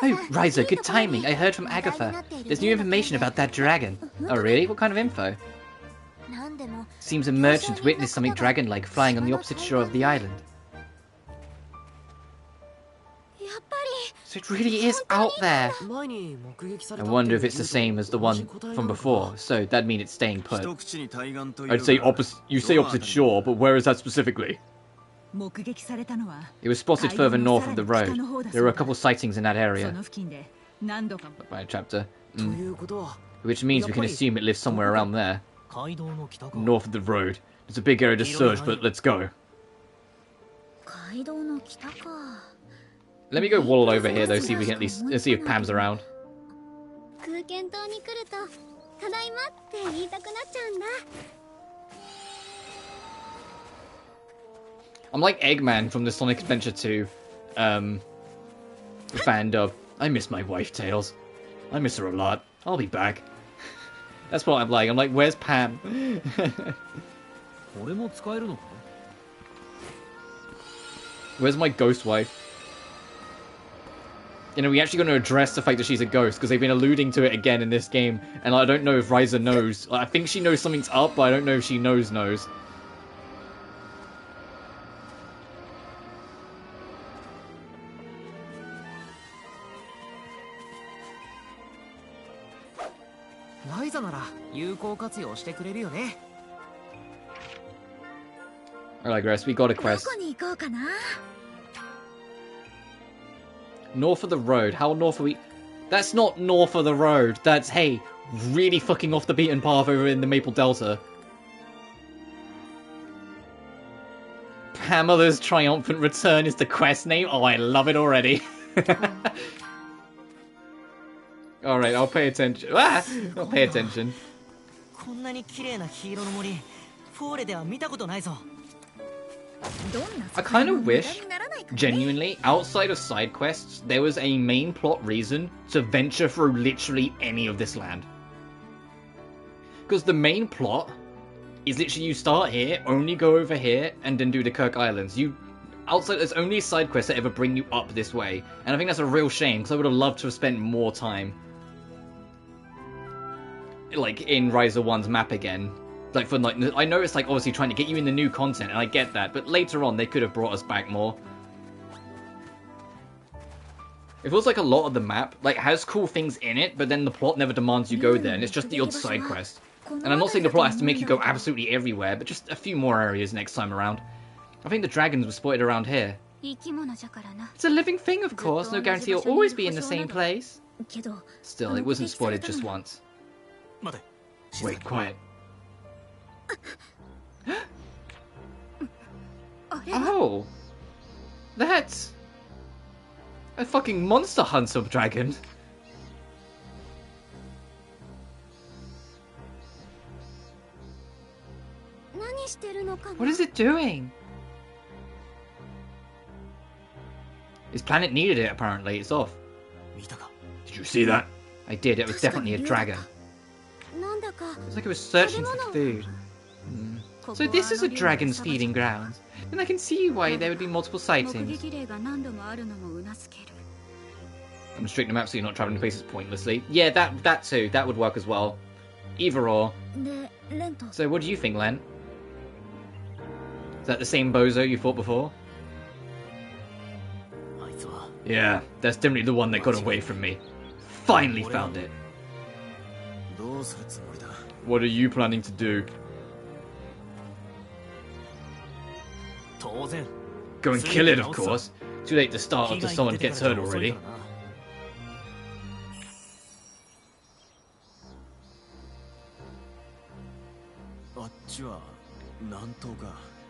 Oh, Ryza, good timing. I heard from Agatha. There's new information about that dragon. Oh, really? What kind of info? Seems a merchant witnessed something dragon-like flying on the opposite shore of the island. So it really is out there. I wonder if it's the same as the one from before. So that'd mean it's staying put. I'd say you say opposite shore, but where is that specifically? It was spotted further north of the road. There were a couple sightings in that area. By a chapter. Which means we can assume it lives somewhere around there. North of the road. It's a big area to search, but let's go. Let me go waddle over here though, see if we can at least see if Pam's around. I'm like Eggman from the Sonic Adventure 2 fan dub. I miss my wife, Tails. I miss her a lot. I'll be back. That's what I'm like. I'm like, where's Pam? Where's my ghost wife? You know, we actually going to address the fact that she's a ghost, because they've been alluding to it again in this game, and I don't know if Ryza knows. I think she knows something's up, but I don't know if she knows. Alright, Grace, we got a quest. North of the road. How north are we? That's not north of the road. That's, hey, really fucking off the beaten path over in the Maple Delta. Pamela's Triumphant Return is the quest name? Oh, I love it already. Alright, I'll pay attention. Ah! I'll pay attention. I kind of wish, genuinely, outside of side quests, there was a main plot reason to venture through literally any of this land. Because the main plot is literally you start here, only go over here, and then do the Kirk Islands. There's only side quests that ever bring you up this way. And I think that's a real shame, because I would have loved to have spent more time like in Ryza 1's map again. Like, for like, I know it's like obviously trying to get you in the new content, and I get that, but later on they could have brought us back more. It feels like a lot of the map like has cool things in it, but then the plot never demands you go there, and it's just the odd side quest. And I'm not saying the plot has to make you go absolutely everywhere, but just a few more areas next time around. I think the dragons were spotted around here. It's a living thing, of course. No guarantee it'll always be in the same place. Still, it wasn't spotted just once. Wait, quiet. Oh, that's a fucking monster hunter dragon. What is it doing? His planet needed it, apparently. It's off. Did you see that? I did. It was definitely a dragon. It's like it was searching for food. So this is a dragon's feeding ground. Then I can see why there would be multiple sightings. I'm restricting the map so you're not traveling to places pointlessly. Yeah, that too. That would work as well. Either or. So what do you think, Len? Is that the same bozo you fought before? Yeah, that's definitely the one that got away from me. Finally found it. What are you planning to do? Go and kill it, of course. Too late to start after someone gets hurt already.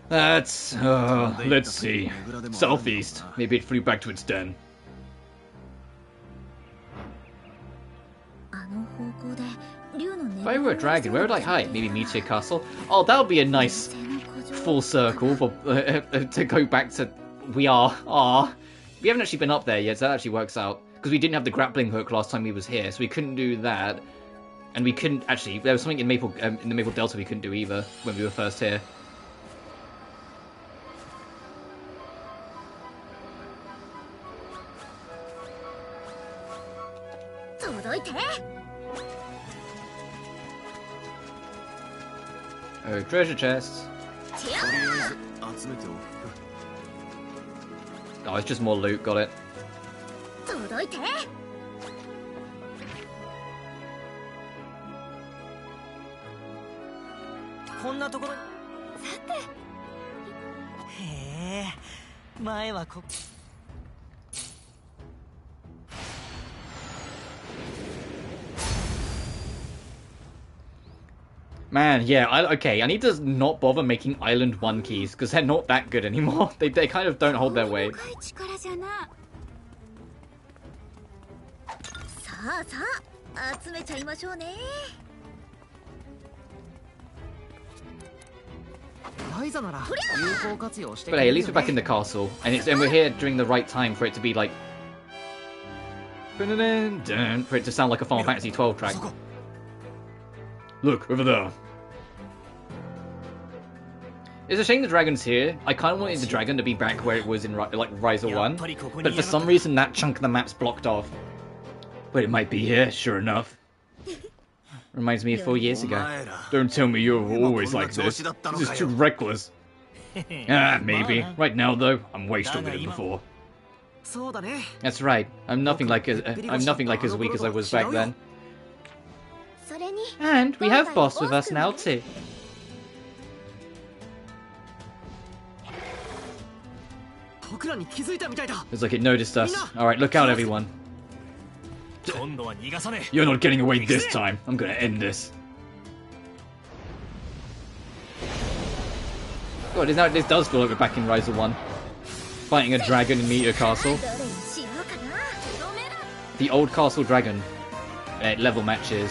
That's, let's see. Southeast. Maybe it flew back to its den. If I were a dragon, where would I hide? Maybe Meteor Castle? Oh, that would be a nice full circle for to go back to... We haven't actually been up there yet, so that actually works out. Because we didn't have the grappling hook last time we was here, so we couldn't do that. And we couldn't actually... There was something in the Maple Delta we couldn't do either when we were first here. Oh, treasure chests. Oh, it's just more loot, got it. Man, yeah, okay, I need to not bother making Island 1 keys, because they're not that good anymore. They kind of don't hold their weight. But hey, at least we're back in the castle, and we're here during the right time for it to be like... For it to sound like a Final Fantasy 12 track. Look, over there. It's a shame the dragon's here. I kind of wanted the dragon to be back where it was in Ryza 1, but for some reason that chunk of the map's blocked off. But it might be here, sure enough. Reminds me of 4 years ago. Don't tell me you're always like this. This is too reckless. Maybe. Right now, though, I'm way stronger than before. That's right. I'm nothing like as weak as I was back then. And we have Boss with us now too. Looks like it noticed us. Alright, look out everyone. You're not getting away this time. I'm gonna end this. God, this does feel like we're back in Ryza 1. Fighting a dragon in Meteor Castle. The old castle dragon. Level matches.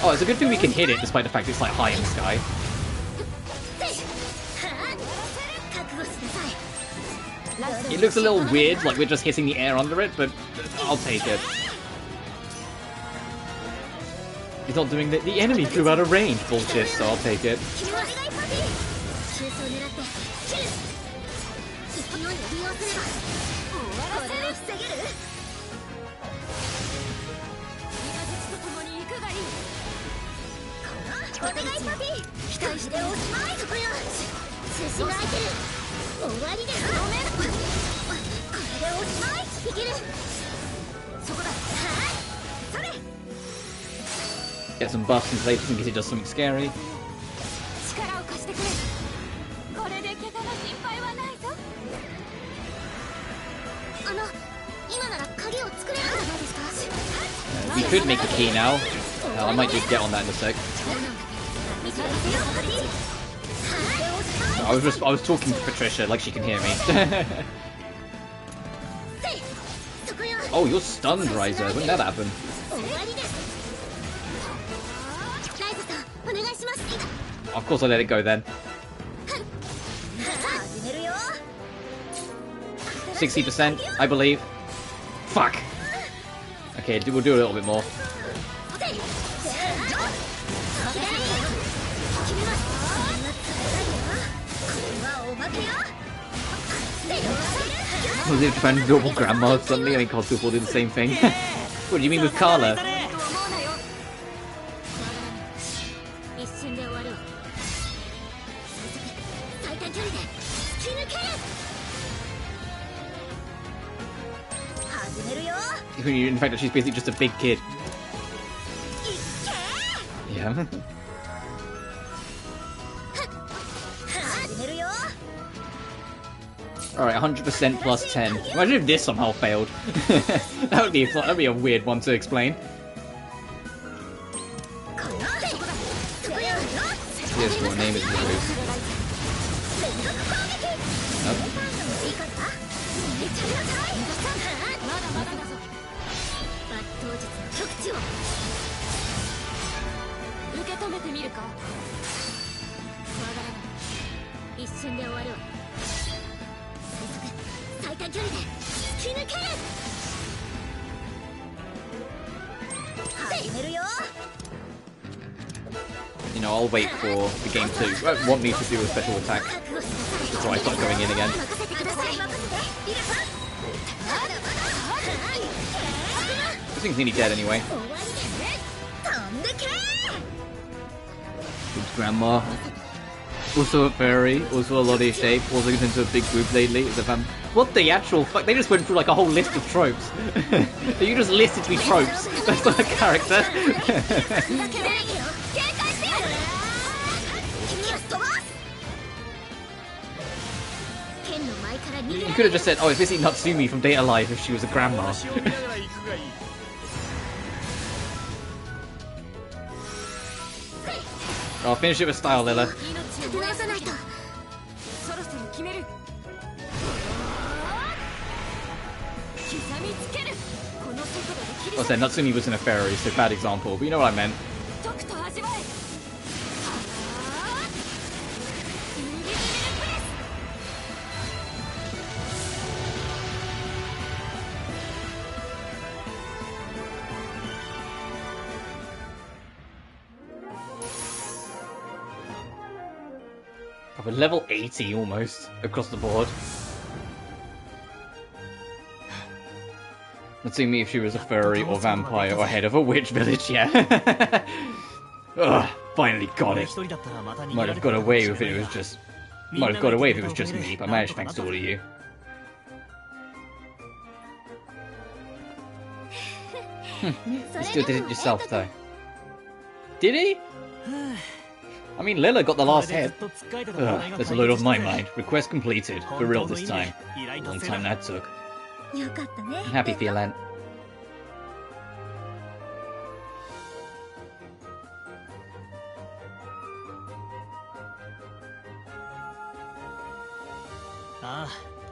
Oh, it's a good thing we can hit it despite the fact it's like high in the sky. It looks a little weird, like we're just hitting the air under it, but I'll take it. He's not doing the enemy flew out of range. Bullshit, so I'll take it. Get some buffs in place in case it does something scary. We could make a key now. I might just get on that in a sec. I was talking to Patricia like she can hear me. Oh, you're stunned, Ryza. When did that happen? Of course I let it go then. 60%, I believe. Fuck! Okay, we'll do a little bit more. Was it Japan double grandma suddenly? I mean, can't people do the same thing? What do you mean with Carla? In fact, she's basically just a big kid. Yeah. Alright, 100% plus 10. Imagine if this somehow failed. That'd be a weird one to explain. Here's what name is Robu. Nope. You know, I'll wait for the game to want me to do a special attack before I start going in again. This thing's nearly dead anyway. Oops, Grandma. Also a fairy, also a lolly shape, also gets into a big group lately. What the actual fuck? They just went through like a whole list of tropes. You just listed me tropes. That's not a character. You could have just said, oh, it's basically Natsumi from Data Life if she was a grandma. I'll finish it with style, Lilla. I said Natsumi was in a fairy, so bad example, but you know what I meant. We're level 80 almost across the board. Natsumi if she was a furry or vampire or head of a witch village, yeah. Ugh, finally got it. Might have got away if it was just me, but I managed thanks to all of you. You still did it yourself though. Did he? I mean, Lilla got the last head. Ugh, there's a load off my mind. Request completed. For real this time. Long time that took. I'm happy for you, Len.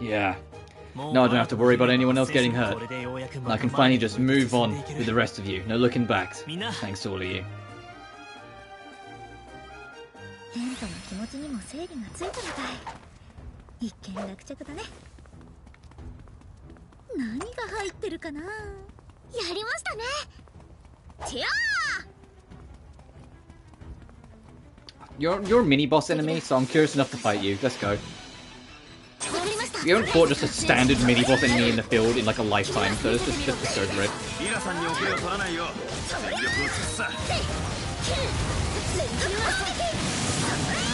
Yeah. Now I don't have to worry about anyone else getting hurt. And I can finally just move on with the rest of you. No looking back. Thanks to all of you. You're a mini boss enemy, so I'm curious enough to fight you. Let's go. We haven't fought just a standard mini boss enemy in the field in like a lifetime, so let's just go for it.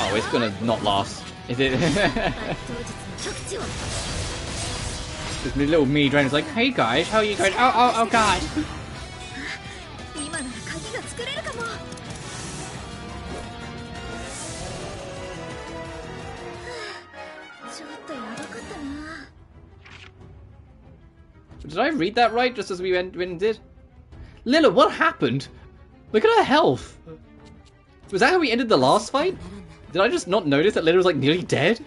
Oh, it's gonna not last. Is it? This little mini dragon is like, hey guys, how are you going? Oh god. Did I read that right just as we went and did? Lilla, what happened? Look at her health. Was that how we ended the last fight? Did I just not notice that Lilla was like nearly dead?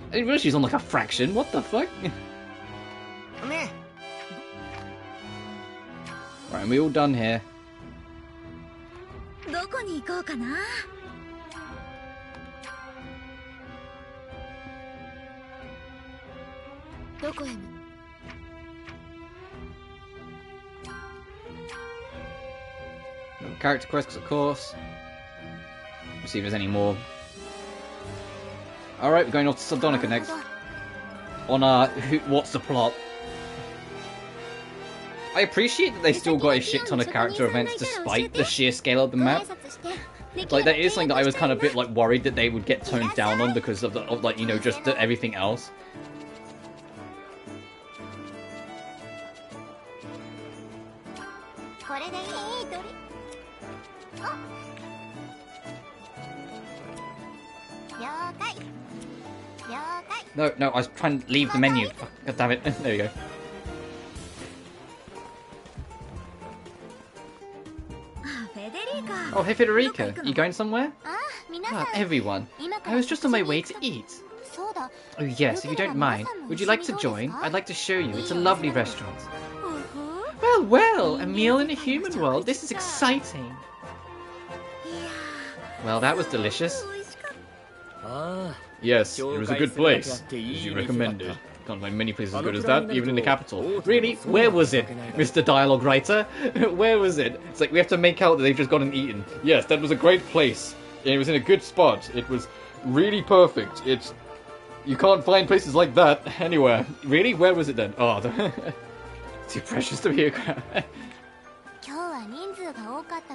I didn't realize she's on like a fraction. What the fuck? Right, are we all done here? Character quests, of course. Let's see if there's any more. Alright, we're going off to Sardonica next. on what's the plot. I appreciate that they still got a shit ton of character events despite the sheer scale of the map. Like, that is something that I was kind of a bit, like, worried that they would get toned down on because of, like, you know, just everything else. No, I was trying to leave the menu. God damn it. There we go. Oh, hey Federica, you going somewhere? Ah, everyone. I was just on my way to eat. Oh yes, if you don't mind, would you like to join? I'd like to show you. It's a lovely restaurant. Well, a meal in a human world. This is exciting. Well, that was delicious. Yes, it was a good place, as you recommended. Can't find many places as good as that, even in the capital. Really? Where was it, Mr. Dialogue Writer? Where was it? It's like we have to make out that they've just gotten eaten. Yes, that was a great place. It was in a good spot. It was really perfect. You can't find places like that anywhere. Really? Where was it then? Oh, too precious to be a crowd.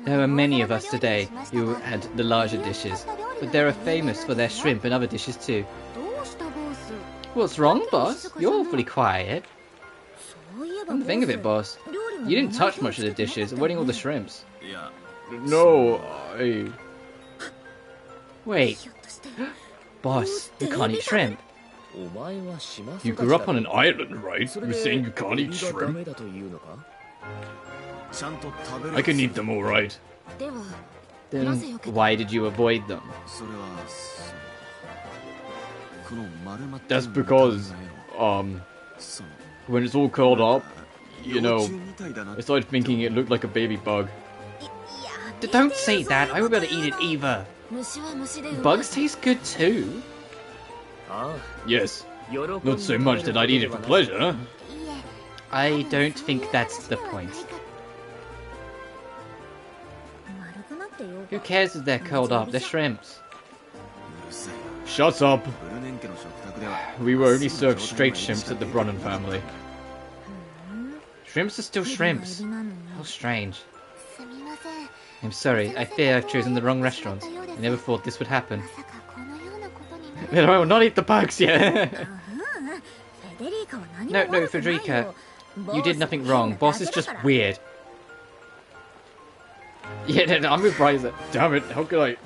There were many of us today who had the larger dishes, but they are famous for their shrimp and other dishes too. What's wrong, boss? You're awfully quiet. Come to think of it, boss, you didn't touch much of the dishes, avoiding all the shrimps. No, Wait. Boss, you can't eat shrimp. You grew up on an island, right? You're saying you can't eat shrimp? I can eat them alright. Then why did you avoid them? That's because, when it's all curled up, you know, I started thinking it looked like a baby bug. Don't say that, I won't be able to eat it either. Bugs taste good too. Yes, not so much that I'd eat it for pleasure. I don't think that's the point. Who cares if they're curled up? They're shrimps. Shut up. We were only served straight shrimps at the Brunnan family. Shrimps are still shrimps. How strange. I'm sorry, I fear I've chosen the wrong restaurant. I never thought this would happen. I will not eat the bugs yet. No, Federica. You did nothing wrong. Boss is just weird. Yeah, no, I'm with Ryza. Damn it, how could I...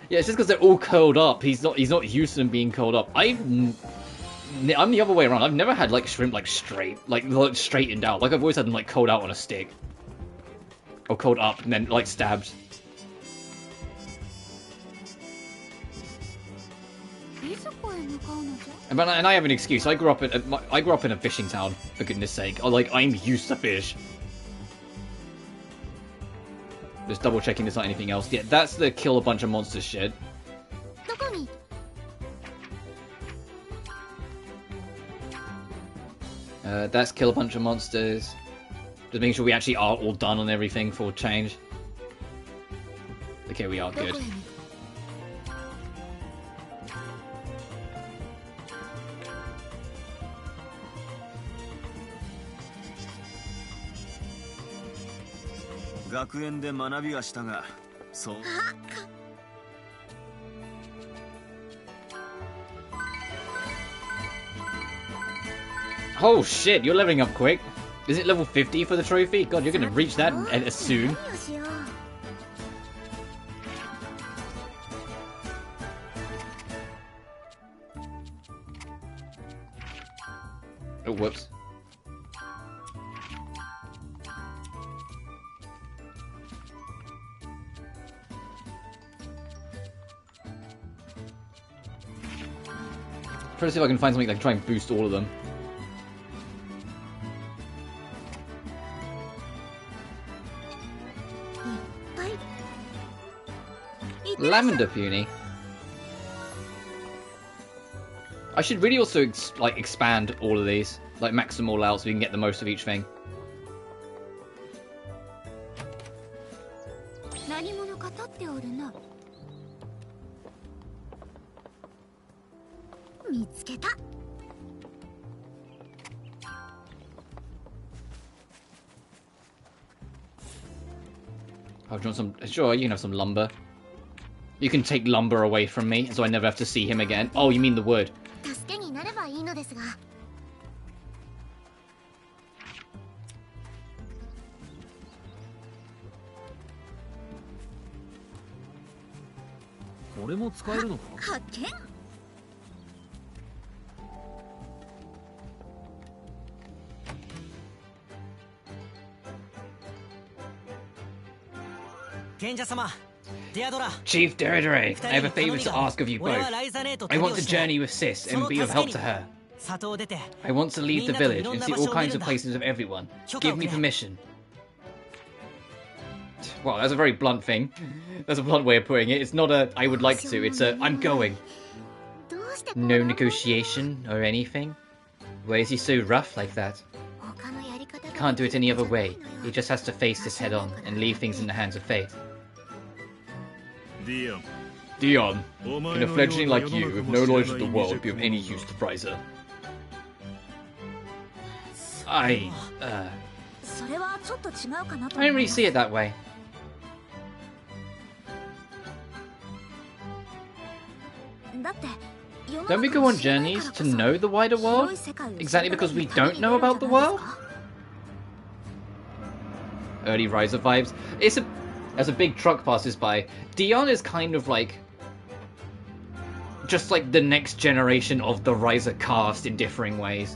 Yeah, it's just because they're all curled up. He's not used to them being curled up. I'm the other way around. I've never had like shrimp like straight, like straightened out. Like I've always had them like curled out on a stick. Or curled up and then like stabbed. And I have an excuse. I grew up in a fishing town, for goodness sake. I'm used to fish. Just double checking there's not anything else. Yeah, that's the kill a bunch of monsters shit. That's kill a bunch of monsters. Just making sure we actually are all done on everything for change. Okay, we are good. Oh shit, you're leveling up quick. Is it level 50 for the trophy? God, you're gonna reach that soon. Oh, whoops. Try to see if I can find something like try and boost all of them. Lavender Puny. I should really also expand all of these, like max them all out so we can get the most of each thing. Oh, do you want some? Sure, you can have some lumber. You can take lumber away from me, so I never have to see him again. Oh, you mean the wood? Chief Deridere, I have a favor to ask of you both. I want to journey with Sis and be of help to her. I want to leave the village and see all kinds of places of everyone. Give me permission. Well, that's a very blunt thing. That's a blunt way of putting it. It's not a I would like to, it's a I'm going. No negotiation or anything? Why is he so rough like that? He can't do it any other way. He just has to face this head on and leave things in the hands of fate. Dion, can a fledgling like you, with no knowledge of the world, be of any use to Ryza? I don't really see it that way. Don't we go on journeys to know the wider world? Exactly because we don't know about the world? Early Ryza vibes. As a big truck passes by, Dion is kind of like just like the next generation of the Ryza cast in differing ways.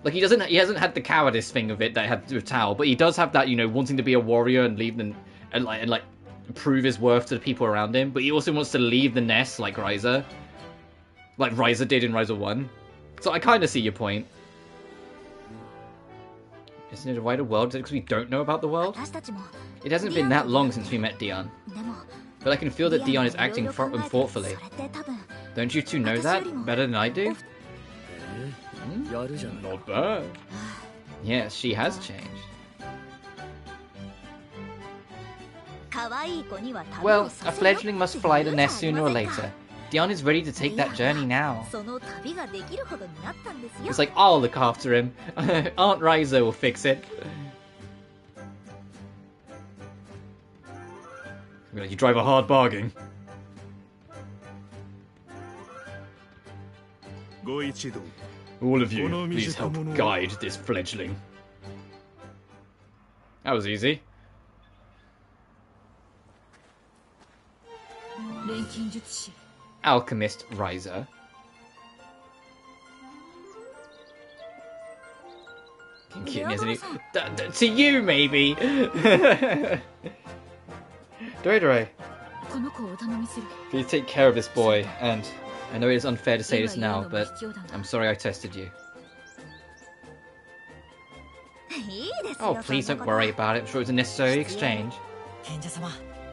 Like he hasn't had the cowardice thing of it that he had with Tao, but he does have that, you know, wanting to be a warrior and leave them and like prove his worth to the people around him. But he also wants to leave the nest like Ryza did in Ryza 1. So I kind of see your point. Isn't it a wider world? Is it because we don't know about the world? It hasn't been that long since we met Dion. But I can feel that Dion is acting thoughtfully. Don't you two know that? Better than I do? Not bad. Yes, she has changed. Well, a fledgling must fly the nest sooner or later. Dion is ready to take that journey now. It's like, I'll look after him. Aunt Ryza will fix it. You drive a hard bargain. All of you, please help guide this fledgling. That was easy. Alchemist Ryza. Kidding, isn't he? To you, maybe. Doidore, please take care of this boy, and I know it is unfair to say this now, but I'm sorry I tested you. Oh, please don't worry about it. I'm sure it was a necessary exchange.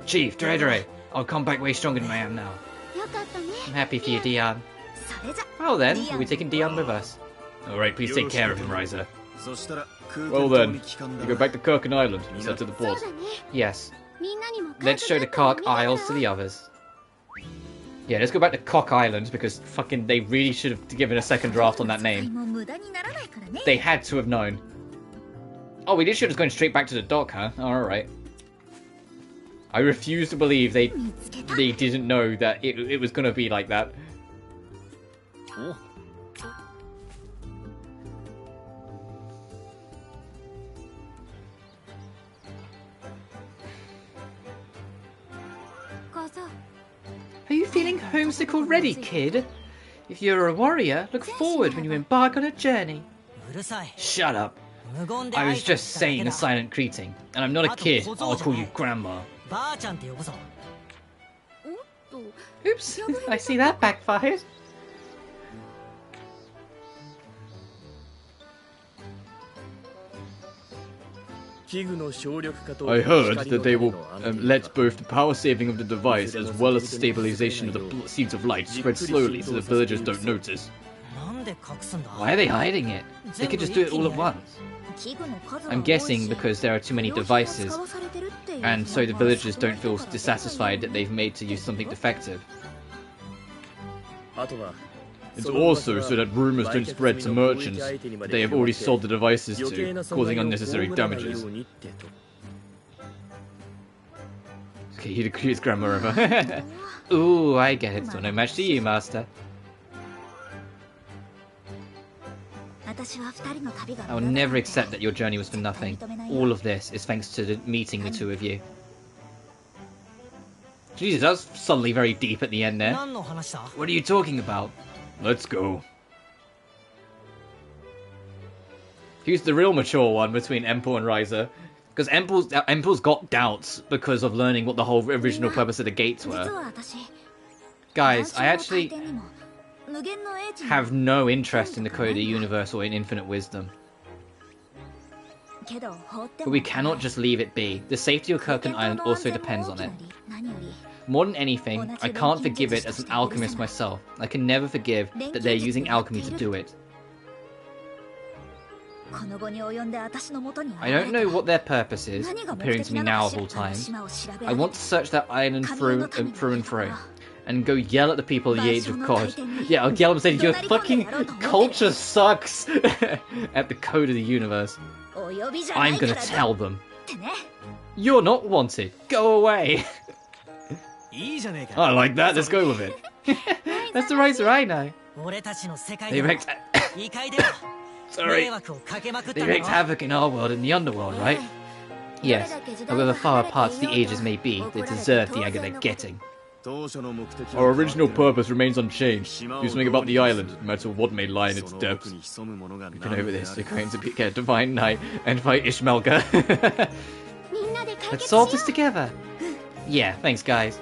Chief, Doidore, I'll come back way stronger than I am now. I'm happy for you, Dion. Well then, we'll be taking Dion with us. Alright, please take care of him, Ryza. Well then, you go back to Kirkin Island, you said to the port. Yes. Let's show the Kark Isles to the others. Yeah, let's go back to Cock Island, because fucking they really should have given a second draft on that name. They had to have known. Oh, we literally just going straight back to the dock, huh? Oh, alright. I refuse to believe they didn't know that it was gonna be like that. Are you feeling homesick already, kid? If you're a warrior, look forward when you embark on a journey. Shut up. I was just saying a silent greeting, and I'm not a kid. I'll call you Grandma. Oops, I see that backfired. I heard that they will let both the power saving of the device as well as the stabilization of the seeds of light spread slowly so the villagers don't notice. Why are they hiding it? They could just do it all at once. I'm guessing because there are too many devices, and so the villagers don't feel dissatisfied that they've made to use something defective. It's also so that rumors don't spread to merchants that they have already sold the devices to, causing unnecessary damages. Okay, you'd accuse Grandma of her. Ooh, I get it. So no match to you, Master. I will never accept that your journey was for nothing. All of this is thanks to meeting the two of you. Jesus, that was suddenly very deep at the end there. What are you talking about? Let's go. Who's the real mature one between Empel and Ryza? Because Empel's got doubts because of learning what the whole original purpose of the gates were. Guys, I actually have no interest in the code of the universe or in infinite wisdom. But we cannot just leave it be. The safety of Kirkin Island also depends on it. More than anything, I can't forgive it as an alchemist myself. I can never forgive that they're using alchemy to do it. I don't know what their purpose is, appearing to me now of all times. I want to search that island through and through, and go yell at the people of the Age of God. Yeah, I'll yell and say, your fucking culture sucks! At the code of the universe. I'm gonna tell them. You're not wanted. Go away. I like that, let's go with it. That's the Ryza I know. They wreaked... Sorry. They wreaked havoc in our world and the underworld, right? Yes, however far apart the ages may be, they deserve the anger they're getting. Our original purpose remains unchanged. Do something about the island, no matter what may lie in its depths. We can over this. We're going to get a Divine Knight and fight Ishmelga. Let's solve this together. Yeah, thanks guys.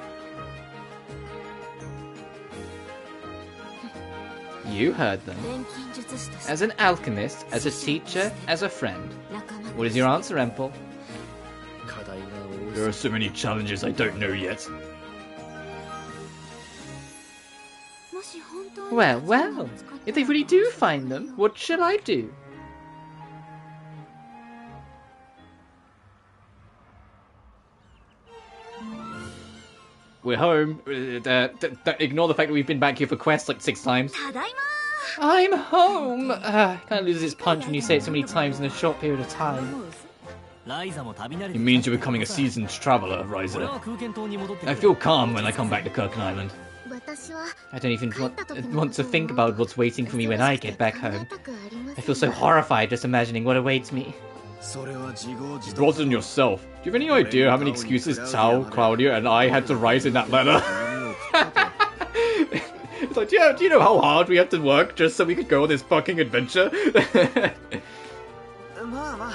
You heard them. As an alchemist, as a teacher, as a friend. What is your answer, Empel? There are so many challenges I don't know yet. Well, well. If they really do find them, what shall I do? We're home. Ignore the fact that we've been back here for quests like 6 times. I'm home! Kind of loses its punch when you say it so many times in a short period of time. It means you're becoming a seasoned traveller, Ryza. I feel calm when I come back to Kirkin Island. I don't even want to think about what's waiting for me when I get back home. I feel so horrified just imagining what awaits me. You brought it on yourself. Do you have any idea how many excuses Tao, Claudia, and I had to write in that letter? It's like, do you know how hard we have to work just so we could go on this fucking adventure?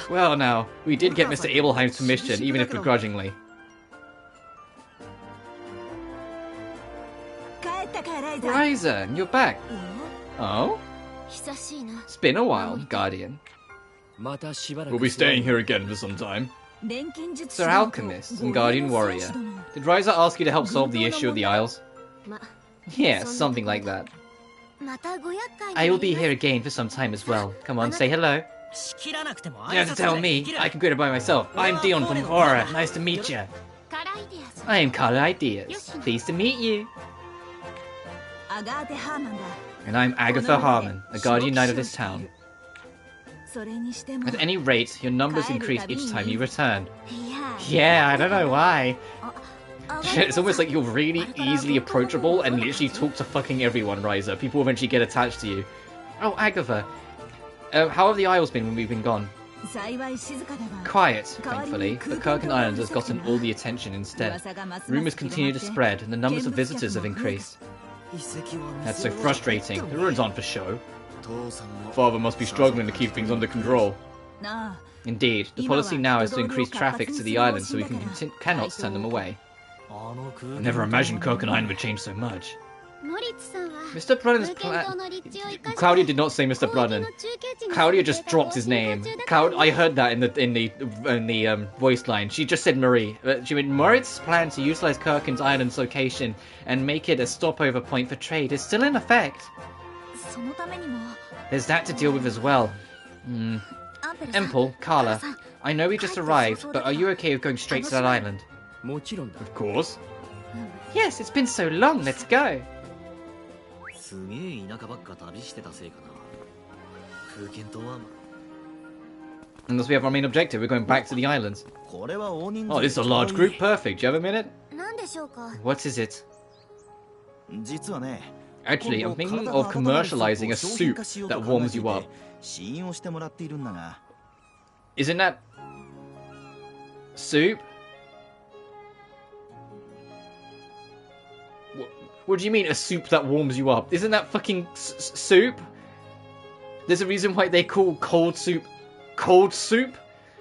Well now, we did get Mr. Abelheim's permission, even if begrudgingly. Ryza, you're back. Oh? It's been a while, Guardian. We'll be staying here again for some time. Sir Alchemist and Guardian Warrior. Did Ryza ask you to help solve the issue of the Isles? Yeah, something like that. I will be here again for some time as well. Come on, say hello. You don't have to tell me. I can greet her by myself. I'm Dion from Aura. Nice to meet you. I am Carla Ideas. Pleased to meet you. And I'm Agatha Harmon, a guardian knight of this town. At any rate, your numbers increase each time you return. Yeah, I don't know why. It's almost like you're really easily approachable and literally talk to fucking everyone, Ryza. People eventually get attached to you. Oh, Agatha. How have the Isles been when we've been gone? Quiet, thankfully, but Kirkin Island has gotten all the attention instead. Rumours continue to spread, and the numbers of visitors have increased. That's so frustrating. The ruins aren't for show. Father must be struggling to keep things under control. Indeed, the policy now is to increase traffic to the island so we cannot turn them away. I never imagined Kirkin Island would change so much. Mr. Brunnen's plan... Claudia did not say Mr. Brunnen. Claudia just dropped his name. I heard that in the voice line. She just said Marie. She meant Moritz's plan to utilize Kirkin's Island's location and make it a stopover point for trade is still in effect. There's that to deal with as well. Empel, Carla, I know we just arrived, but are you okay with going straight to that island? Of course. Yes, it's been so long, let's go. Unless we have our main objective, we're going back to the islands. Oh, this is a large group, perfect. Do you have a minute? What is it? Actually, I'm thinking of commercializing a soup that warms you up. Isn't that soup? What do you mean, a soup that warms you up? Isn't that fucking soup? There's a reason why they call cold soup,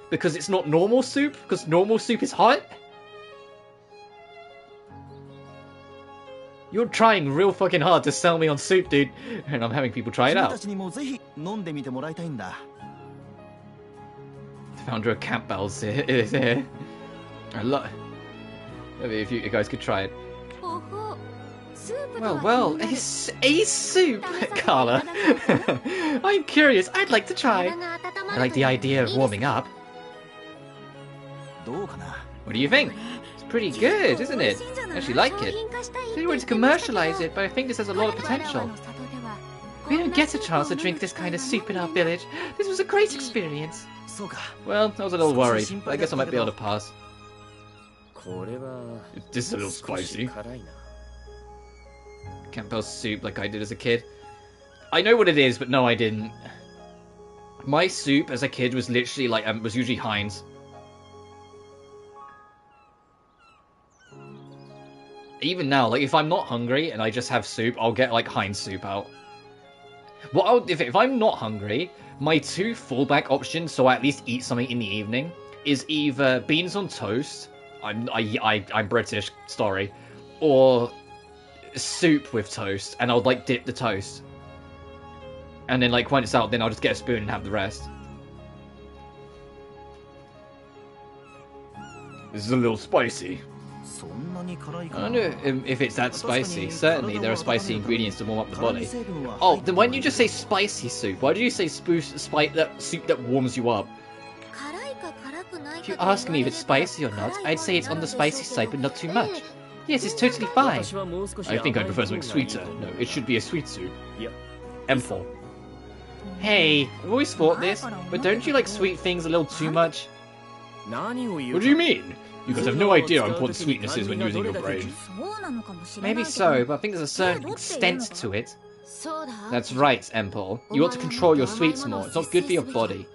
because it's not normal soup, because normal soup is hot. You're trying real fucking hard to sell me on soup, dude, and I'm having people try it out. The founder of Campbell's is here. Maybe if you guys could try it. Well, a soup, Carla. I'm curious. I'd like to try. I like the idea of warming up. What do you think? It's pretty good, isn't it? I actually like it. They wanted to commercialize it, but I think this has a lot of potential. We don't get a chance to drink this kind of soup in our village. This was a great experience. Well, I was a little worried, but I guess I might be able to pass. This is a little spicy. Campbell's soup like I did as a kid. I know what it is, but no, I didn't. My soup as a kid was literally like, was usually Heinz. Even now, like if I'm not hungry and I just have soup, I'll get like Heinz soup out. If I'm not hungry, my two fallback options, so I at least eat something in the evening, is either beans on toast. I'm British, sorry, or soup with toast, and I'll like dip the toast, and then like when it's out, then I'll just get a spoon and have the rest. This is a little spicy. I don't know if it's that spicy. Certainly there are spicy ingredients to warm up the body. Oh, then why didn't you just say spicy soup? Why did you say soup that warms you up? If you ask me if it's spicy or not, I'd say it's on the spicy side, but not too much. Yes, it's totally fine. I think I'd prefer something sweeter. No, it should be a sweet soup. M4. Hey, I've always thought this, but don't you like sweet things a little too much? What do you mean? You guys have no idea how important sweetness is when using your brain. Maybe so, but I think there's a certain extent to it. That's right, Empel. You ought to control your sweets more. It's not good for your body.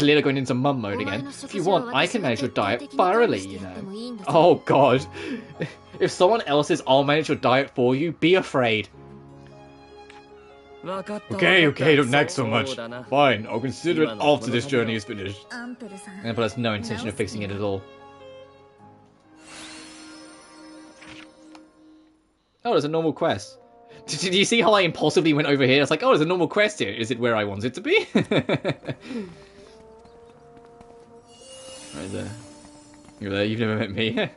Lila going into mum mode again. If you want, I can manage your diet thoroughly, you know. Oh god. If someone else says I'll manage your diet for you, be afraid. Okay, don't nag so much. Fine, I'll consider it after this journey is finished. But has no intention of fixing it at all. Oh, there's a normal quest. Did you see how I impulsively went over here? It's like, oh, there's a normal quest here. Is it where I want it to be? Right there. You're there, you've never met me.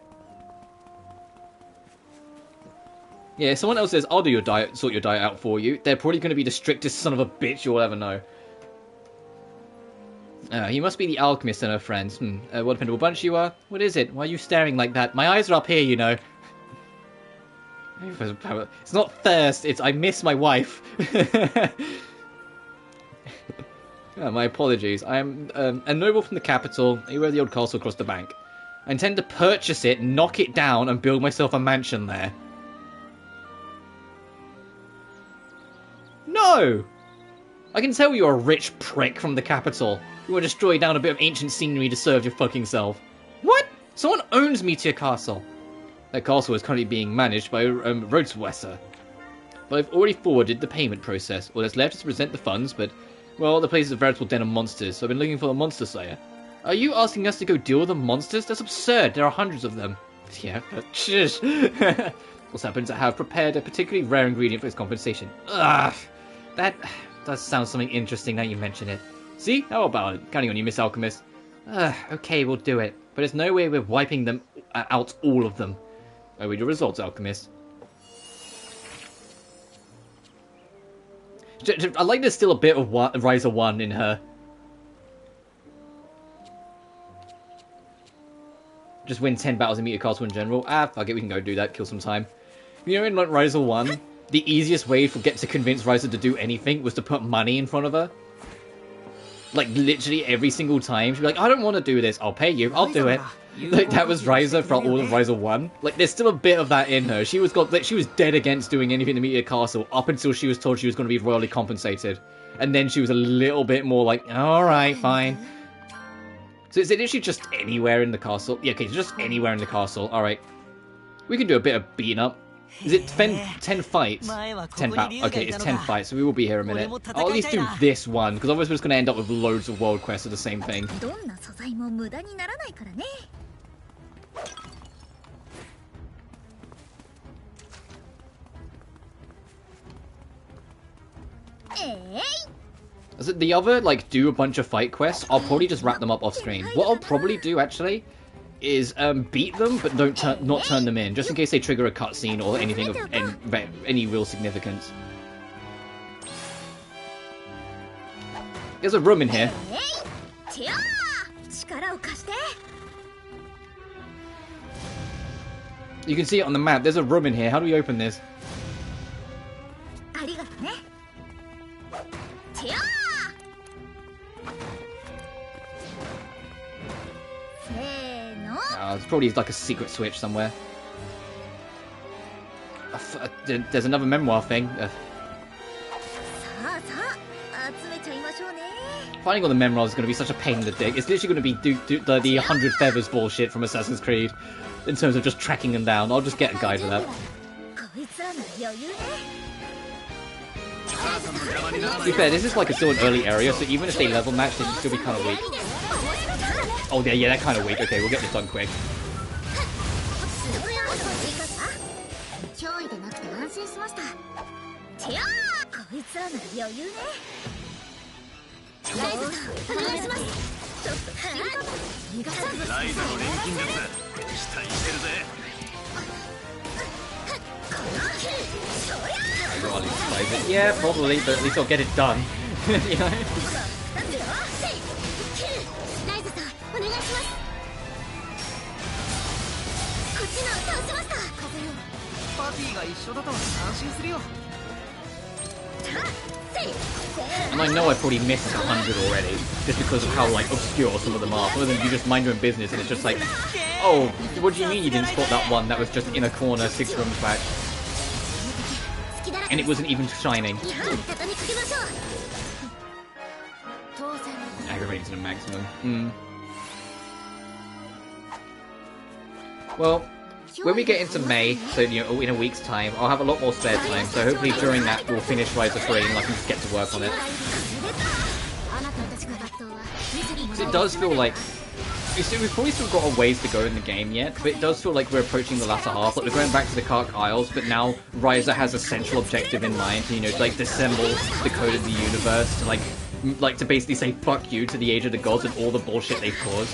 Yeah, if someone else says, I'll do your diet, sort your diet out for you, they're probably going to be the strictest son of a bitch you'll ever know. You must be the alchemist and her friends. What a dependable bunch you are. What is it? Why are you staring like that? My eyes are up here, you know. It's not thirst, it's I miss my wife. My apologies. I am a noble from the capital. You wear the old castle across the bank. I intend to purchase it, knock it down, and build myself a mansion there. No! I can tell you're a rich prick from the capital. You want to destroy down a bit of ancient scenery to serve your fucking self. What? Someone owns me to your castle. That castle is currently being managed by Rotswesser. But I've already forwarded the payment process. All that's left is to present the funds, but, well, the place is a veritable den of monsters, so I've been looking for a monster slayer. Are you asking us to go deal with the monsters? That's absurd. There are hundreds of them. Yeah, but shush. Also happens to have prepared a particularly rare ingredient for its compensation. Ugh. That does sound something interesting now you mention it. See? How about it? Counting on you, Miss Alchemist. Okay, we'll do it. But there's no way we're wiping them out, all of them. I read your results, Alchemist. I like there's still a bit of Ryza 1 in her. Just win 10 battles and meet a castle in general. Fuck it, we can go do that, kill some time. You know, in like Ryza 1, the easiest way to convince Ryza to do anything was to put money in front of her. Like, literally every single time. She'd be like, I don't want to do this. I'll pay you. I'll do it. Like, that was Ryza for all of Ryza 1. Like, there's still a bit of that in her. She was dead against doing anything to Meteor Castle up until she was told she was going to be royally compensated. And then she was a little bit more like, alright, fine. So is it literally just anywhere in the castle? Yeah, okay, just anywhere in the castle. Alright. We can do a bit of beating up. Is it 10 fights? 10 battles. Okay, it's 10 fights, so we will be here a minute. I'll at least do this one, because otherwise we're just going to end up with loads of world quests of the same thing. Is it the other, like, do a bunch of fight quests? I'll probably just wrap them up off screen. What I'll probably do, actually, is beat them, but not turn them in, just in case they trigger a cutscene or anything of any real significance. There's a room in here. You can see it on the map. There's a room in here. How do we open this? It's probably like a secret switch somewhere. There's another memoir thing. Finding all the memoirs is going to be such a pain in the dick. It's literally going to be the 100 Feathers bullshit from Assassin's Creed in terms of just tracking them down. I'll just get a guide for that. To be fair, this is like still an early area, so even if they level match, they can still be kind of weak. Oh, yeah, they're kind of weak. Okay, we'll get this done quick. Yeah, probably, but at least I'll get it done. You know? And I know I probably missed 100 already, just because of how, like, obscure some of them are. Some of them you just mind your own business and it's just like, oh, what do you mean you didn't spot that one that was just in a corner 6 rooms back? And it wasn't even shining. Aggravating to the maximum. Well, when we get into May, so you know, in a week's time, I'll have a lot more spare time, so hopefully during that we'll finish Ryza 3 and I can just get to work on it. Because it does feel like... We've probably still got a ways to go in the game yet, but it does feel like we're approaching the latter half. Like, we're going back to the Kark Isles, but now Ryza has a central objective in mind to, you know, like, dissemble the code of the universe, to, like to basically say fuck you to the Age of the Gods and all the bullshit they've caused.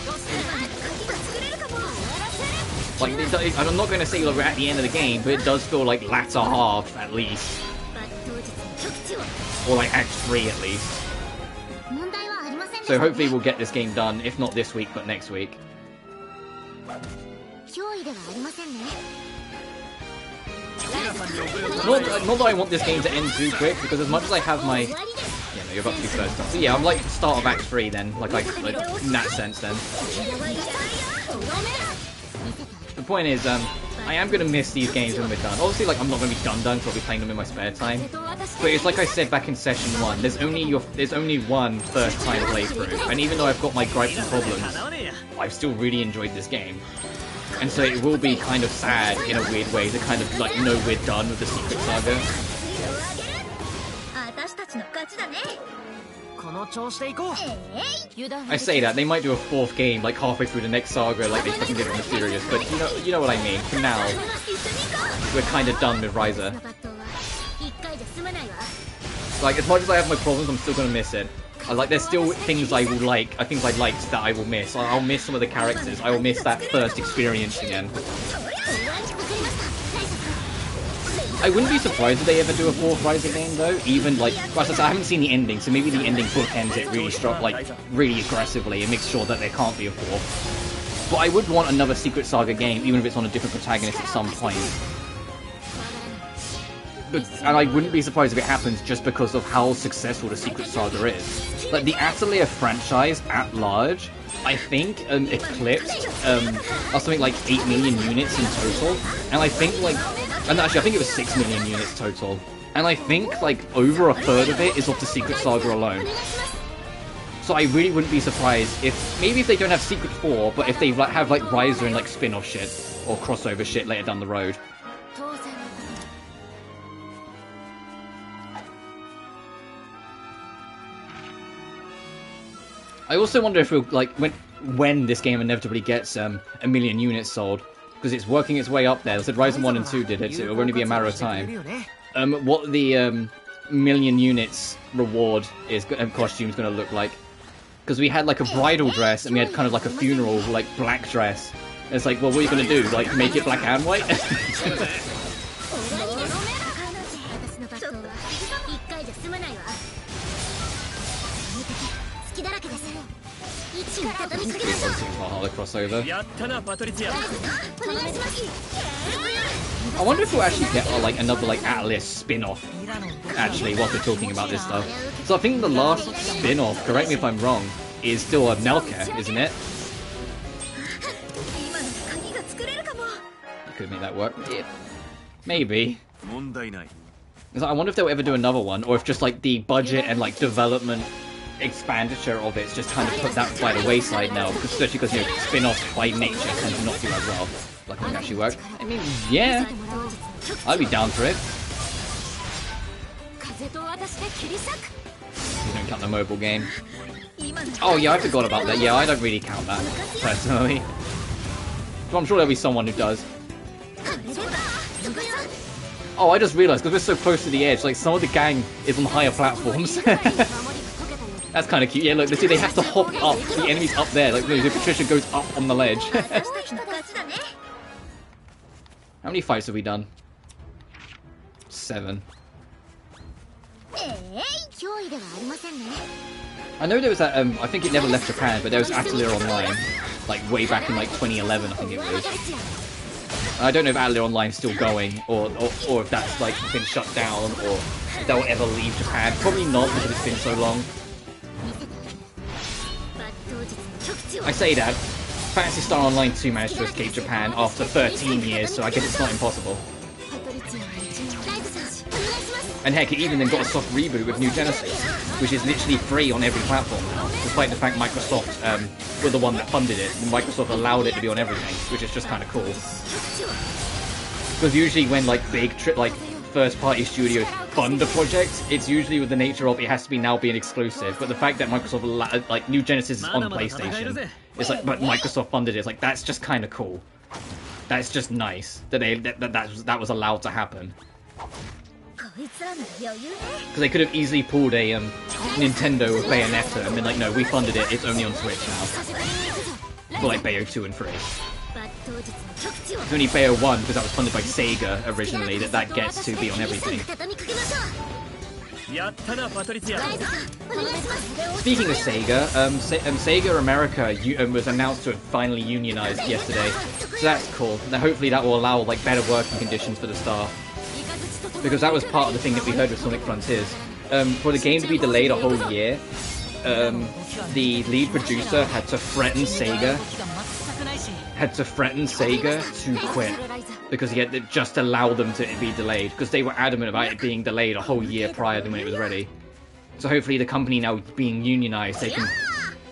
Like, I'm not going to say like, we're at the end of the game, but it does feel like latter half, at least. Or like Act 3, at least. So hopefully we'll get this game done, if not this week, but next week. Not that I want this game to end too quick, because as much as I have my... Yeah, no, you're about to be first time. So yeah, I'm like start of Act 3 then, like in that sense then. The point is, I am going to miss these games when we're done. Obviously, like, I'm not going to be done, so I'll be playing them in my spare time. But it's like I said back in session 1, there's only one first-time playthrough. And even though I've got my gripes and problems, I've still really enjoyed this game. And so it will be kind of sad, in a weird way, to kind of, like, know we're done with the Secret Saga. I say that, they might do a 4th game, like, halfway through the next saga, like they fucking did with Mysterious, but you know what I mean. For now, we're kind of done with Ryza. Like, as much as I have my problems, I'm still gonna miss it. There's still things I will like, things I liked that I will miss. I'll miss some of the characters, I will miss that first experience again. I wouldn't be surprised if they ever do a 4th Ryza game, though. Even, like, I haven't seen the ending, so maybe the ending bookends it really strong, like, really aggressively and makes sure that there can't be a 4th. But I would want another Secret Saga game, even if it's on a different protagonist at some point. and I wouldn't be surprised if it happens just because of how successful the Secret Saga is. Like, the Atelier franchise at large, I think, eclipsed, something like 8 million units in total, and I think, like, and actually, I think it was 6 million units total, and I think, like, over a third of it is off the Secret Saga alone. So I really wouldn't be surprised if, maybe if they don't have Secret 4, but if they like, have, like, Ryza and, like, spin-off shit, or crossover shit later down the road. I also wonder if we'll, like, when this game inevitably gets a million units sold, because it's working its way up there. I said Ryza 1 and 2 did it, so it'll only be a matter of time. What the million units reward is costume's going to look like. Because we had, like, a bridal dress, and we had kind of like a funeral, like, black dress. And it's like, well, what are you going to do? Like, make it black and white? Crossover. I wonder if we'll actually get like another like Atlas spin-off. Actually, whilst we're talking about this stuff, so I think the last spin-off, correct me if I'm wrong, is still a Melka, isn't it? You could make that work. Yeah. Maybe. I wonder if they'll ever do another one, or if just like the budget and like development expenditure of it's just kind of put that by the wayside now, especially because, you know, spin-offs by nature tend to not do as well. Like, it actually work. I mean, yeah, I'd be down for it. You don't count the mobile game. Oh yeah, I forgot about that. Yeah, I don't really count that personally. But I'm sure there'll be someone who does. Oh, I just realised, because we're so close to the edge, like, some of the gang is on higher platforms. That's kind of cute. Yeah, look, see, they have to hop up. The enemy's up there. Like, look, Patricia goes up on the ledge. How many fights have we done? 7. I know there was that, I think it never left Japan, but there was Atelier Online. Like, way back in, like, 2011, I think it was. I don't know if Atelier Online's still going, or if that's, like, been shut down, or if they'll ever leave Japan. Probably not, because it's been so long. I say that, Phantasy Star Online 2 managed to escape Japan after 13 years, so I guess it's not impossible. And heck, it even then got a soft reboot with New Genesis, which is literally free on every platform now, despite the fact Microsoft were the one that funded it, and Microsoft allowed it to be on everything, which is just kind of cool. Because usually when, like, big first-party studios fund a project, it's usually with the nature of it has to be now being exclusive. But the fact that Microsoft, like, New Genesis is on PlayStation, it's like, but Microsoft funded it. It's like, that's just kind of cool. That's just nice that that was allowed to happen. Because they could have easily pulled a Nintendo with Bayonetta and been like, no, we funded it. It's only on Switch now. For like Bayo 2 and 3. It's only Bayo 1 because that was funded by Sega originally that gets to be on everything. Speaking of Sega, Sega America was announced to have finally unionized yesterday, so that's cool. Now hopefully that will allow like better working conditions for the staff, because that was part of the thing that we heard with Sonic Frontiers. For the game to be delayed a whole year, the lead producer had to threaten Sega to quit, because he had to just allow them to be delayed, because they were adamant about it being delayed a whole year prior than when it was ready. So hopefully the company now being unionized, they can...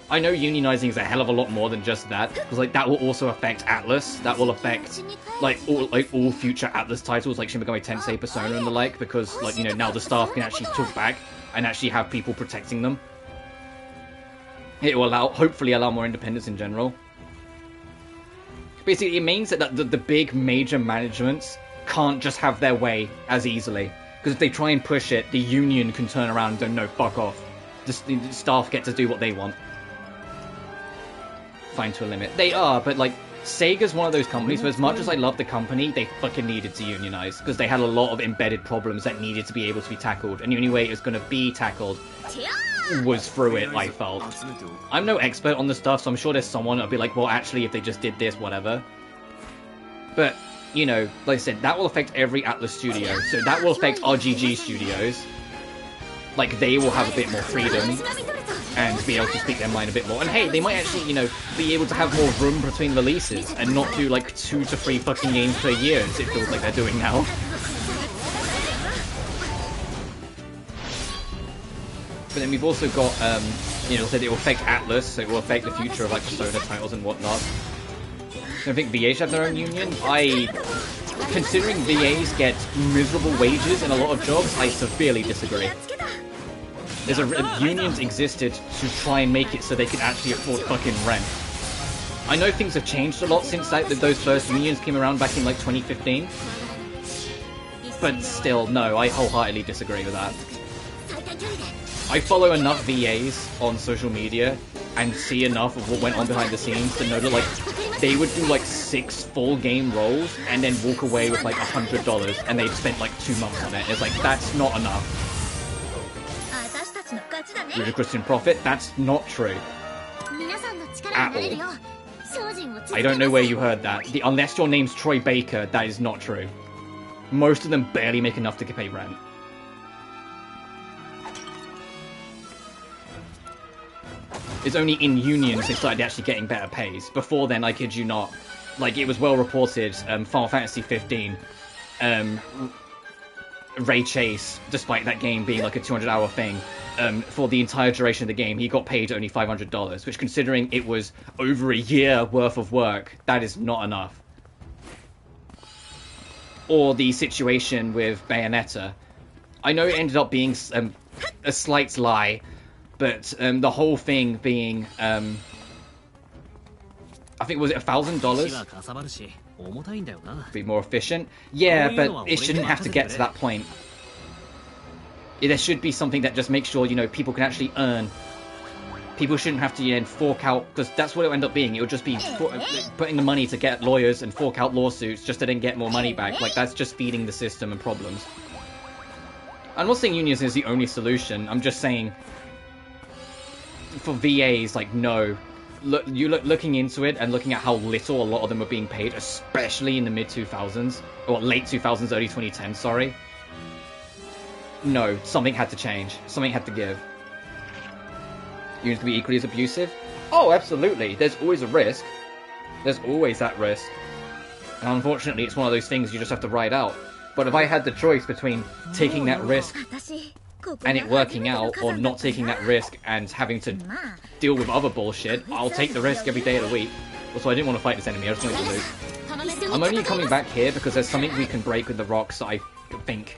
I know unionizing is a hell of a lot more than just that, because like that will also affect Atlas, that will affect like all future Atlas titles like Shin Megami Tensei, Persona and the like, because like, you know, now the staff can actually talk back and actually have people protecting them. It will hopefully allow more independence in general. Basically, it means that the big major managements can't just have their way as easily. Because if they try and push it, the union can turn around and go, no, fuck off. The staff get to do what they want. Fine to a limit. They are, but like, Sega's one of those companies where as much as I love the company, they fucking needed to unionize. Because they had a lot of embedded problems that needed to be able to be tackled. And the only way it was going to be tackled was through it, I felt. I'm no expert on the stuff, so I'm sure there's someone that'll be like, well, actually, if they just did this, whatever. But you know, like I said, that will affect every Atlas studio. So that will affect RGG studios. Like, they will have a bit more freedom and be able to speak their mind a bit more. And hey, they might actually, you know, be able to have more room between releases and not do like 2 to 3 fucking games per year, as it feels like they're doing now. But then we've also got, you know, said it will affect Atlas, so it will affect the future of like Persona titles and whatnot. I think VA should have their own union. Considering VAs get miserable wages in a lot of jobs, I severely disagree. Unions existed to try and make it so they could actually afford fucking rent. I know things have changed a lot since those first unions came around back in like 2015. But still, no, I wholeheartedly disagree with that. I follow enough VAs on social media and see enough of what went on behind the scenes to know that like they would do like 6 full game rolls and then walk away with like $100 and they'd spent like 2 months on it. It's like, that's not enough. Ludicrous in profit? That's not true. At all. I don't know where you heard that. Unless your name's Troy Baker, that is not true. Most of them barely make enough to pay rent. It's only in unions they started actually getting better pays. Before then, I kid you not, like it was well reported, Final Fantasy 15, Ray Chase, despite that game being like a 200-hour thing, for the entire duration of the game, he got paid only $500, which considering it was over a year worth of work, that is not enough. Or the situation with Bayonetta. I know it ended up being a slight lie, but the whole thing being, I think, was it $1,000? Be more efficient? Yeah, but it shouldn't have to get to that point. There should be something that just makes sure, you know, people can actually earn. People shouldn't have to, you know, fork out, because that's what it will end up being. It would just be putting the money to get lawyers and fork out lawsuits just to then get more money back. Like, that's just feeding the system and problems. I'm not saying unions is the only solution. I'm just saying, for VAs, like, no. Looking into it and looking at how little a lot of them are being paid, especially in the mid-2000s, or late 2000s, early 2010s, sorry. No, something had to change. Something had to give. Unions can be equally as abusive? Oh, absolutely. There's always a risk. There's always that risk. And unfortunately, it's one of those things you just have to ride out. But if I had the choice between taking that risk and it working out, or not taking that risk and having to deal with other bullshit, I'll take the risk every day of the week. Also, I didn't want to fight this enemy, I just wanted to lose. I'm only coming back here because there's something we can break with the rocks that I think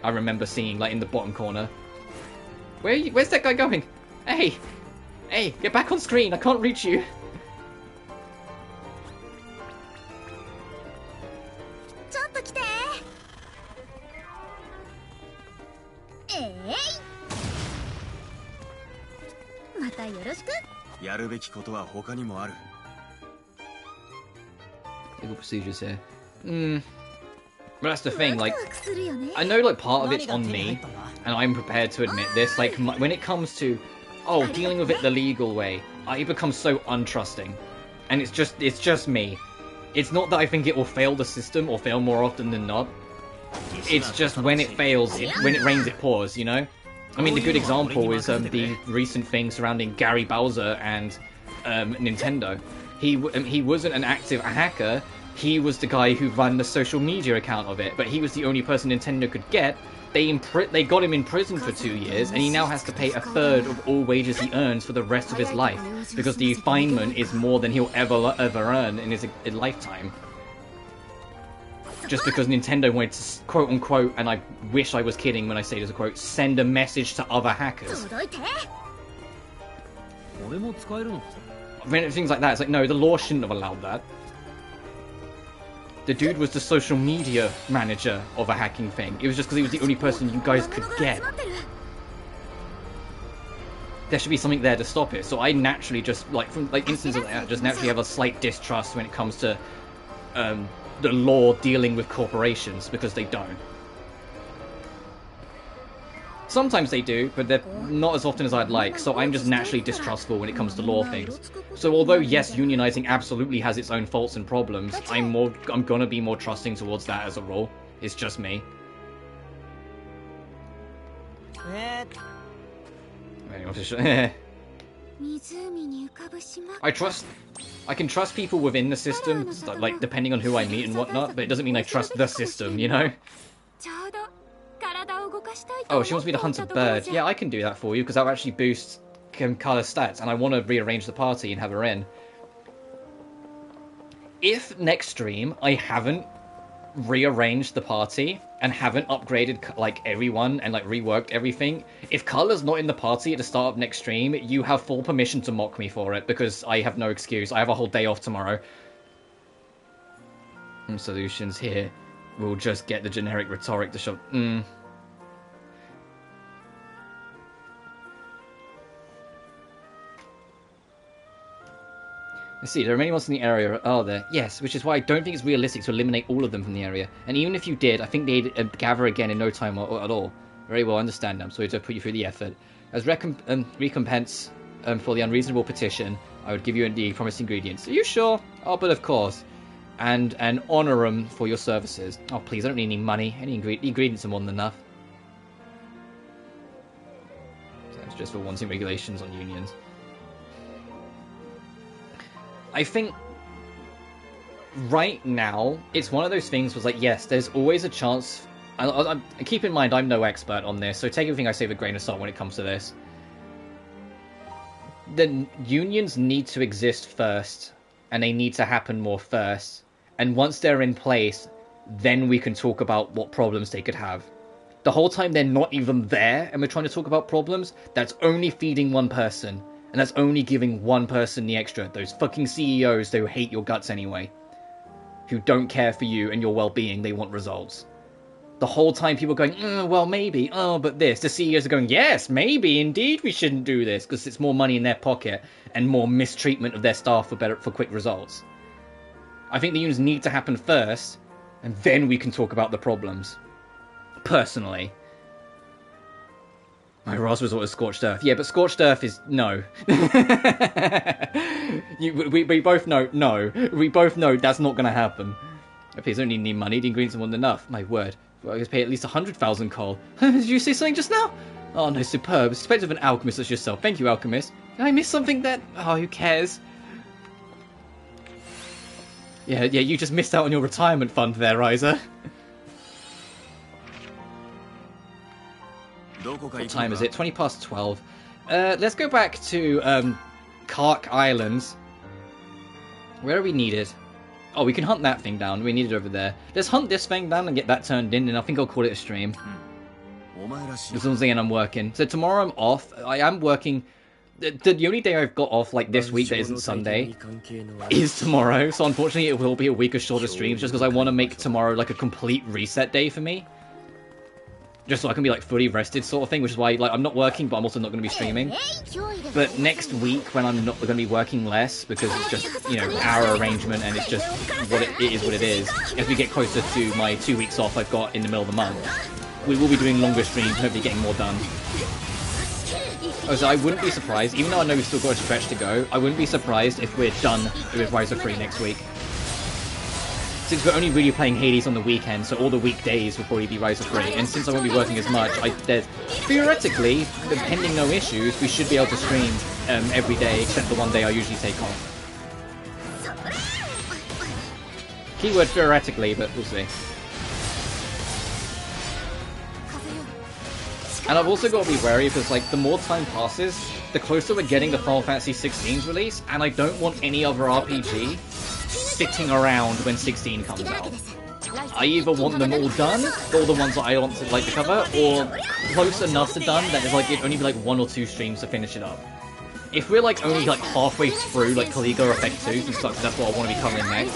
I remember seeing, like, in the bottom corner. Where's that guy going? Hey! Hey, get back on screen, I can't reach you! Legal procedures here. But that's the thing, like, I know, like, part of it's on me, and I'm prepared to admit this, like, when it comes to, oh, dealing with it the legal way, I become so untrusting. And it's just me. It's not that I think it will fail the system, or fail more often than not. It's just when it fails, when it rains it pours, you know? I mean, the good example is the recent thing surrounding Gary Bowser and Nintendo. He wasn't an active hacker, he was the guy who ran the social media account of it, but he was the only person Nintendo could get. They got him in prison for 2 years, and he now has to pay 1/3 of all wages he earns for the rest of his life, because the finement is more than he'll ever earn in his lifetime. Just because Nintendo wanted to, quote-unquote, and I wish I was kidding when I say this, a quote, send a message to other hackers. Things like that, it's like, no, the law shouldn't have allowed that. The dude was the social media manager of a hacking thing. It was just because he was the only person you guys could get. There should be something there to stop it. So I naturally just, like, from like instances like that, just naturally have a slight distrust when it comes to the law dealing with corporations, because they don't. Sometimes they do, but they're not as often as I'd like, so I'm just naturally distrustful when it comes to law things. So although, yes, unionizing absolutely has its own faults and problems, I'm gonna be more trusting towards that as a rule. It's just me. I can trust people within the system, like, depending on who I meet and whatnot, but it doesn't mean I trust the system, you know? Oh, she wants me to hunt a bird. Yeah, I can do that for you, because that will actually boost Kala's stats, and I want to rearrange the party and have her in. If next stream I haven't rearranged the party and haven't upgraded, like, everyone and, like, reworked everything, if Kala's not in the party at the start of next stream, you have full permission to mock me for it, because I have no excuse. I have a whole day off tomorrow. Solutions here. We'll just get the generic rhetoric to show... Let's see, there are many monsters in the area, are there? Yes, which is why I don't think it's realistic to eliminate all of them from the area. And even if you did, I think they'd gather again in no time or at all. Very well, I understand. I'm sorry to put you through the effort. As recompense for the unreasonable petition, I would give you the promised ingredients. Are you sure? Oh, but of course. And honour them for your services. Oh, please, I don't need any money. Any ingredients are more than enough. That's just for wanting regulations on unions. I think right now, it's one of those things was like, yes, there's always a chance. Keep in mind, I'm no expert on this, so take everything I say with a grain of salt when it comes to this. The unions need to exist first, and they need to happen more first. And once they're in place, then we can talk about what problems they could have. The whole time they're not even there, and we're trying to talk about problems, that's only feeding one person. And that's only giving one person the extra. Those fucking CEOs who hate your guts anyway. Who don't care for you and your well-being, they want results. The whole time people are going, well, maybe, oh, but this. The CEOs are going, yes, maybe, indeed we shouldn't do this, because it's more money in their pocket and more mistreatment of their staff for quick results. I think the unions need to happen first, and then we can talk about the problems. Personally. My Ross was always Scorched Earth. Yeah, but Scorched Earth is... no. we both know... no. We both know that's not going to happen. Please don't need money. The ingredients are more than enough. My word. I could pay at least 100,000 coal. Did you say something just now? Oh, no, superb. It's expected of an alchemist as yourself. Thank you, alchemist. Did I miss something that... oh, who cares? Yeah, you just missed out on your retirement fund there, Ryza. What time is it? 20 past 12. Let's go back to Kark Islands. Where are we needed? Oh, we can hunt that thing down. We need it over there. Let's hunt this thing down and get that turned in, and I think I'll call it a stream. As long as I'm working. So tomorrow I'm off. I am working. The only day I've got off like this week that isn't Sunday is tomorrow. So unfortunately it will be a week of shorter streams just because I want to make tomorrow like a complete reset day for me. Just so I can be like fully rested sort of thing, which is why like I'm not working but I'm also not going to be streaming. But next week when I'm not going to be working less because it's just, you know, our arrangement and it's just what it is what it is. As we get closer to my 2 weeks off I've got in the middle of the month, we will be doing longer streams, hopefully getting more done. Oh, so I wouldn't be surprised, even though I know we've still got a stretch to go, I wouldn't be surprised if we're done with Ryza 3 next week. Since we're only really playing Hades on the weekend, so all the weekdays will probably be Ryza 3, and since I won't be working as much, theoretically, pending no issues, we should be able to stream every day except the one day I usually take off. Keyword theoretically, but we'll see. And I've also got to be wary because, like, the more time passes, the closer we're getting to Final Fantasy XVI's release, and I don't want any other RPG sitting around when 16 comes out. I either want them all done, all the ones that I want to like to cover, or close enough to done that it's like it'd only be like 1 or 2 streams to finish it up. If we're like only like halfway through like Caligula Effect 2, because that's what I want to be covering next,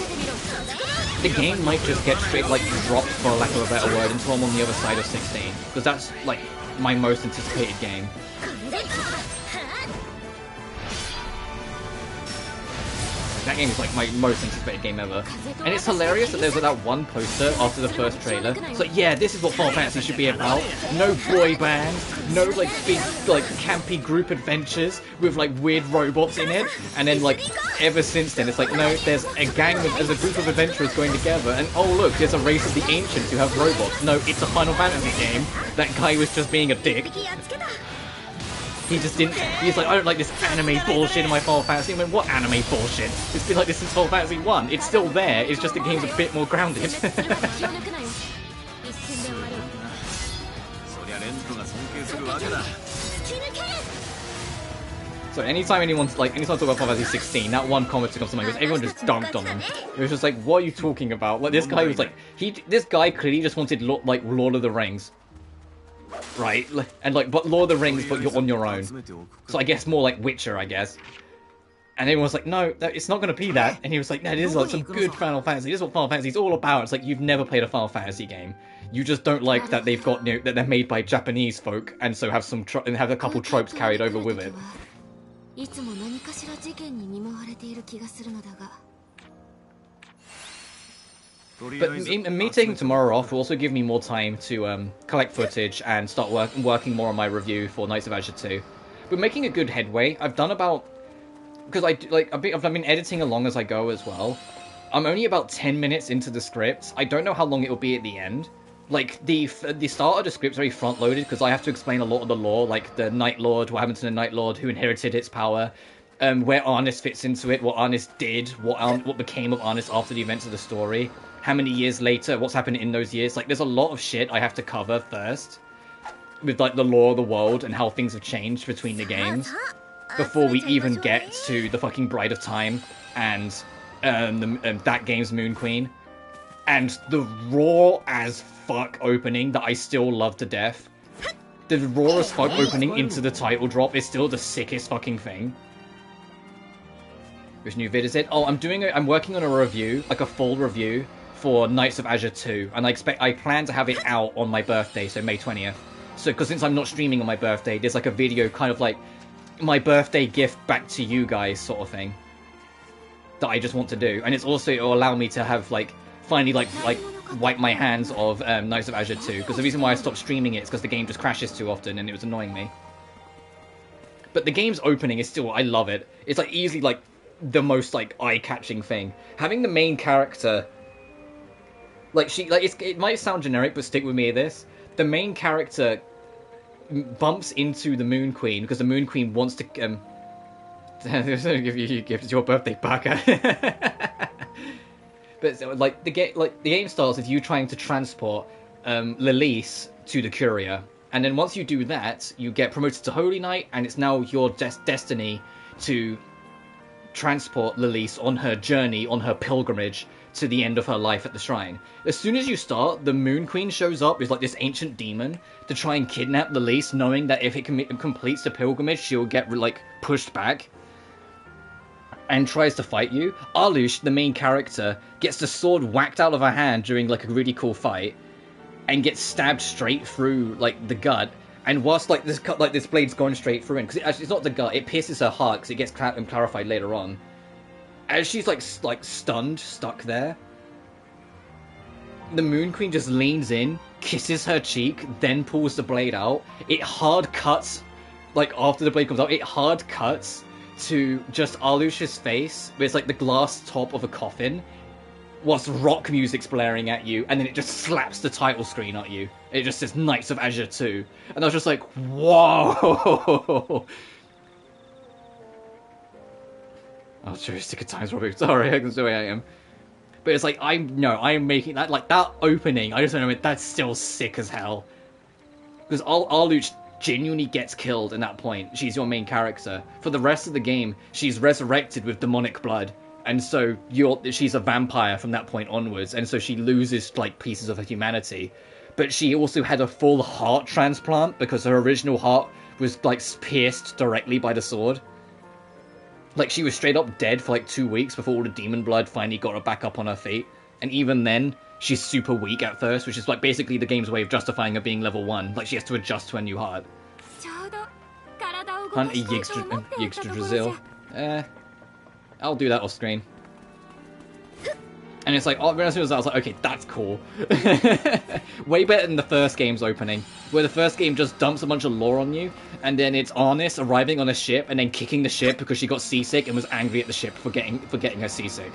the game might just get straight like dropped, for lack of a better word, until I'm on the other side of 16, because that's like my most anticipated game. That game is like my most anticipated game ever. And it's hilarious that there's like that one poster after the first trailer. It's like, yeah, this is what Final Fantasy should be about. No boy bands, no like big like campy group adventures with like weird robots in it. And then like ever since then, it's like, no, there's a group of adventurers going together, and oh look, there's a race of the ancients who have robots. No, it's a Final Fantasy game. That guy was just being a dick. He just didn't. He's like, I don't like this anime bullshit in my Final Fantasy. I mean, what anime bullshit? It's been like this since Final Fantasy 1. It's still there. It's just the game's a bit more grounded. So anytime anytime I talk about Final Fantasy 16, that one comment comes to mind because everyone just dunked on him. It was just like, what are you talking about? Like this guy was like, this guy clearly just wanted like Lord of the Rings. Right, and like, but Lord of the Rings, but you're on your own. So I guess more like Witcher, I guess. And everyone's like, no, it's not going to be that. And he was like, no, this is like some good Final Fantasy. This is what Final Fantasy is all about. It's like, you've never played a Final Fantasy game. You just don't like that they've got, that they're made by Japanese folk, and so have have a couple tropes carried over with it. But me taking tomorrow off will also give me more time to collect footage and start working more on my review for Knights of Azure 2. We're making a good headway. I've done about... Because I've been editing along as I go as well. I'm only about 10 minutes into the script. I don't know how long it will be at the end. Like, the start of the script's very front-loaded because I have to explain a lot of the lore, like the Night Lord, what happened to the Night Lord, who inherited its power, where Arnis fits into it, what Arnis did, what became of Arnis after the events of the story. How many years later, what's happened in those years. Like, there's a lot of shit I have to cover first. With, like, the lore of the world and how things have changed between the games. Before we even get to the fucking Bride of Time and that game's Moon Queen. And the raw as fuck opening that I still love to death. The raw as fuck opening into the title drop is still the sickest fucking thing. Which new vid is it? Oh, I'm working on a review, like a full review, for Knights of Azure 2, and I plan to have it out on my birthday, so May 20th. So, because since I'm not streaming on my birthday, there's like a video kind of like my birthday gift back to you guys sort of thing that I just want to do, and it'll allow me to have finally wipe my hands of Knights of Azure 2, because the reason why I stopped streaming it is because the game just crashes too often and it was annoying me. But the game's opening is still, I love it. It's like easily like the most like eye-catching thing. Having the main character, it might sound generic, but stick with me at this. The main character bumps into the Moon Queen because the Moon Queen wants to give you a gift. It's your birthday, Baka. But the game starts with you trying to transport Lilith to the Curia, and then once you do that, you get promoted to Holy Knight, and it's now your destiny to transport Lilith on her journey, on her pilgrimage to the end of her life at the shrine. As soon as you start, the Moon Queen shows up as like this ancient demon to try and kidnap Lilith, knowing that if it completes the pilgrimage, she'll get pushed back, and tries to fight you. Alush, the main character, gets the sword whacked out of her hand during a really cool fight, and gets stabbed straight through the gut. And whilst this blade's going straight through, because it's not the gut, it pierces her heart, because it gets clarified later on. As she's stunned, stuck there, the Moon Queen just leans in, kisses her cheek, then pulls the blade out. It hard cuts, after the blade comes out, it hard cuts to just Alush's face, where it's the glass top of a coffin, whilst rock music's blaring at you, and then it just slaps the title screen at you. It just says Knights of Azure 2. And I was just like, whoa! Oh, joystick at times, Robu. Sorry, that's the way I am. But it's I'm making that, that opening, I just don't know, that's still sick as hell. Because Alush genuinely gets killed in that point. She's your main character. For the rest of the game, she's resurrected with demonic blood. And so she's a vampire from that point onwards. And so she loses, pieces of her humanity. But she also had a full heart transplant because her original heart was, pierced directly by the sword. She was straight up dead for 2 weeks before all the demon blood finally got her back up on her feet. And even then, she's super weak at first, which is basically the game's way of justifying her being level 1. She has to adjust to a new heart. Hunt a Yigstra Brazil. I'll do that off screen. And it's like, oh, as soon as I was like, okay, that's cool. Way better than the first game's opening, where the first game just dumps a bunch of lore on you, and then it's Arnis arriving on a ship and then kicking the ship because she got seasick and was angry at the ship for getting her seasick.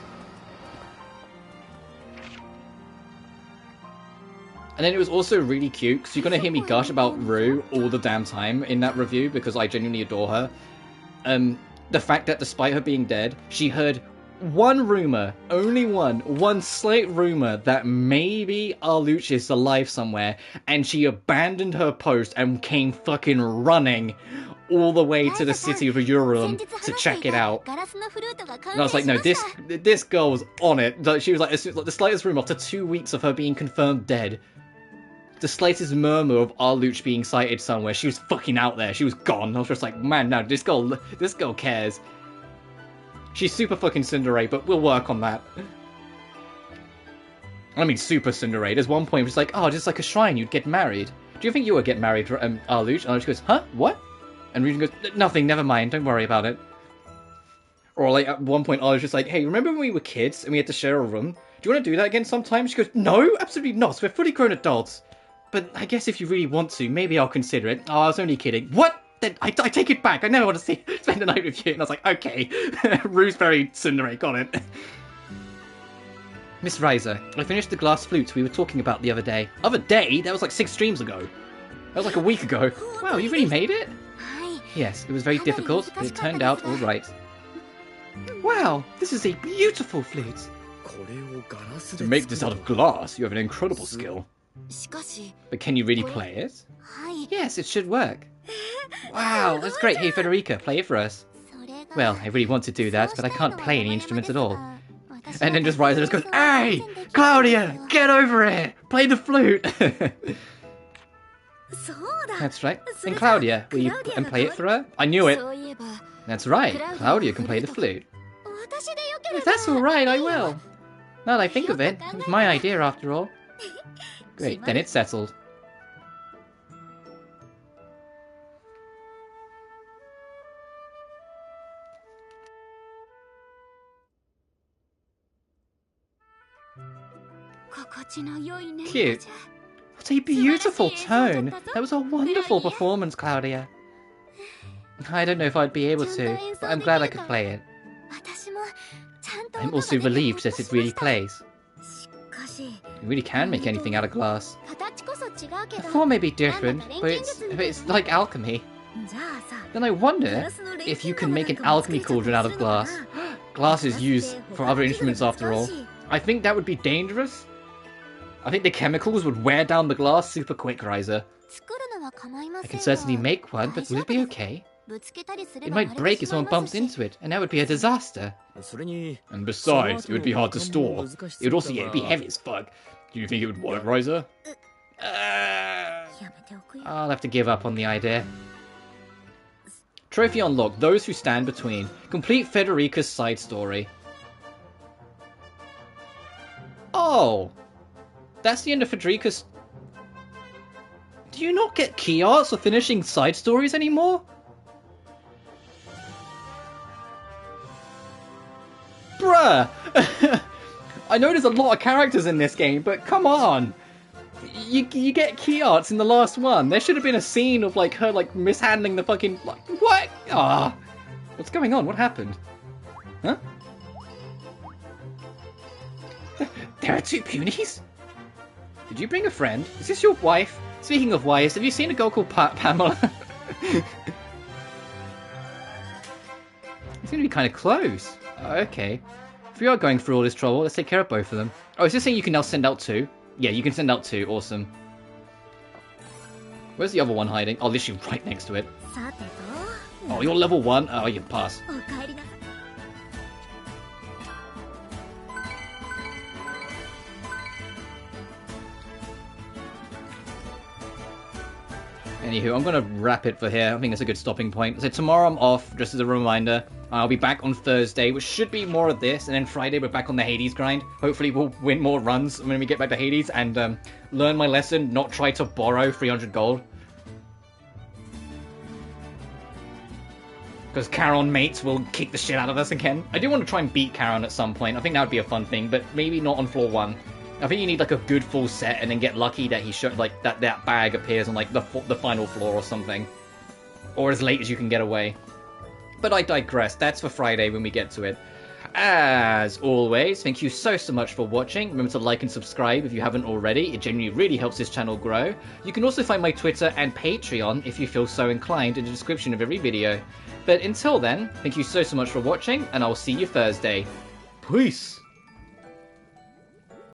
And then it was also really cute, because you're going to hear me gush about Rue all the damn time in that review, because I genuinely adore her. The fact that despite her being dead, she heard one rumor, only one slight rumor that maybe Arluch is alive somewhere, and she abandoned her post and came fucking running all the way to the city of Urim to check it out. And I was like, no, this girl was on it. She was like, the slightest rumor, after 2 weeks of her being confirmed dead, the slightest murmur of Arluch being sighted somewhere, she was fucking out there. She was gone. I was just like, man, no, this girl cares. She's super fucking Tsundere, but we'll work on that. I mean, super Tsundere. There's one point where it's like, oh, just like a shrine, you'd get married. Do you think you would get married, Arluch? And she goes, huh? What? And Ryujin goes, nothing, never mind, don't worry about it. Or like, at one point, Arluch was like, hey, remember when we were kids and we had to share a room? Do you want to do that again sometime? She goes, no, absolutely not. We're fully grown adults. But I guess if you really want to, maybe I'll consider it. Oh, I was only kidding. What? I take it back. I never want to spend the night with you. And I was like, okay. Rue's very Tsundere, got it. Miss Ryza, I finished the glass flutes we were talking about the other day. Other day? That was like 6 streams ago. That was like a week ago. Wow, you really made it? Yes, it was very difficult, but it turned out all right. Wow, this is a beautiful flute. To make this out of glass, you have an incredible skill. But can you really play it? Yes, it should work. Wow, that's great. Hey, Federica, play it for us. Well, I really want to do that, but I can't play any instruments at all. And then just Ryza just goes, hey, Claudia, get over here. Play the flute. That's right. And Claudia, will you play it for her? I knew it. That's right. Claudia can play the flute. If that's all right, I will. Now that I think of it, it was my idea after all. Great, then it's settled. Cute. What a beautiful tone. That was a wonderful performance, Claudia. I don't know if I'd be able to, but I'm glad I could play it. I'm also relieved that it really plays. You really can make anything out of glass. The form may be different, but it's like alchemy. Then I wonder if you can make an alchemy cauldron out of glass. Glass is used for other instruments after all. I think that would be dangerous. I think the chemicals would wear down the glass super quick, Ryza. I can certainly make one, but will it be okay? It might break if someone bumps into it, and that would be a disaster. And besides, it would be hard to store. It would also be heavy as fuck. Do you think it would work, Ryza? I'll have to give up on the idea. Trophy unlocked. Those who stand between. Complete Federica's side story. Oh! That's the end of Federica's... Do you not get key arts for finishing side stories anymore? Bruh! I know there's a lot of characters in this game, but come on! You get key arts in the last one. There should have been a scene of like her like mishandling the fucking... Like, what? Ah! What's going on? What happened? Huh? There are 2 punies? Did you bring a friend? Is this your wife? Speaking of wives, have you seen a girl called Pamela? It's gonna be kind of close. Okay. If we are going through all this trouble, let's take care of both of them. Oh, is this saying you can now send out 2? Yeah, you can send out 2. Awesome. Where's the other one hiding? Oh, literally right next to it. Oh, you're level 1? Oh, you pass. Anywho, I'm going to wrap it for here. I think it's a good stopping point. So tomorrow I'm off, just as a reminder. I'll be back on Thursday, which should be more of this. And then Friday we're back on the Hades grind. Hopefully we'll win more runs when we get back to Hades. And learn my lesson, not try to borrow 300 gold. Because Charon mates will kick the shit out of us again. I do want to try and beat Charon at some point. I think that would be a fun thing, but maybe not on floor 1. I think you need like a good full set and then get lucky that he like that bag appears on like the final floor or something. Or as late as you can get away. But I digress. That's for Friday when we get to it. As always, thank you so much for watching. Remember to like and subscribe if you haven't already. It genuinely really helps this channel grow. You can also find my Twitter and Patreon if you feel so inclined in the description of every video. But until then, thank you so much for watching, and I'll see you Thursday. Peace!